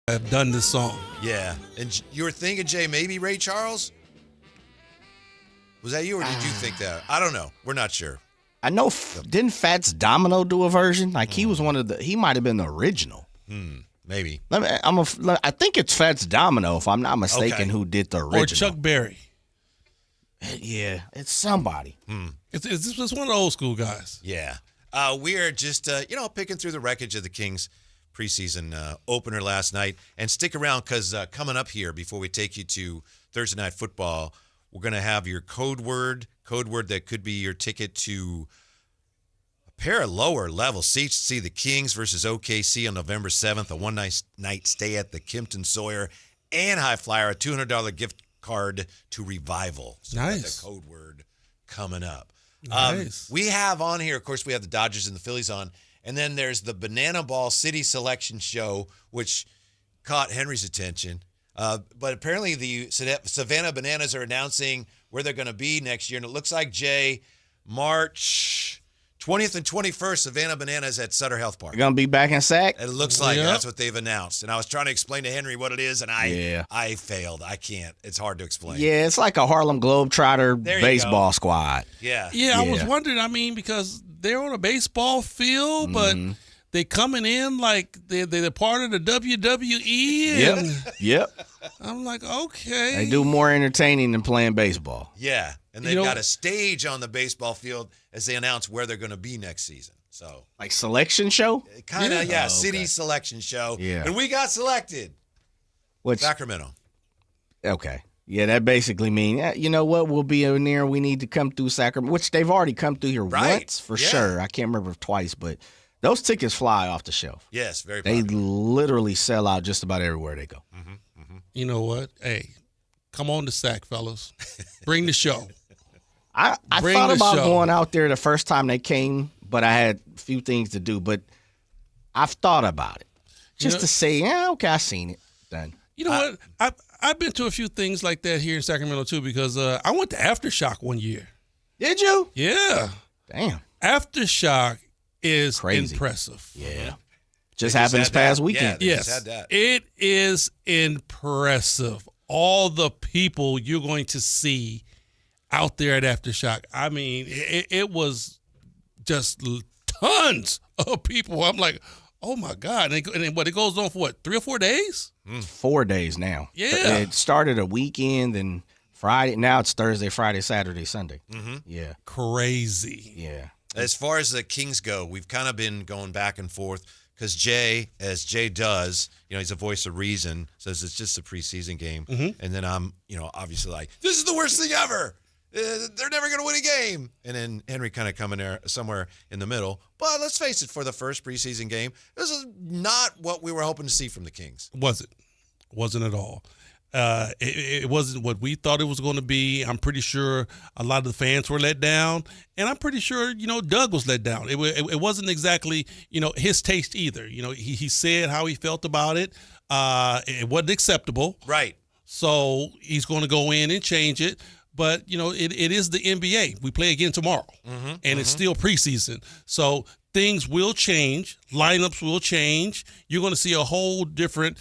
have done this song. Yeah. And you were thinking, Jay, maybe Ray Charles? Was that you, or did you think that? I don't know. We're not sure. I know. Didn't Fats Domino do a version? Like he was one of the. He might have been the original. Maybe. I think it's Fats Domino, if I'm not mistaken, who did the original. Or Chuck Berry. Yeah, it's somebody. It's one of the old school guys. Yeah. We are just, picking through the wreckage of the Kings preseason opener last night. And stick around because coming up here, before we take you to Thursday Night Football, we're going to have your code word that could be your ticket to a pair of lower level seats to see the Kings versus OKC on November 7th, a one-night stay at the Kimpton Sawyer, and High Flyer, a $200 gift card to Revival. So nice. That's the code word coming up. Nice. We have on here, of course, we have the Dodgers and the Phillies on, and then there's the Banana Ball City Selection Show, which caught Henry's attention. But apparently the Savannah Bananas are announcing where they're going to be next year, and it looks like, Jay, March 20th and 21st, Savannah Bananas at Sutter Health Park. You're going to be back in Sac? It looks like that's what they've announced. And I was trying to explain to Henry what it is, and I failed. I can't. It's hard to explain. Yeah, it's like a Harlem Globetrotter baseball squad. Yeah. Yeah, I was wondering, because they're on a baseball field, but they coming in like they're part of the WWE. Yep. I'm like, okay. They do more entertaining than playing baseball. Yeah, and they've got a stage on the baseball field as they announce where they're going to be next season. So like selection show? Kind of, city selection show. Yeah. And we got selected. Sacramento. Okay. Yeah, that basically means, you know what, we'll be in there. We need to come through Sacramento, which they've already come through here once for sure. I can't remember twice, but those tickets fly off the shelf. Yes, very They popular. literally sell out just about everywhere they go. You know what? Hey, come on to Sac, fellas. Bring the show. I thought about going out there the first time they came, but I had a few things to do. But I've thought about it just to say, okay, I've seen it. Done. You know what? I've been to a few things like that here in Sacramento too, because I went to Aftershock one year. Did you? Yeah. Damn. Aftershock is crazy. Impressive. Yeah. Just happened this past weekend. Yeah, Yes. It is impressive. All the people you're going to see out there at Aftershock. I mean, it was just tons of people. I'm like, oh my God. And it goes on for what, 3 or 4 days? 4 days now. Yeah. It started a weekend and Friday. Now it's Thursday, Friday, Saturday, Sunday. Yeah. Crazy. Yeah. As far as the Kings go, we've kind of been going back and forth because Jay, as Jay does, he's a voice of reason, says it's just a preseason game. And then I'm, obviously like, this is the worst thing ever. They're never going to win a game. And then Henry kind of coming there somewhere in the middle. But let's face it, for the first preseason game, this is not what we were hoping to see from the Kings. Was it? Wasn't at all. It wasn't what we thought it was going to be. I'm pretty sure a lot of the fans were let down, and I'm pretty sure Doug was let down. It wasn't exactly his taste either. He said how he felt about it. It wasn't acceptable. Right. So he's going to go in and change it. But it is the NBA. We play again tomorrow, and it's still preseason. So things will change. Lineups will change. You're going to see a whole different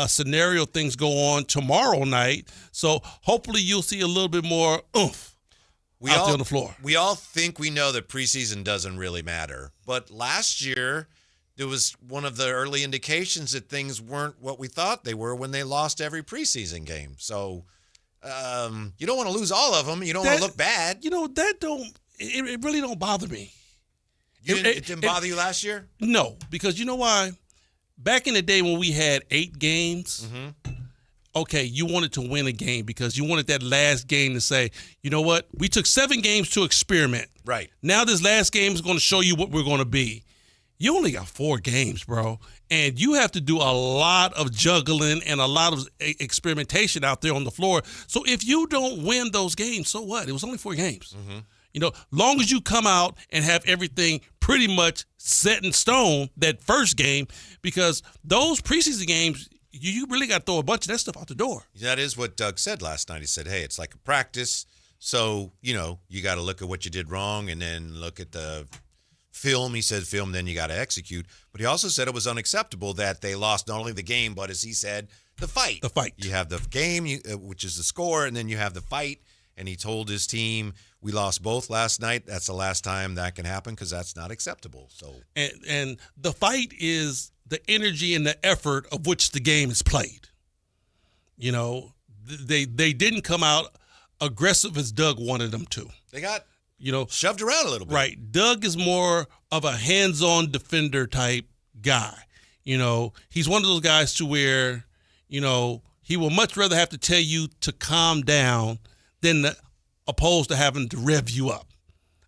scenario things go on tomorrow night. So hopefully you'll see a little bit more oomph out there on the floor. We all think we know that preseason doesn't really matter. But last year, there was one of the early indications that things weren't what we thought they were when they lost every preseason game. So you don't want to lose all of them. You don't want to look bad. It really don't bother me. It didn't bother you last year? No, because you know why? Back in the day when we had 8 games, okay, you wanted to win a game because you wanted that last game to say, you know what? We took 7 games to experiment. Right. Now this last game is going to show you what we're going to be. You only got 4 games, bro. And you have to do a lot of juggling and a lot of experimentation out there on the floor. So if you don't win those games, so what? It was only 4 games. Long as you come out and have everything pretty much set in stone that first game, because those preseason games, you really got to throw a bunch of that stuff out the door. That is what Doug said last night. He said, hey, it's like a practice. So, you got to look at what you did wrong and then look at the film. He said film, then you got to execute. But he also said it was unacceptable that they lost not only the game, but as he said, the fight. The fight. You have the game, which is the score, and then you have the fight. And he told his team, we lost both last night. That's the last time that can happen because that's not acceptable. So and the fight is the energy and the effort of which the game is played. You know, they didn't come out aggressive as Doug wanted them to. They got shoved around a little bit. Right. Doug is more of a hands-on defender type guy. You know, he's one of those guys to where, he will much rather have to tell you to calm down than opposed to having to rev you up.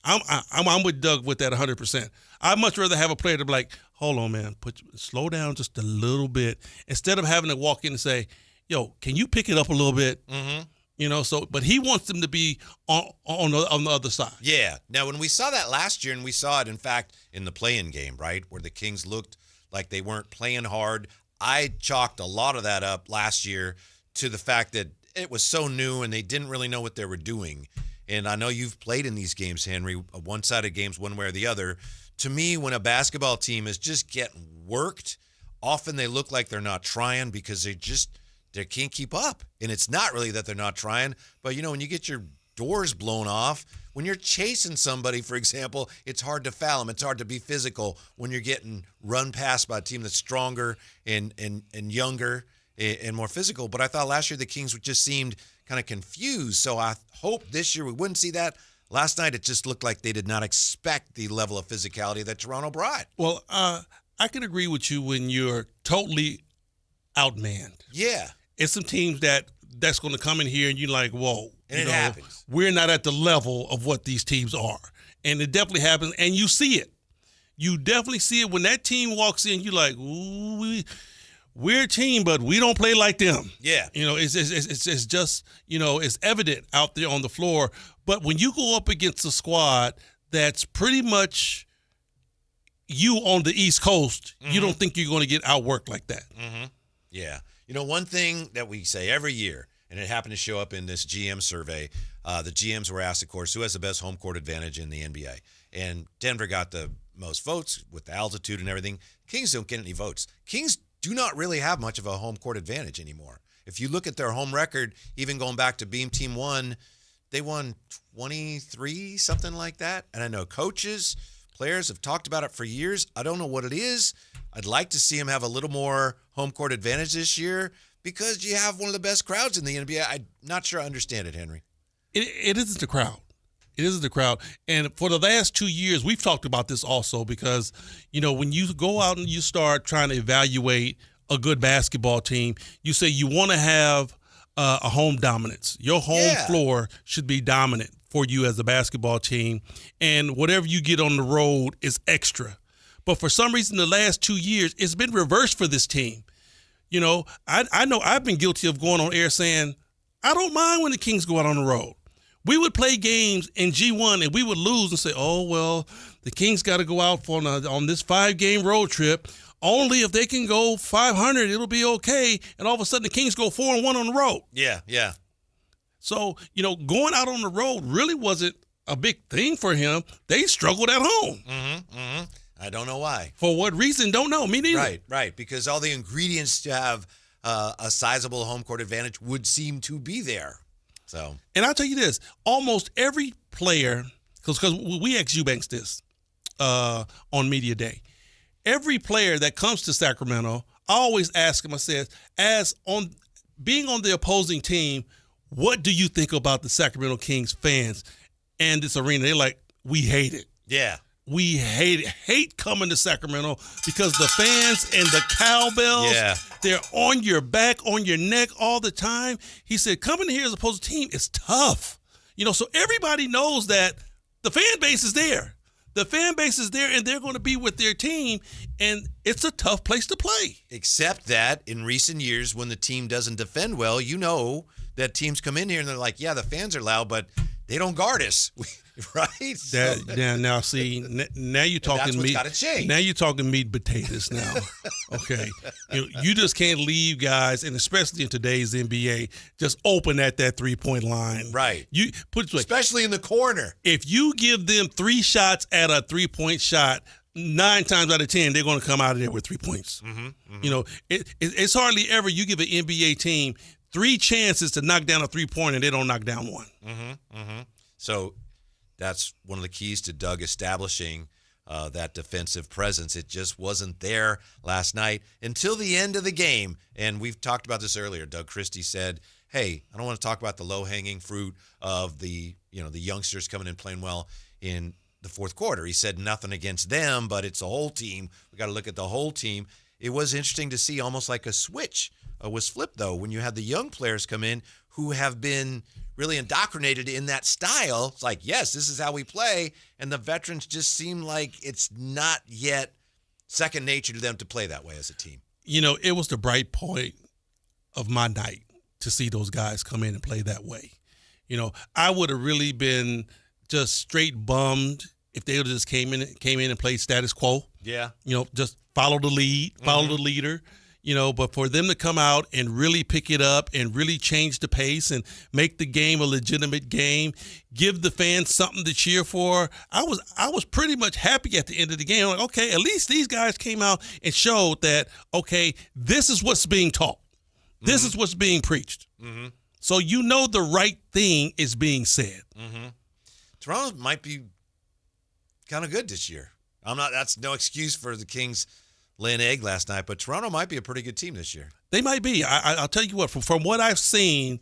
I'm with Doug with that 100%. I'd much rather have a player to be like, hold on, man, slow down just a little bit, instead of having to walk in and say, yo, can you pick it up a little bit? Mm-hmm. But he wants them to be on the other side. Yeah. Now, when we saw that last year, and we saw it, in fact, in the play-in game, right, where the Kings looked like they weren't playing hard, I chalked a lot of that up last year to the fact that it was so new and they didn't really know what they were doing. And I know you've played in these games, Henry, one-sided games one way or the other. To me, when a basketball team is just getting worked, often they look like they're not trying because they can't keep up. And it's not really that they're not trying, but when you get your doors blown off, when you're chasing somebody, for example, it's hard to foul them. It's hard to be physical when you're getting run past by a team that's stronger and younger and more physical. But I thought last year the Kings just seemed kind of confused. So I hope this year we wouldn't see that. Last night it just looked like they did not expect the level of physicality that Toronto brought. Well, I can agree with you when you're totally outmanned. Yeah. It's some teams that's going to come in here and you're like, whoa. And it happens. We're not at the level of what these teams are. And it definitely happens. And you see it. You definitely see it when that team walks in. You're like, ooh, we're a team, but we don't play like them. Yeah. It's just, it's evident out there on the floor. But when you go up against a squad that's pretty much you on the East Coast, you don't think you're going to get outworked like that. Mm-hmm. Yeah. One thing that we say every year, and it happened to show up in this GM survey, the GMs were asked, of course, who has the best home court advantage in the NBA? And Denver got the most votes with the altitude and everything. Kings don't get any votes. Kings do not really have much of a home court advantage anymore. If you look at their home record, even going back to Beam Team 1, they won 23, something like that. And I know coaches, players have talked about it for years. I don't know what it is. I'd like to see them have a little more home court advantage this year because you have one of the best crowds in the NBA. I'm not sure I understand it, Henry. It isn't the crowd. It isn't the crowd. And for the last 2 years, we've talked about this also because, when you go out and you start trying to evaluate a good basketball team, you say you want to have a home dominance. Your home floor should be dominant for you as a basketball team. And whatever you get on the road is extra. But for some reason, the last 2 years, it's been reversed for this team. I know I've been guilty of going on air saying, I don't mind when the Kings go out on the road. We would play games in G1 and we would lose and say, oh, well, the Kings got to go out on this 5-game road trip. Only if they can go 500, it'll be okay. And all of a sudden the Kings go 4-1 on the road. Yeah, yeah. So, going out on the road really wasn't a big thing for him. They struggled at home. Mm-hmm, mm-hmm. I don't know why. For what reason? Don't know. Me neither. Right. Because all the ingredients to have a sizable home court advantage would seem to be there. So, and I'll tell you this: almost every player, because we asked Eubanks this on Media Day, every player that comes to Sacramento, I always ask him. I said, being on the opposing team, what do you think about the Sacramento Kings fans and this arena? They're like, we hate it. Yeah. We hate coming to Sacramento because the fans and the cowbells, they're on your back, on your neck all the time. He said, coming here as a opposing team is tough. So everybody knows that the fan base is there. The fan base is there, and they're going to be with their team, and it's a tough place to play. Except that in recent years when the team doesn't defend well, that teams come in here and they're like, yeah, the fans are loud, but they don't guard us, right? Now see, now you're talking meat. Gotta change. Now you're talking meat and potatoes. Now, okay, you just can't leave guys, and especially in today's NBA, just open at that 3-point line. Right. You put it this way, especially in the corner. If you give them 3 shots at a 3-point shot, 9 times out of 10 they're going to come out of there with 3 points. It's hardly ever you give an NBA team 3 chances to knock down a 3-pointer and they don't knock down one. So that's one of the keys to Doug establishing that defensive presence. It just wasn't there last night until the end of the game. And we've talked about this earlier. Doug Christie said, hey, I don't want to talk about the low-hanging fruit of the youngsters coming in playing well in the fourth quarter. He said nothing against them, but it's a whole team. We got to look at the whole team. It was interesting to see almost like a switch was flipped, though, when you had the young players come in who have been really indoctrinated in that style. It's like, yes, this is how we play. And the veterans just seem like it's not yet second nature to them to play that way as a team. It was the bright point of my night to see those guys come in and play that way. I would have really been just straight bummed if they just came in and played status quo. Yeah. Just follow the lead, follow the leader. But for them to come out and really pick it up and really change the pace and make the game a legitimate game, give the fans something to cheer for, I was pretty much happy at the end of the game. Like, okay, at least these guys came out and showed that, okay, this is what's being taught. This is what's being preached. So the right thing is being said. Toronto might be kind of good this year. That's no excuse for the Kings laying an egg last night, but Toronto might be a pretty good team this year. They might be. I'll tell you what, from what I've seen,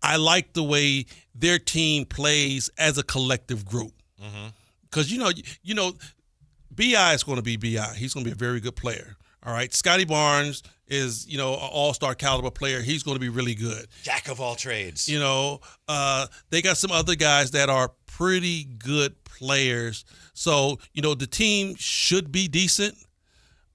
I like the way their team plays as a collective group. Because, B.I. is going to be B.I. He's going to be a very good player. All right. Scotty Barnes is, an all-star caliber player. He's going to be really good. Jack of all trades. They got some other guys that are pretty good players. So, the team should be decent.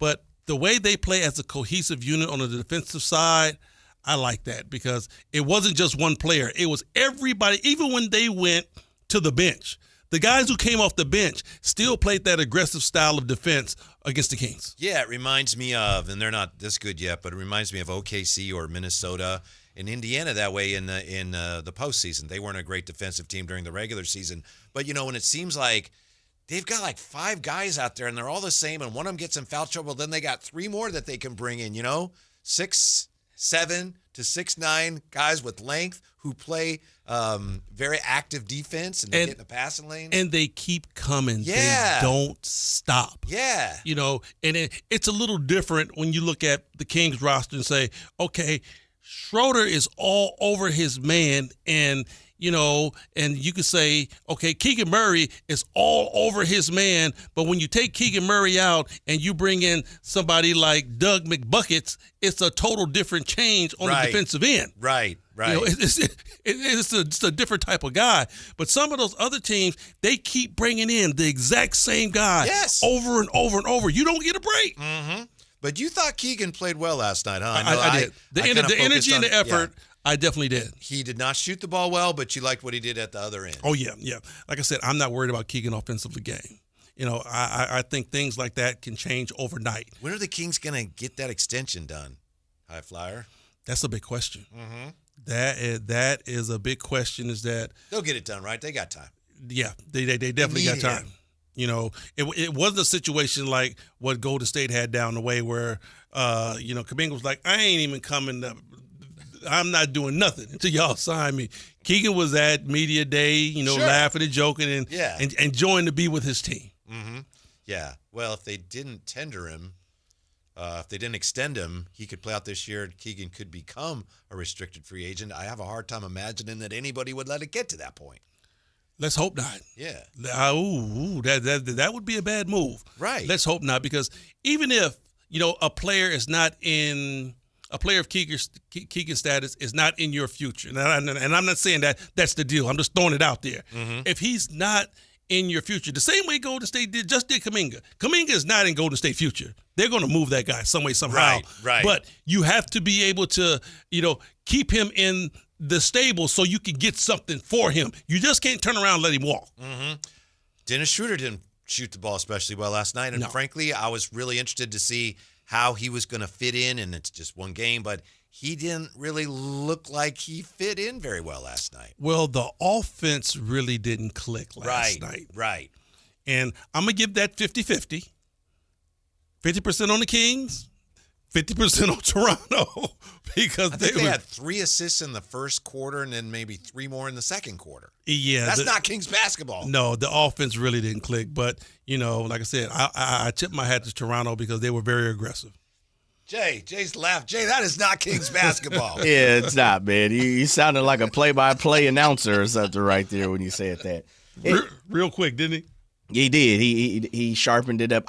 But the way they play as a cohesive unit on the defensive side, I like that because it wasn't just one player. It was everybody, even when they went to the bench. The guys who came off the bench still played that aggressive style of defense against the Kings. Yeah, it reminds me of, and they're not this good yet, but it reminds me of OKC or Minnesota and Indiana that way in the postseason. They weren't a great defensive team during the regular season. But, when it seems like they've got like 5 guys out there and they're all the same and one of them gets in foul trouble, then they got 3 more that they can bring in, 6'7" to 6'9" guys with length who play very active defense and they get in the passing lane. And they keep coming. Yeah. They don't stop. Yeah. And it's a little different when you look at the Kings roster and say, okay, Schroeder is all over his man and you could say, okay, Keegan Murray is all over his man, but when you take Keegan Murray out and you bring in somebody like Doug McBuckets, it's a total different change on the defensive end. Right. It's a different type of guy. But some of those other teams, they keep bringing in the exact same guy over and over and over. You don't get a break. But you thought Keegan played well last night, huh? I did. The energy and the effort. Yeah. I definitely did. He did not shoot the ball well, but you liked what he did at the other end. Oh, yeah. Like I said, I'm not worried about Keegan offensively game. I think things like that can change overnight. When are the Kings going to get that extension done, High Flyer? That's a big question. That is a big question. Is that they'll get it done, right? They got time. Yeah, they definitely got time. It wasn't a situation like what Golden State had down the way where, Kuminga was like, I ain't even coming to – I'm not doing nothing until y'all sign me. Keegan was at media day, laughing and joking and enjoying to be with his team. Yeah. Well, if they didn't tender him, if they didn't extend him, he could play out this year. Keegan could become a restricted free agent. I have a hard time imagining that anybody would let it get to that point. Let's hope not. Yeah. That would be a bad move. Right. Let's hope not, because even if, a player is not in – a player of Keegan status is not in your future. And I'm not saying that that's the deal. I'm just throwing it out there. If he's not in your future, the same way Golden State did Kuminga. Kuminga is not in Golden State future. They're going to move that guy some way, somehow. Right. But you have to be able to, keep him in the stable so you can get something for him. You just can't turn around and let him walk. Mm-hmm. Dennis Schroeder didn't shoot the ball especially well last night, and frankly, I was really interested to see how he was going to fit in, and it's just one game, but he didn't really look like he fit in very well last night. Well, the offense really didn't click last night. Right. And I'm going to give that 50-50. 50% on the Kings, 50% on Toronto. Because I think they had 3 assists in the first quarter and then maybe 3 more in the second quarter. Yeah. That's not Kings basketball. No, the offense really didn't click. But, like I said, I tip my hat to Toronto because they were very aggressive. Jay's laughed. Jay, that is not Kings basketball. Yeah, it's not, man. You sounded like a play-by-play announcer or something right there when you said that. Real quick, didn't he? He did. He sharpened it up.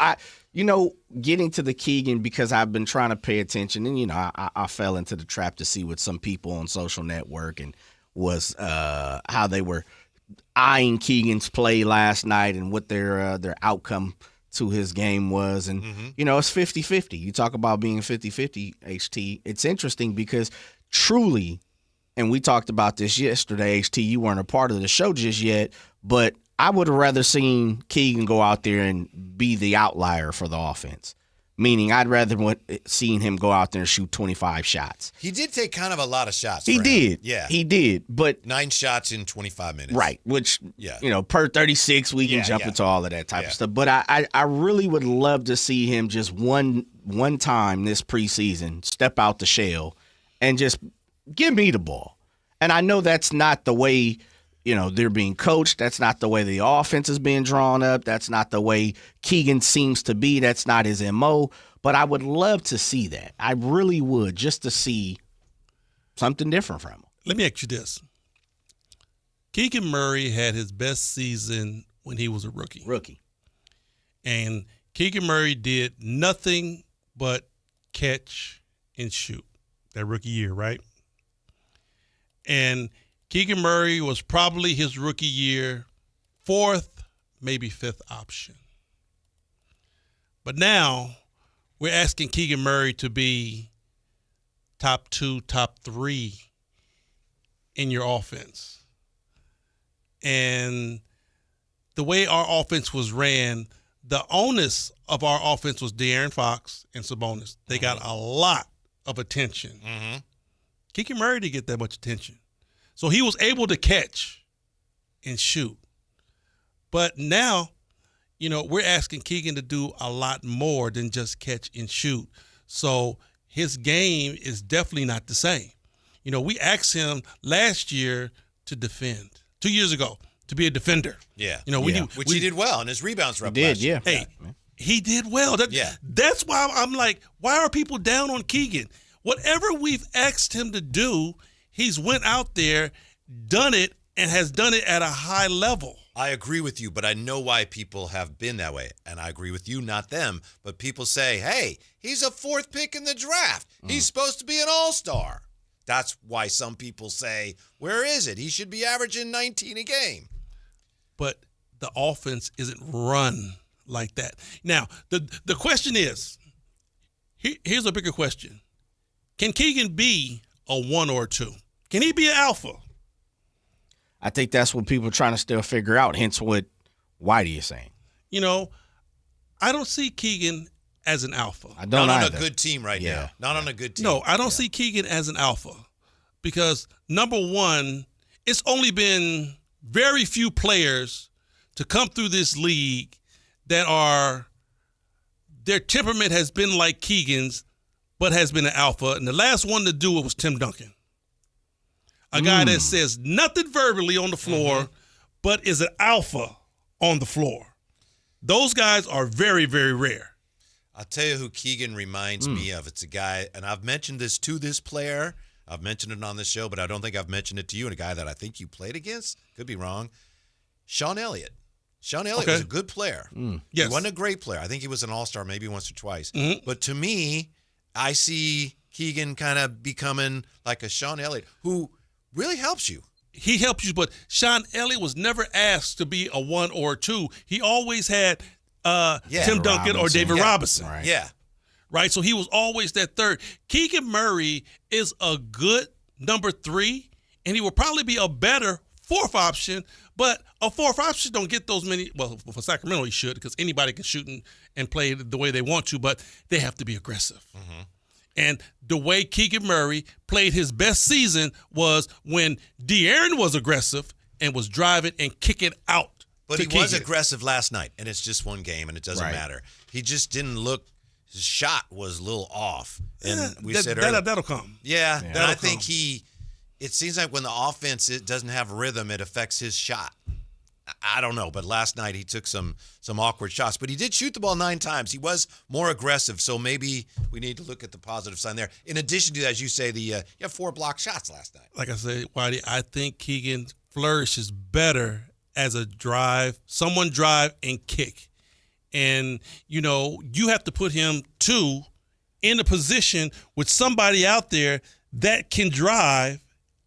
Getting to the Keegan, because I've been trying to pay attention, and I fell into the trap to see what some people on social network and was how they were eyeing Keegan's play last night and what their outcome to his game was. And, it's 50-50. You talk about being 50-50, HT. It's interesting because truly, and we talked about this yesterday, HT, you weren't a part of the show just yet, but I would have rather seen Keegan go out there and be the outlier for the offense. Meaning I'd rather seen him go out there and shoot 25 shots. He did take kind of a lot of shots. He did. Yeah. He did. But 9 shots in 25 minutes. Right. Which, per 36, we can jump into all of that type of stuff. But I really would love to see him just one time this preseason step out the shell and just give me the ball. And I know that's not the way they're being coached. That's not the way the offense is being drawn up. That's not the way Keegan seems to be. That's not his MO. But I would love to see that. I really would, just to see something different from him. Let me ask you this. Keegan Murray had his best season when he was a rookie. And Keegan Murray did nothing but catch and shoot that rookie year, right? And Keegan Murray was probably his rookie year 4th, maybe 5th option. But now we're asking Keegan Murray to be top 2, top 3 in your offense. And the way our offense was ran, the onus of our offense was De'Aaron Fox and Sabonis. They got a lot of attention. Keegan Murray didn't get that much attention. So he was able to catch and shoot. But now, we're asking Keegan to do a lot more than just catch and shoot. So his game is definitely not the same. We asked him last year to defend. 2 years ago, to be a defender. Yeah. Which he did well, and his rebounds were up. He did, yeah. Hey, he did well. That's why I'm like, why are people down on Keegan? Whatever we've asked him to do, he's went out there, done it, and has done it at a high level. I agree with you, but I know why people have been that way. And I agree with you, not them. But people say, hey, he's a 4th pick in the draft. He's supposed to be an all-star. That's why some people say, where is it? He should be averaging 19 a game. But the offense isn't run like that. Now, the question is, here's a bigger question. Can Keegan be a 1 or 2? Can he be an alpha? I think that's what people are trying to still figure out, hence what Whitey is saying. I don't see Keegan as an alpha. I don't Not either. on a good team right now. Not on a good team. No, I don't see Keegan as an alpha because, number one, it's only been very few players to come through this league that their temperament has been like Keegan's, but has been an alpha. And the last one to do it was Tim Duncan. A guy that says nothing verbally on the floor, but is an alpha on the floor. Those guys are very, very rare. I'll tell you who Keegan reminds me of. It's a guy, and I've mentioned this to this player. I've mentioned it on the show, but I don't think I've mentioned it to you. And a guy that I think you played against, could be wrong, Sean Elliott. Sean Elliott was a good player. Yes. He wasn't a great player. I think he was an all-star maybe once or twice. But to me, I see Keegan kind of becoming like a Sean Elliott who really helps you. He helps you, but Sean Elliott was never asked to be a 1 or a 2. He always had Tim Duncan or David Robinson. Right. Yeah. Right? So he was always that third. Keegan Murray is a good number 3 and he will probably be a better fourth option. But a fourth option don't get those many. Well, for Sacramento, he should, because anybody can shoot and play the way they want to, but they have to be aggressive. Mm-hmm. And the way Keegan Murray played his best season was when De'Aaron was aggressive and was driving and kicking out. But he was aggressive last night, and it's just one game, and it doesn't matter. He just didn't look. His shot was a little off, and we said earlier, that'll come. Yeah, and I think it seems like when the offense doesn't have rhythm, it affects his shot. I don't know, but last night he took some awkward shots. But he did shoot the ball 9 times. He was more aggressive, so maybe we need to look at the positive sign there. In addition to that, as you say, you have 4 blocked shots last night. Like I said, Whitey, I think Keegan flourishes better as a someone drive and kick. And, you have to put him, too, in a position with somebody out there that can drive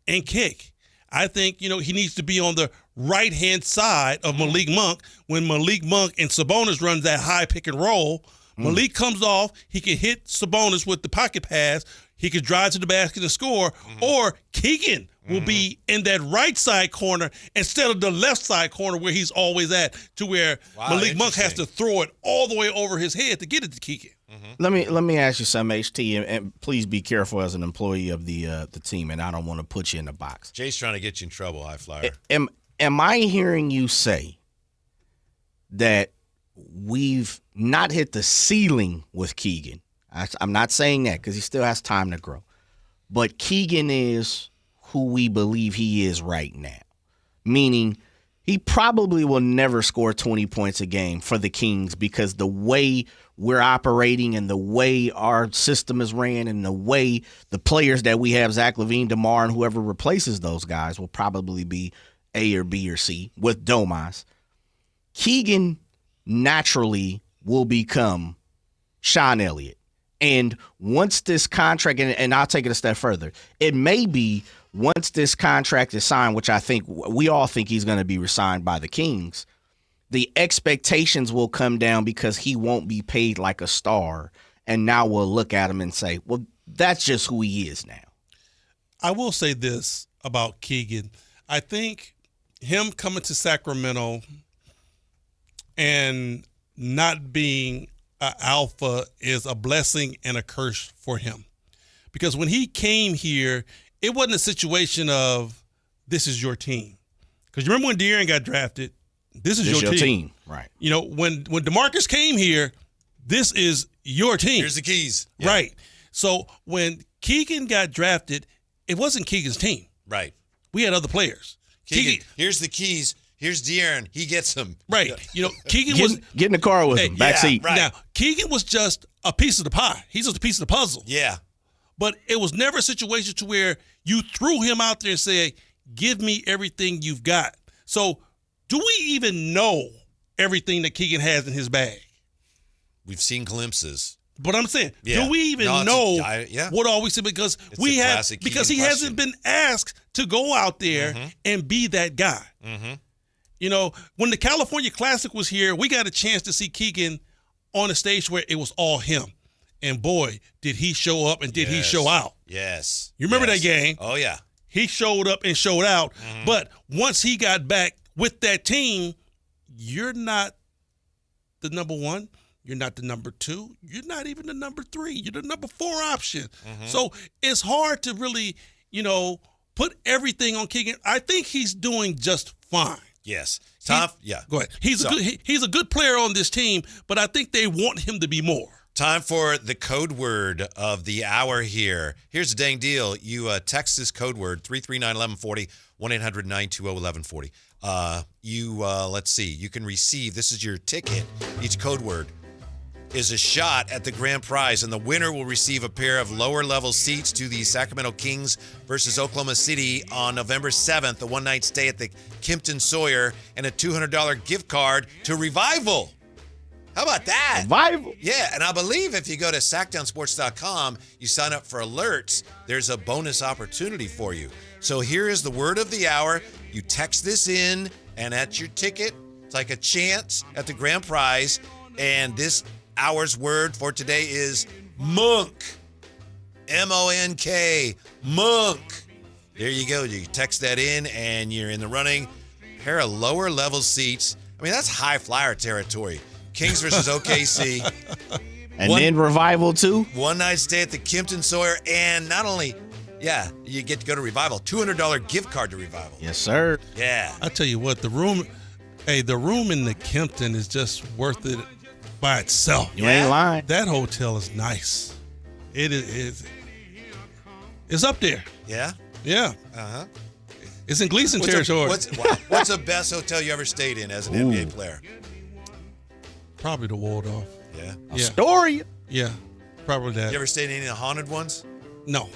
and kick. I think, he needs to be on the right-hand side of Malik Monk when Malik Monk and Sabonis runs that high pick and roll. Malik comes off, he can hit Sabonis with the pocket pass, he could drive to the basket and score, or Keegan will be in that right side corner instead of the left side corner where he's always at, to where Malik Monk has to throw it all the way over his head to get it to Keegan. Let me ask you something, HT, and please be careful as an employee of the team, and I don't want to put you in the box. Jay's trying to get you in trouble, High Flyer. Am I hearing you say that we've not hit the ceiling with Keegan? I'm not saying that because he still has time to grow. But Keegan is who we believe he is right now, meaning he probably will never score 20 points a game for the Kings because the way we're operating and the way our system is ran and the way the players that we have, Zach LaVine, DeMar, and whoever replaces those guys, will probably be A or B or C with Domas. Keegan naturally will become Sean Elliott. And once this contract, and I'll take it a step further, it may be once this contract is signed, which I think we all think he's going to be re-signed by the Kings, the expectations will come down because he won't be paid like a star. And now we'll look at him and say, well, that's just who he is now. I will say this about Keegan. I think him coming to Sacramento and not being an alpha is a blessing and a curse for him. Because when he came here, it wasn't a situation of this is your team. Because you remember when De'Aaron got drafted, this is your team. Right. When DeMarcus came here, this is your team. Here's the keys. Yeah. Right. So when Keegan got drafted, it wasn't Keegan's team. Right. We had other players. Keegan, here's the keys. Here's De'Aaron. He gets them. Right. Keegan get in the car with him, backseat. Right. Now, Keegan was just a piece of the pie. He's just a piece of the puzzle. Yeah. But it was never a situation to where you threw him out there and say, give me everything you've got. So do we even know everything that Keegan has in his bag? We've seen glimpses. But I'm saying, do we even know what all we see? Because he hasn't been asked to go out there and be that guy. When the California Classic was here, we got a chance to see Keegan on a stage where it was all him. And boy, did he show up and did he show out. Yes. You remember that game? Oh, yeah. He showed up and showed out. But once he got back with that team, you're not the number 1. You're not the number 2. You're not even the number 3. You're the number 4 option. So it's hard to really, put everything on Keegan. I think he's doing just fine. Yes. Go ahead. He's a good player on this team, but I think they want him to be more. Time for the code word of the hour here. Here's the dang deal. You text this code word, 339-1140, 1-800-920-1140. Let's see. You can receive, this is your ticket. Each code word is a shot at the grand prize, and the winner will receive a pair of lower-level seats to the Sacramento Kings versus Oklahoma City on November 7th, a one-night stay at the Kimpton Sawyer, and a $200 gift card to Revival. How about that? Revival. Yeah, and I believe if you go to SactownSports.com, you sign up for alerts, there's a bonus opportunity for you. So here is the word of the hour. You text this in, and that's your ticket. It's like a chance at the grand prize. And this hour's word for today is monk. M-O-N-K. Monk. There you go. You text that in, and you're in the running. Pair of lower level seats. I mean, that's high flyer territory. Kings versus OKC. And then Revival, too. One night stay at the Kimpton Sawyer. And not only, you get to go to Revival. $200 gift card to Revival. Yes, sir. Yeah. I tell you what, the room in the Kimpton is just worth it by itself. You ain't lying. That hotel is nice. It is. It's up there. Yeah? Yeah. Uh-huh. It's in Gleason territory. What's the best hotel you ever stayed in as an NBA player? Probably the Waldorf. Yeah. Astoria. Yeah. Probably that. You ever stayed in any of the haunted ones? No.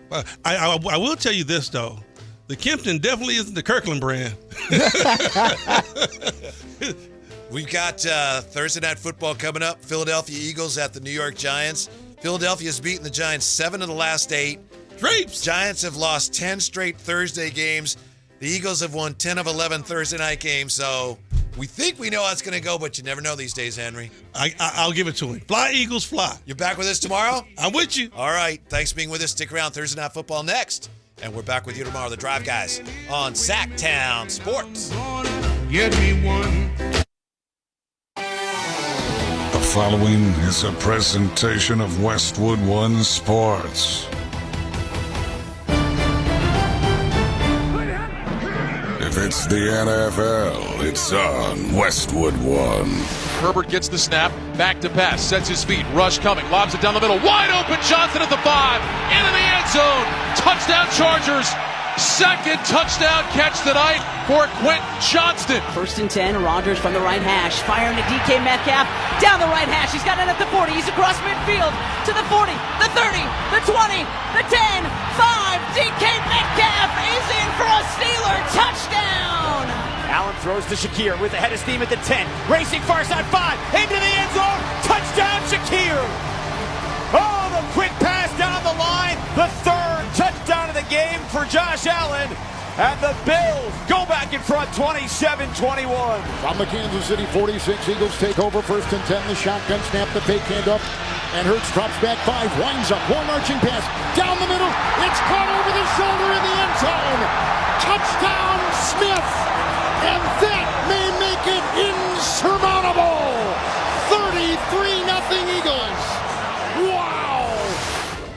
But I will tell you this, though. The Kimpton definitely isn't the Kirkland brand. We've got Thursday Night Football coming up. Philadelphia Eagles at the New York Giants. Philadelphia's beaten the Giants 7 of the last 8. Drapes. Giants have lost 10 straight Thursday games. The Eagles have won 10 of 11 Thursday night games. So we think we know how it's going to go, but you never know these days, Henry. I'll give it to him. Fly, Eagles, fly. You're back with us tomorrow? I'm with you. All right. Thanks for being with us. Stick around. Thursday Night Football next. And we're back with you tomorrow, The Drive Guys, on Sactown Sports. Get me one. The following is a presentation of Westwood One Sports. If it's the NFL, it's on Westwood One. Herbert gets the snap, back to pass, sets his feet, rush coming, lobs it down the middle, wide open, Johnson at the 5, into the end zone, touchdown Chargers, second touchdown catch tonight for Quentin Johnston. 1st and 10, Rodgers from the right hash, firing to DK Metcalf, down the right hash, he's got it at the 40, he's across midfield, to the 40, the 30, the 20, the 10, 5, DK Metcalf is in for a Steeler touchdown! Allen throws to Shakir with the head of steam at the 10. Racing far side 5. Into the end zone. Touchdown Shakir. Oh, the quick pass down the line. The third touchdown of the game for Josh Allen. And the Bills go back in front 27-21. From the Kansas City 46, Eagles take over 1st and 10. The shotgun snap, the fake handoff. And Hurts drops back 5, winds up, one arching pass, down the middle. It's caught over the shoulder in the end zone. Touchdown Smith. And that may make it insurmountable. 33-0 Eagles. Wow.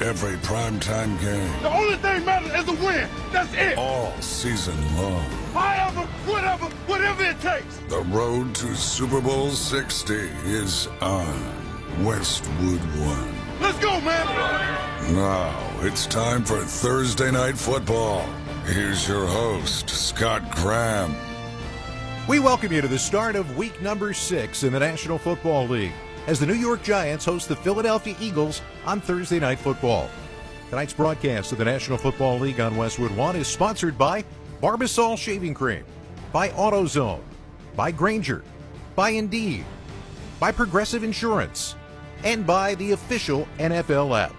Every primetime game. The only thing matters is the win. That's it. All season long. Whatever it takes. The road to Super Bowl 60 is on Westwood One. Let's go, man. Now it's time for Thursday Night Football. Here's your host, Scott Graham. We welcome you to the start of week number 6 in the National Football League as the New York Giants host the Philadelphia Eagles on Thursday Night Football. Tonight's broadcast of the National Football League on Westwood One is sponsored by Barbasol Shaving Cream, by AutoZone, by Granger, by Indeed, by Progressive Insurance, and by the official NFL app.